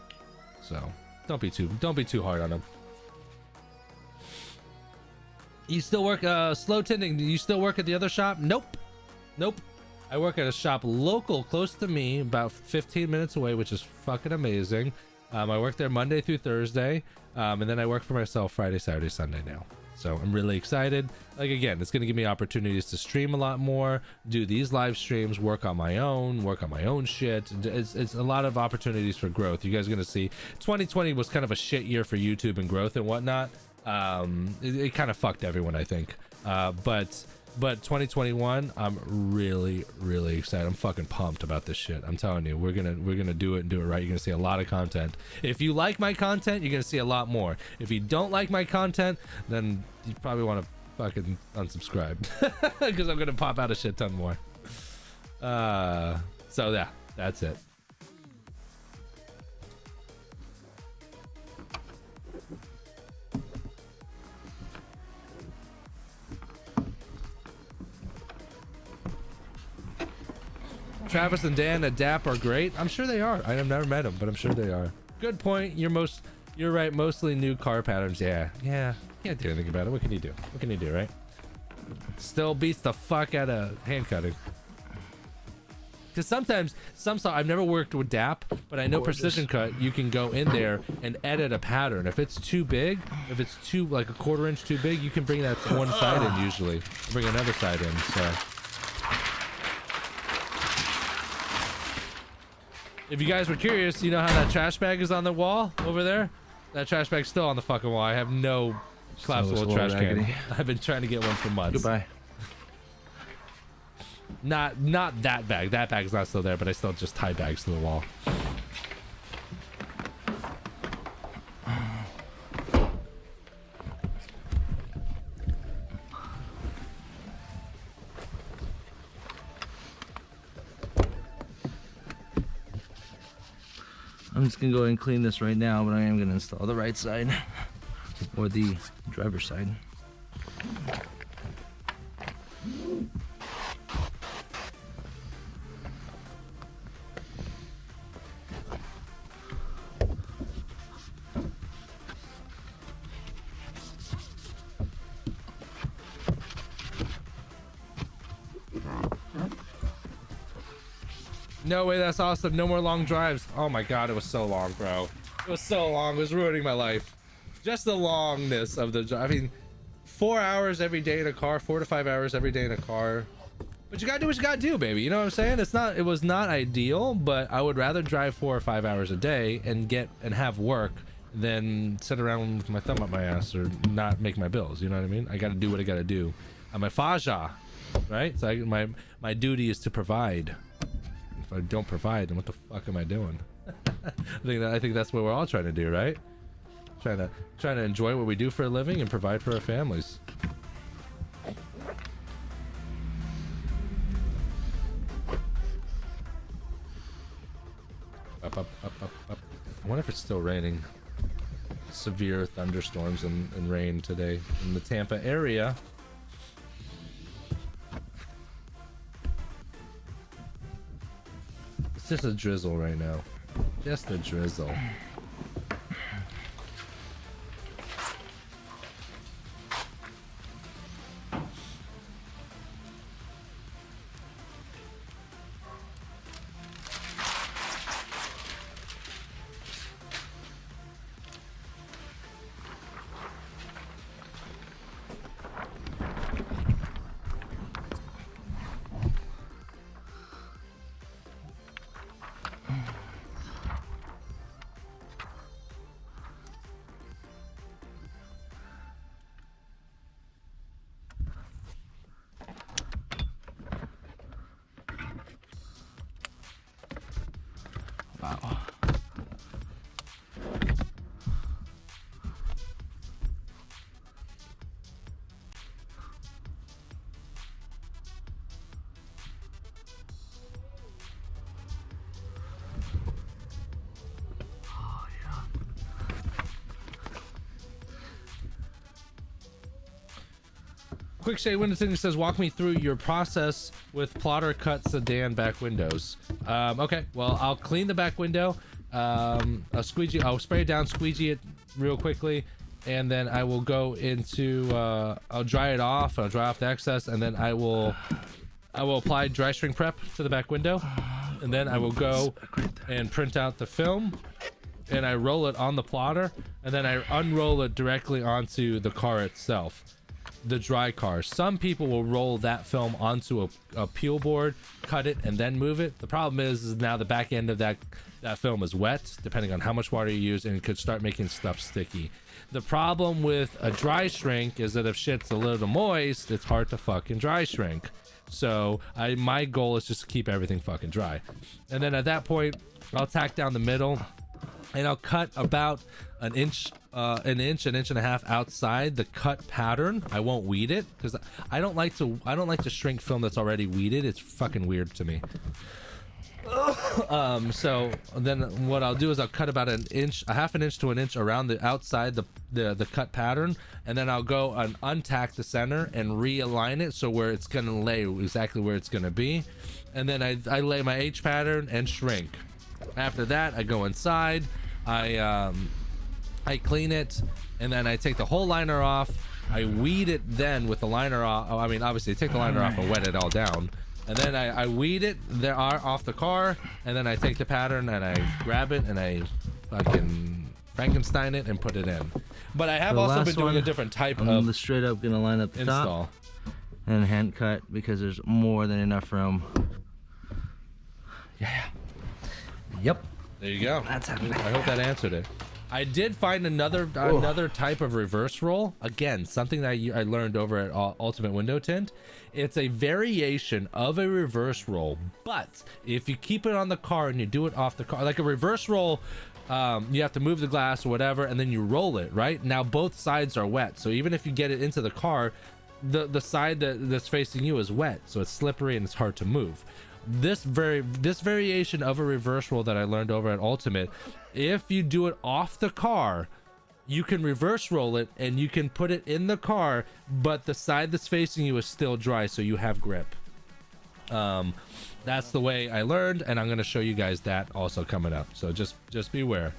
So don't be too hard on them. You still work slow tinting? Do you still work at the other shop? Nope. I work at a shop local, close to me, about 15 minutes away, which is fucking amazing. I work there Monday through Thursday, and then I work for myself Friday, Saturday, Sunday now. So I'm really excited. Like, again, it's going to give me opportunities to stream a lot more, do these live streams, work on my own shit. It's a lot of opportunities for growth. You guys are going to see 2020 was kind of a shit year for YouTube and growth and whatnot. It kind of fucked everyone, I think. But 2021, I'm really excited. I'm fucking pumped about this shit. I'm telling you, we're gonna do it and do it right. You're gonna see a lot of content. If you like my content, you're gonna see a lot more. If you don't like my content, then you probably want to fucking unsubscribe because I'm gonna pop out a shit ton more. So yeah, that's it. Travis and Dan at DAP are great. I'm sure they are. I have never met them, but I'm sure they are. Good point. You're right. Mostly new car patterns. Yeah. Can't do anything about it. What can you do? What can you do, right? Still beats the fuck out of hand cutting. Because sometimes I've never worked with DAP, but I know Precision Cut, you can go in there and edit a pattern. If it's too big, if it's too like a 1/4 inch too big, you can bring that one side in usually. Bring another side in. So. If you guys were curious, you know how that trash bag is on the wall over there? That trash bag's still on the fucking wall. I have no collapsible trash can. I've been trying to get one for months. Goodbye. Not that bag. That bag's not still there, but I still just tie bags to the wall. I'm just gonna go ahead and clean this right now, but I am gonna install the right side or the driver's side. No way, that's awesome. No more long drives. Oh my god, it was so long, bro. It was so long. It was ruining my life. Just the longness of the drive. I mean, 4 hours every day in a car, 4 to 5 hours every day in a car. But you gotta do what you gotta do, baby. You know what I'm saying? It was not ideal, but I would rather drive 4 or 5 hours a day and have work than sit around with my thumb up my ass or not make my bills. You know what I mean? I gotta do what I gotta do. I'm a faja, right? So my duty is to provide. If I don't provide, then what the fuck am I doing? I think that's what we're all trying to do, right? Trying to enjoy what we do for a living and provide for our families. Up. I wonder if it's still raining. Severe thunderstorms and rain today in the Tampa area. It's just a drizzle right now. Just a drizzle. Wow. Quick Shay Winterton says, walk me through your process with plotter cut sedan back windows. Okay, well, I'll clean the back window. I'll spray it down, squeegee it real quickly, and then I will go into, I'll dry it off, I'll dry off the excess, and then I will apply dry shrink prep to the back window, and then I will go and print out the film, and I roll it on the plotter, and then I unroll it directly onto the car itself, the dry car. Some people will roll that film onto a peel board, cut it, and then move it. The problem is now the back end of that film is wet, depending on how much water you use, and it could start making stuff sticky. The problem with a dry shrink is that if shit's a little moist, it's hard to fucking dry shrink. So my goal is just to keep everything fucking dry. And then at that point, I'll tack down the middle, and I'll cut about an inch and a half outside the cut pattern. I won't weed it because I don't like to shrink film that's already weeded. It's fucking weird to me. So then what I'll do is I'll cut about a half an inch to an inch around the outside the cut pattern, and then I'll go and untack the center and realign it so where it's gonna lay exactly where it's gonna be. And then I lay my H pattern and shrink. After that, I go inside, I clean it, and then I take the whole liner off. I weed it then with the liner off. I mean, obviously take the liner off and wet it all down. And then I weed it there off the car, and then I take the pattern and I grab it and I fucking Frankenstein it and put it in. But I have also been doing a different type of I'm straight up gonna line up the install top and hand cut because there's more than enough room. Yeah. Yep. There you go. That's happening. I hope that answered it. I did find another type of reverse roll. Again, something that I learned over at Ultimate Window Tint. It's a variation of a reverse roll, but if you keep it on the car and you do it off the car, like a reverse roll, you have to move the glass or whatever, and then you roll it, right? Now both sides are wet, so even if you get it into the car, the side that's facing you is wet, so it's slippery and it's hard to move. This variation of a reverse roll that I learned over at Ultimate, if you do it off the car, you can reverse roll it and you can put it in the car, but the side that's facing you is still dry, so you have grip. That's the way I learned, and I'm going to show you guys that also coming up, so just beware.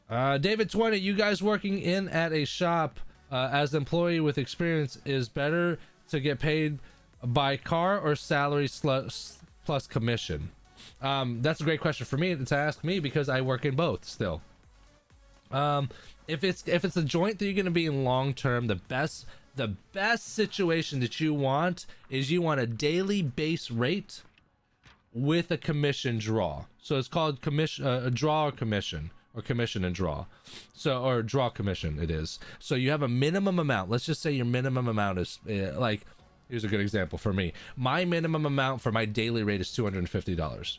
David 20, you guys working in at a shop as employee with experience is better to get paid by car or salary plus commission? That's a great question for me to ask me because I work in both still. If it's a joint that you're going to be in long term, the best situation that you want is you want a daily base rate with a commission draw. So it's called a draw or commission, or commission and draw. So, or draw commission it is. So you have a minimum amount. Let's just say your minimum amount is like, here's a good example for me. My minimum amount for my daily rate is $250.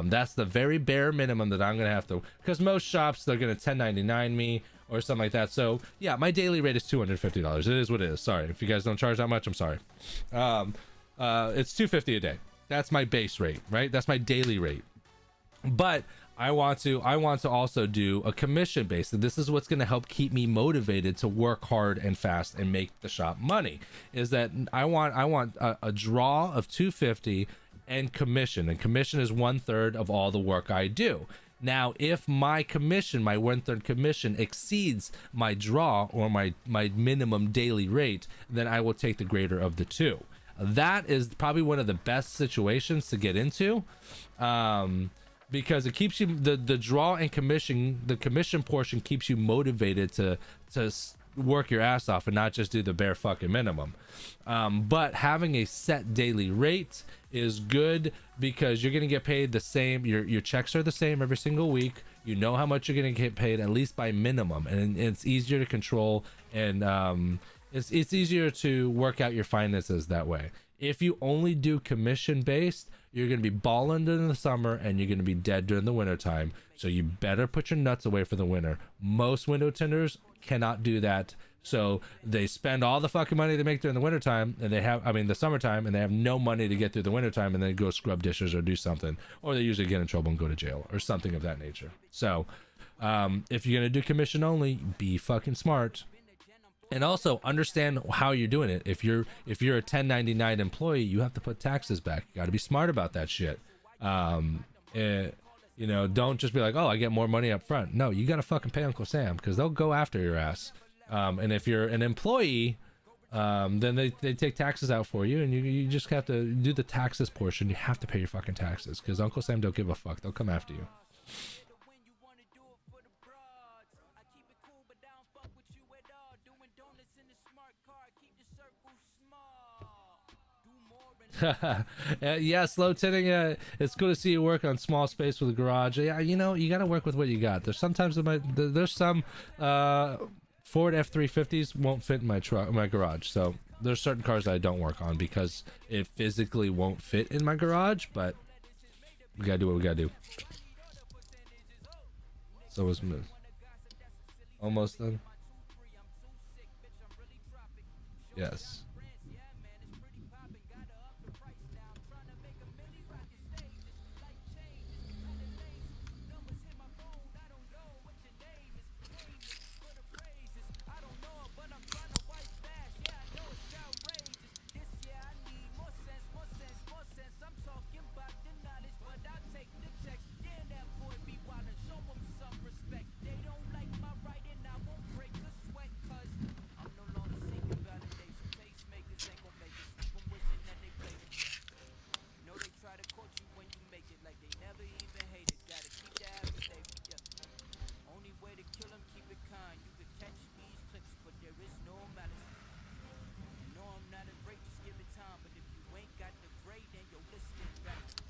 That's the very bare minimum that I'm going to have to, because most shops, they're going to 1099 me or something like that. So yeah, my daily rate is $250. It is what it is. Sorry. If you guys don't charge that much, I'm sorry. It's $250 a day. That's my base rate, right? That's my daily rate. But I want to also do a commission base. And this is what's going to help keep me motivated to work hard and fast and make the shop money, is that I want a draw of $250 and commission. And commission is 1/3 of all the work I do. Now, if my commission, my 1/3 commission exceeds my draw or my minimum daily rate, then I will take the greater of the two. That is probably one of the best situations to get into. Because it keeps you, the draw and commission, the commission portion keeps you motivated to work your ass off and not just do the bare fucking minimum. But having a set daily rate is good because you're going to get paid the same. Your checks are the same every single week. You know how much you're going to get paid at least by minimum, and it's easier to control, and it's easier to work out your finances that way. If you only do commission based, you're going to be balling during the summer and you're going to be dead during the winter time. So you better put your nuts away for the winter. Most window tenders cannot do that. So they spend all the fucking money they make during the winter time, and the summertime, and they have no money to get through the winter time, and then go scrub dishes or do something, or they usually get in trouble and go to jail or something of that nature. So if you're going to do commission only, be fucking smart. And also understand how you're doing it. If you're a 1099 employee, you have to put taxes back. You got to be smart about that shit. Don't just be like, oh, I get more money up front. No, you got to fucking pay Uncle Sam, because they'll go after your ass. And if you're an employee, then they take taxes out for you, and you just have to do the taxes portion. You have to pay your fucking taxes because Uncle Sam don't give a fuck. They'll come after you. Yeah, slow tinting. It's good to see you work on small space with a garage. Yeah, you know, you got to work with what you got. There's sometimes there's some Ford F350s won't fit in my garage. So there's certain cars that I don't work on because it physically won't fit in my garage. But we gotta do what we gotta do. So was almost done. Yes.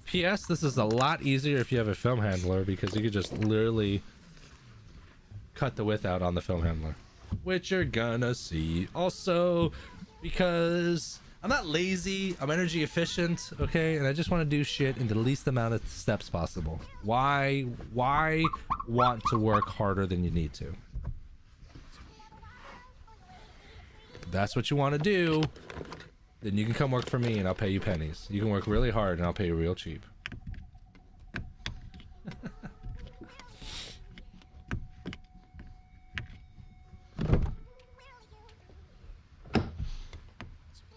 P.S. This is a lot easier if you have a film handler because you could just literally cut the width out on the film handler, which you're gonna see. Also, because I'm not lazy, I'm energy efficient, okay, and I just want to do shit in the least amount of steps possible. Why want to work harder than you need to? If that's what you want to do, then you can come work for me and I'll pay you pennies. You can work really hard and I'll pay you real cheap.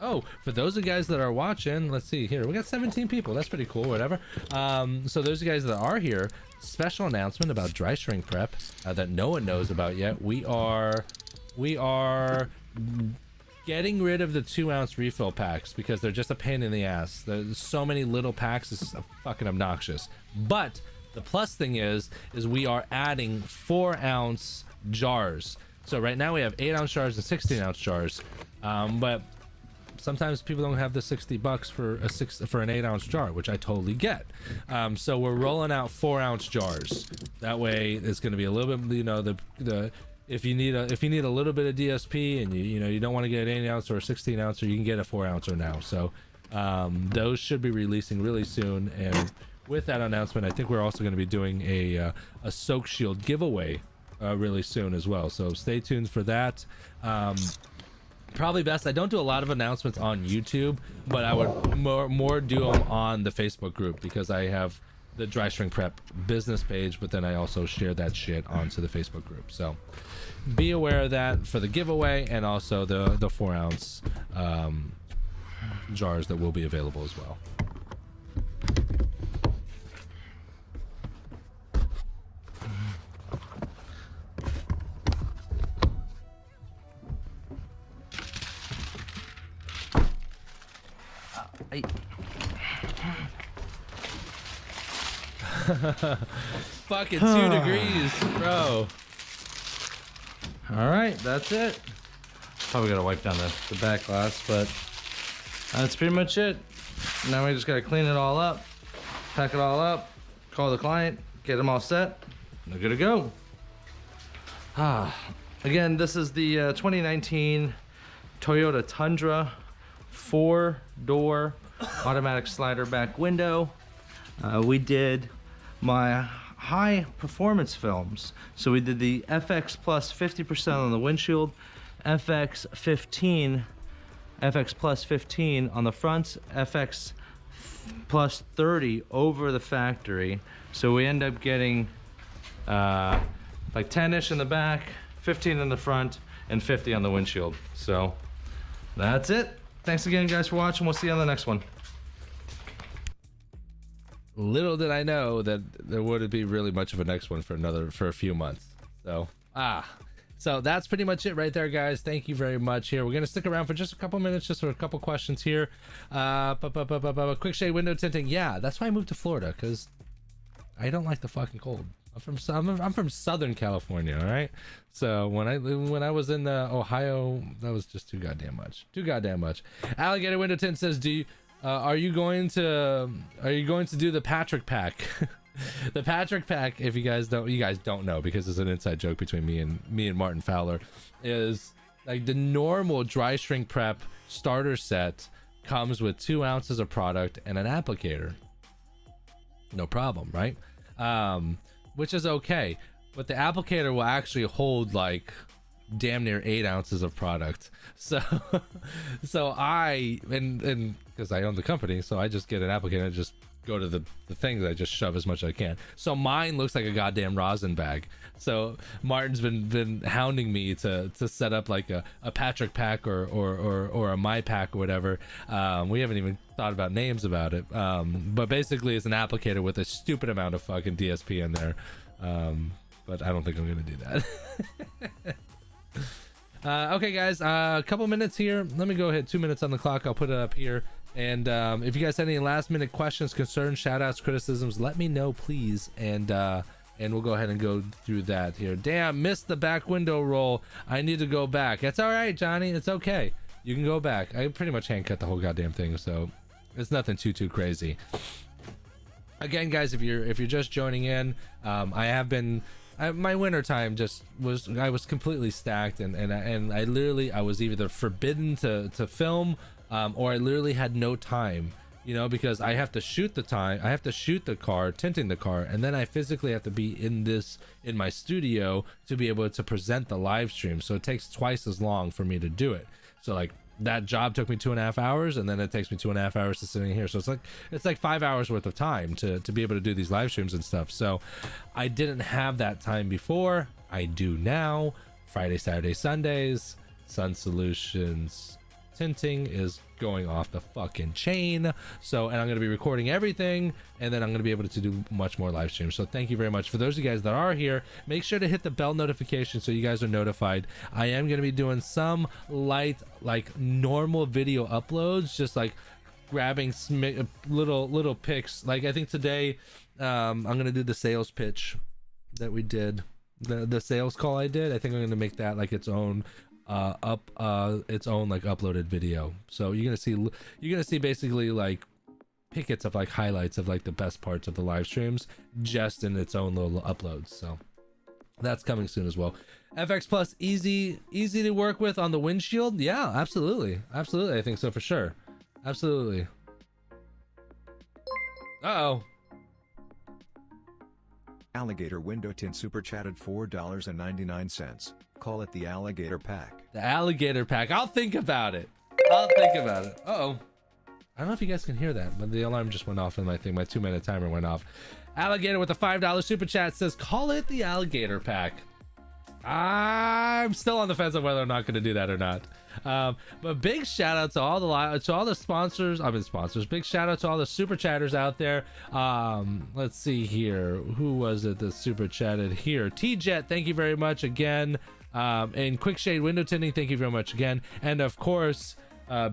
Oh, for those of you guys that are watching, let's see here. We got 17 people. That's pretty cool, whatever. So those of you guys that are here, special announcement about dry shrink prep that no one knows about yet. We are getting rid of the 2-ounce refill packs because they're just a pain in the ass. There's so many little packs, it's fucking obnoxious. But the plus thing is we are adding 4-ounce jars. So right now we have 8-ounce jars and 16-ounce jars. But sometimes people don't have the $60 for an 8-ounce jar, which I totally get. So we're rolling out 4-ounce jars. That way it's going to be a little bit, you know, if you need a little bit of DSP and you don't want to get an 8-ounce or a 16-ounce, or you can get a 4-ouncer now. So those should be releasing really soon. And with that announcement, I think we're also going to be doing a soak shield giveaway really soon as well. So stay tuned for that. Probably best, I don't do a lot of announcements on YouTube, but I would more do them on the Facebook group because I have the dry shrink prep business page, but then I also share that shit onto the Facebook group. So be aware of that for the giveaway, and also the 4-ounce jars that will be available as well. Fucking 2 degrees, bro. All right, that's it. Probably gotta wipe down the back glass, but that's pretty much it. Now we just gotta clean it all up, pack it all up, call the client, get them all set. They're good to go. Again, this is the 2019 Toyota Tundra 4-door automatic slider back window. We did my high performance films. So we did the FX plus 50% on the windshield, FX plus 15 on the fronts, FX plus 30 over the factory. So we end up getting like 10-ish in the back, 15 in the front, and 50 on the windshield. So that's it. Thanks again, guys, for watching. We'll see you on the next one. Little did I know that there wouldn't be really much of a next one for a few months. So So that's pretty much it right there, guys. Thank you very much. Here we're gonna stick around for just a couple minutes, just for a couple questions here. Quick shade window tinting. Yeah, that's why I moved to Florida, because I don't like the fucking cold. I'm from Southern California, all right. So when I was in Ohio, that was just too goddamn much. Alligator window tint says, are you going to do the Patrick pack? The Patrick pack, if you guys don't know, because it's an inside joke between me and Martin Fowler, is like the normal dry shrink prep starter set comes with 2 ounces of product and an applicator. No problem, right? Which is okay, but the applicator will actually hold like damn near 8 ounces of product. So I because I own the company, so I just get an applicator and just go to the things. I just shove as much as I can. So mine looks like a goddamn rosin bag. So Martin's been hounding me to set up like a Patrick pack or a my pack or whatever. We haven't even thought about names about it. But basically it's an applicator with a stupid amount of fucking DSP in there. But I don't think I'm gonna do that. Okay guys, a couple minutes here. Let me go ahead. 2 minutes on the clock. I'll put it up here. And if you guys have any last minute questions, concerns, shout outs, criticisms, let me know please, and we'll go ahead and go through that here. Damn, missed the back window roll. I need to go back. That's all right, Johnny, it's okay, you can go back. I pretty much hand cut the whole goddamn thing, so it's nothing too crazy. Again guys, if you're just joining in, my winter time I was completely stacked, and I was either forbidden to film, or I literally had no time, you know, because I have to shoot the car, tinting the car, and then I physically have to be in my studio to be able to present the live stream. So it takes twice as long for me to do it. So like that job took me 2.5 hours, and then it takes me 2.5 hours to sit in here. So it's like 5 hours worth of time to be able to do these live streams and stuff. So I didn't have that time before. I do now. Friday, Saturday, Sundays, Sun Solutions Tinting is going off the fucking chain. So, and I'm going to be recording everything, and then I'm going to be able to do much more live streams. So thank you very much. For those of you guys that are here, make sure to hit the bell notification so you guys are notified. I am going to be doing some light, like normal video uploads, just like grabbing little pics. Like I think today I'm going to do the sales pitch that we did, the sales call I did. I think I'm going to make that like its own its own like uploaded video. So you're gonna see basically like pickets of like highlights of like the best parts of the live streams just in its own little uploads. So that's coming soon as well. FX Plus easy to work with on the windshield. Yeah, absolutely, I think so for sure. Absolutely. Uh-oh. Alligator window tint super chatted $4.99. Call it the alligator pack. The alligator pack. I'll think about it. Uh-oh. I don't know if you guys can hear that, but the alarm just went off in my thing. My 2-minute timer went off. Alligator with a $5 super chat says, call it the alligator pack. I'm still on the fence on whether I'm not going to do that or not. But big shout out to all the sponsors. Big shout out to all the super chatters out there. Let's see here. Who was it that super chatted here? T-Jet, thank you very much again. And Quick Shade Window Tinting, thank you very much again. And of course,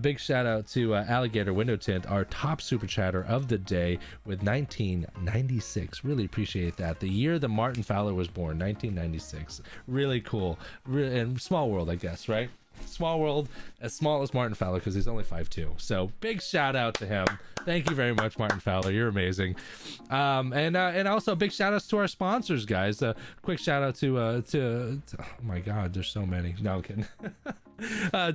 big shout out to Alligator Window Tint, our top super chatter of the day with 1996. Really appreciate that. The year that Martin Fowler was born, 1996. Really cool. And small world, I guess, right? Small world, as small as Martin Fowler because he's only 5'2". So big shout out to him. Thank you very much, Martin Fowler. You're amazing. And also big shout outs to our sponsors, guys. Quick shout out to oh my god, there's so many. No, I'm kidding.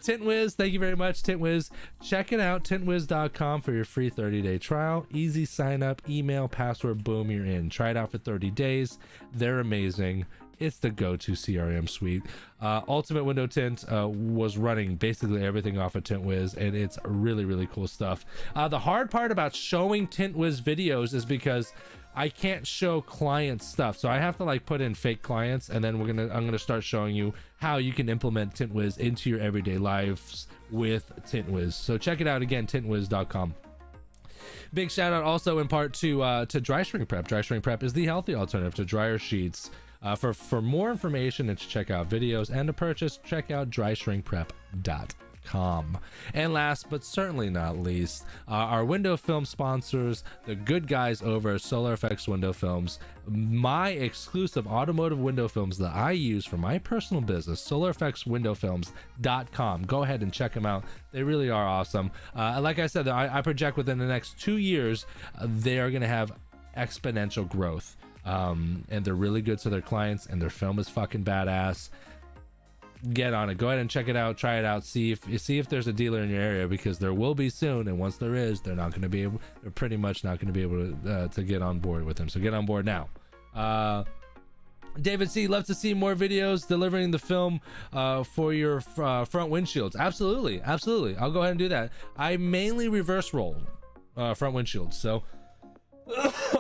Tint Wiz, thank you very much. Tint Wiz, check it out, tintwiz.com for your free 30-day trial. Easy sign up, email, password, boom, you're in. Try it out for 30 days. They're amazing. It's the go-to CRM suite. Ultimate Window Tint was running basically everything off of Tint Wiz, and it's really cool stuff. The hard part about showing Tint Wiz videos is because I can't show client stuff, so I have to like put in fake clients, and then I'm gonna start showing you how you can implement Tint Wiz into your everyday lives with Tint Wiz. So check it out again, tintwiz.com. Big shout out also in part to Dry Shrink Prep. Dry Shrink Prep is the healthy alternative to dryer sheets, For more information and to check out videos and to purchase, check out dryshrinkprep.com. And last but certainly not least, our window film sponsors, the good guys over at Solar Effects Window Films, my exclusive automotive window films that I use for my personal business, solareffectswindowfilms.com. Go ahead and check them out. They really are awesome. Like I said, I project within the next 2 years, they are going to have exponential growth. And they're really good to their clients, and their film is fucking badass. Get on it. Go ahead and check it out. Try it out. See if there's a dealer in your area, because there will be soon. And once there is, they're pretty much not going to be able to get on board with them. So get on board now. David C, love to see more videos delivering the film for your front windshields. Absolutely. I'll go ahead and do that. I mainly reverse roll front windshields. So,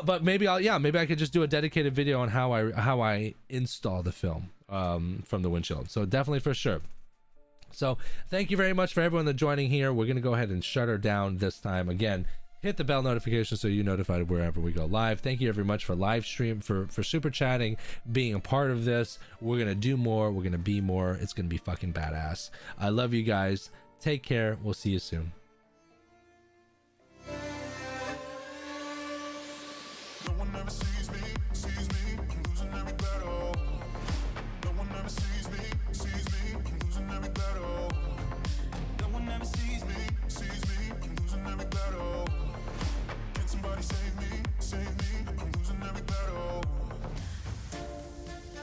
but maybe I could just do a dedicated video on how I install the film from the windshield. So definitely, for sure. So thank you very much for everyone that's joining here. We're gonna go ahead and shut her down this time. Again, hit the bell notification so you're notified wherever we go live. Thank you very much for live stream, for super chatting, being a part of this. We're gonna do more. We're gonna be more. It's gonna be fucking badass. I love you guys. Take care. We'll see you soon. No one ever sees me.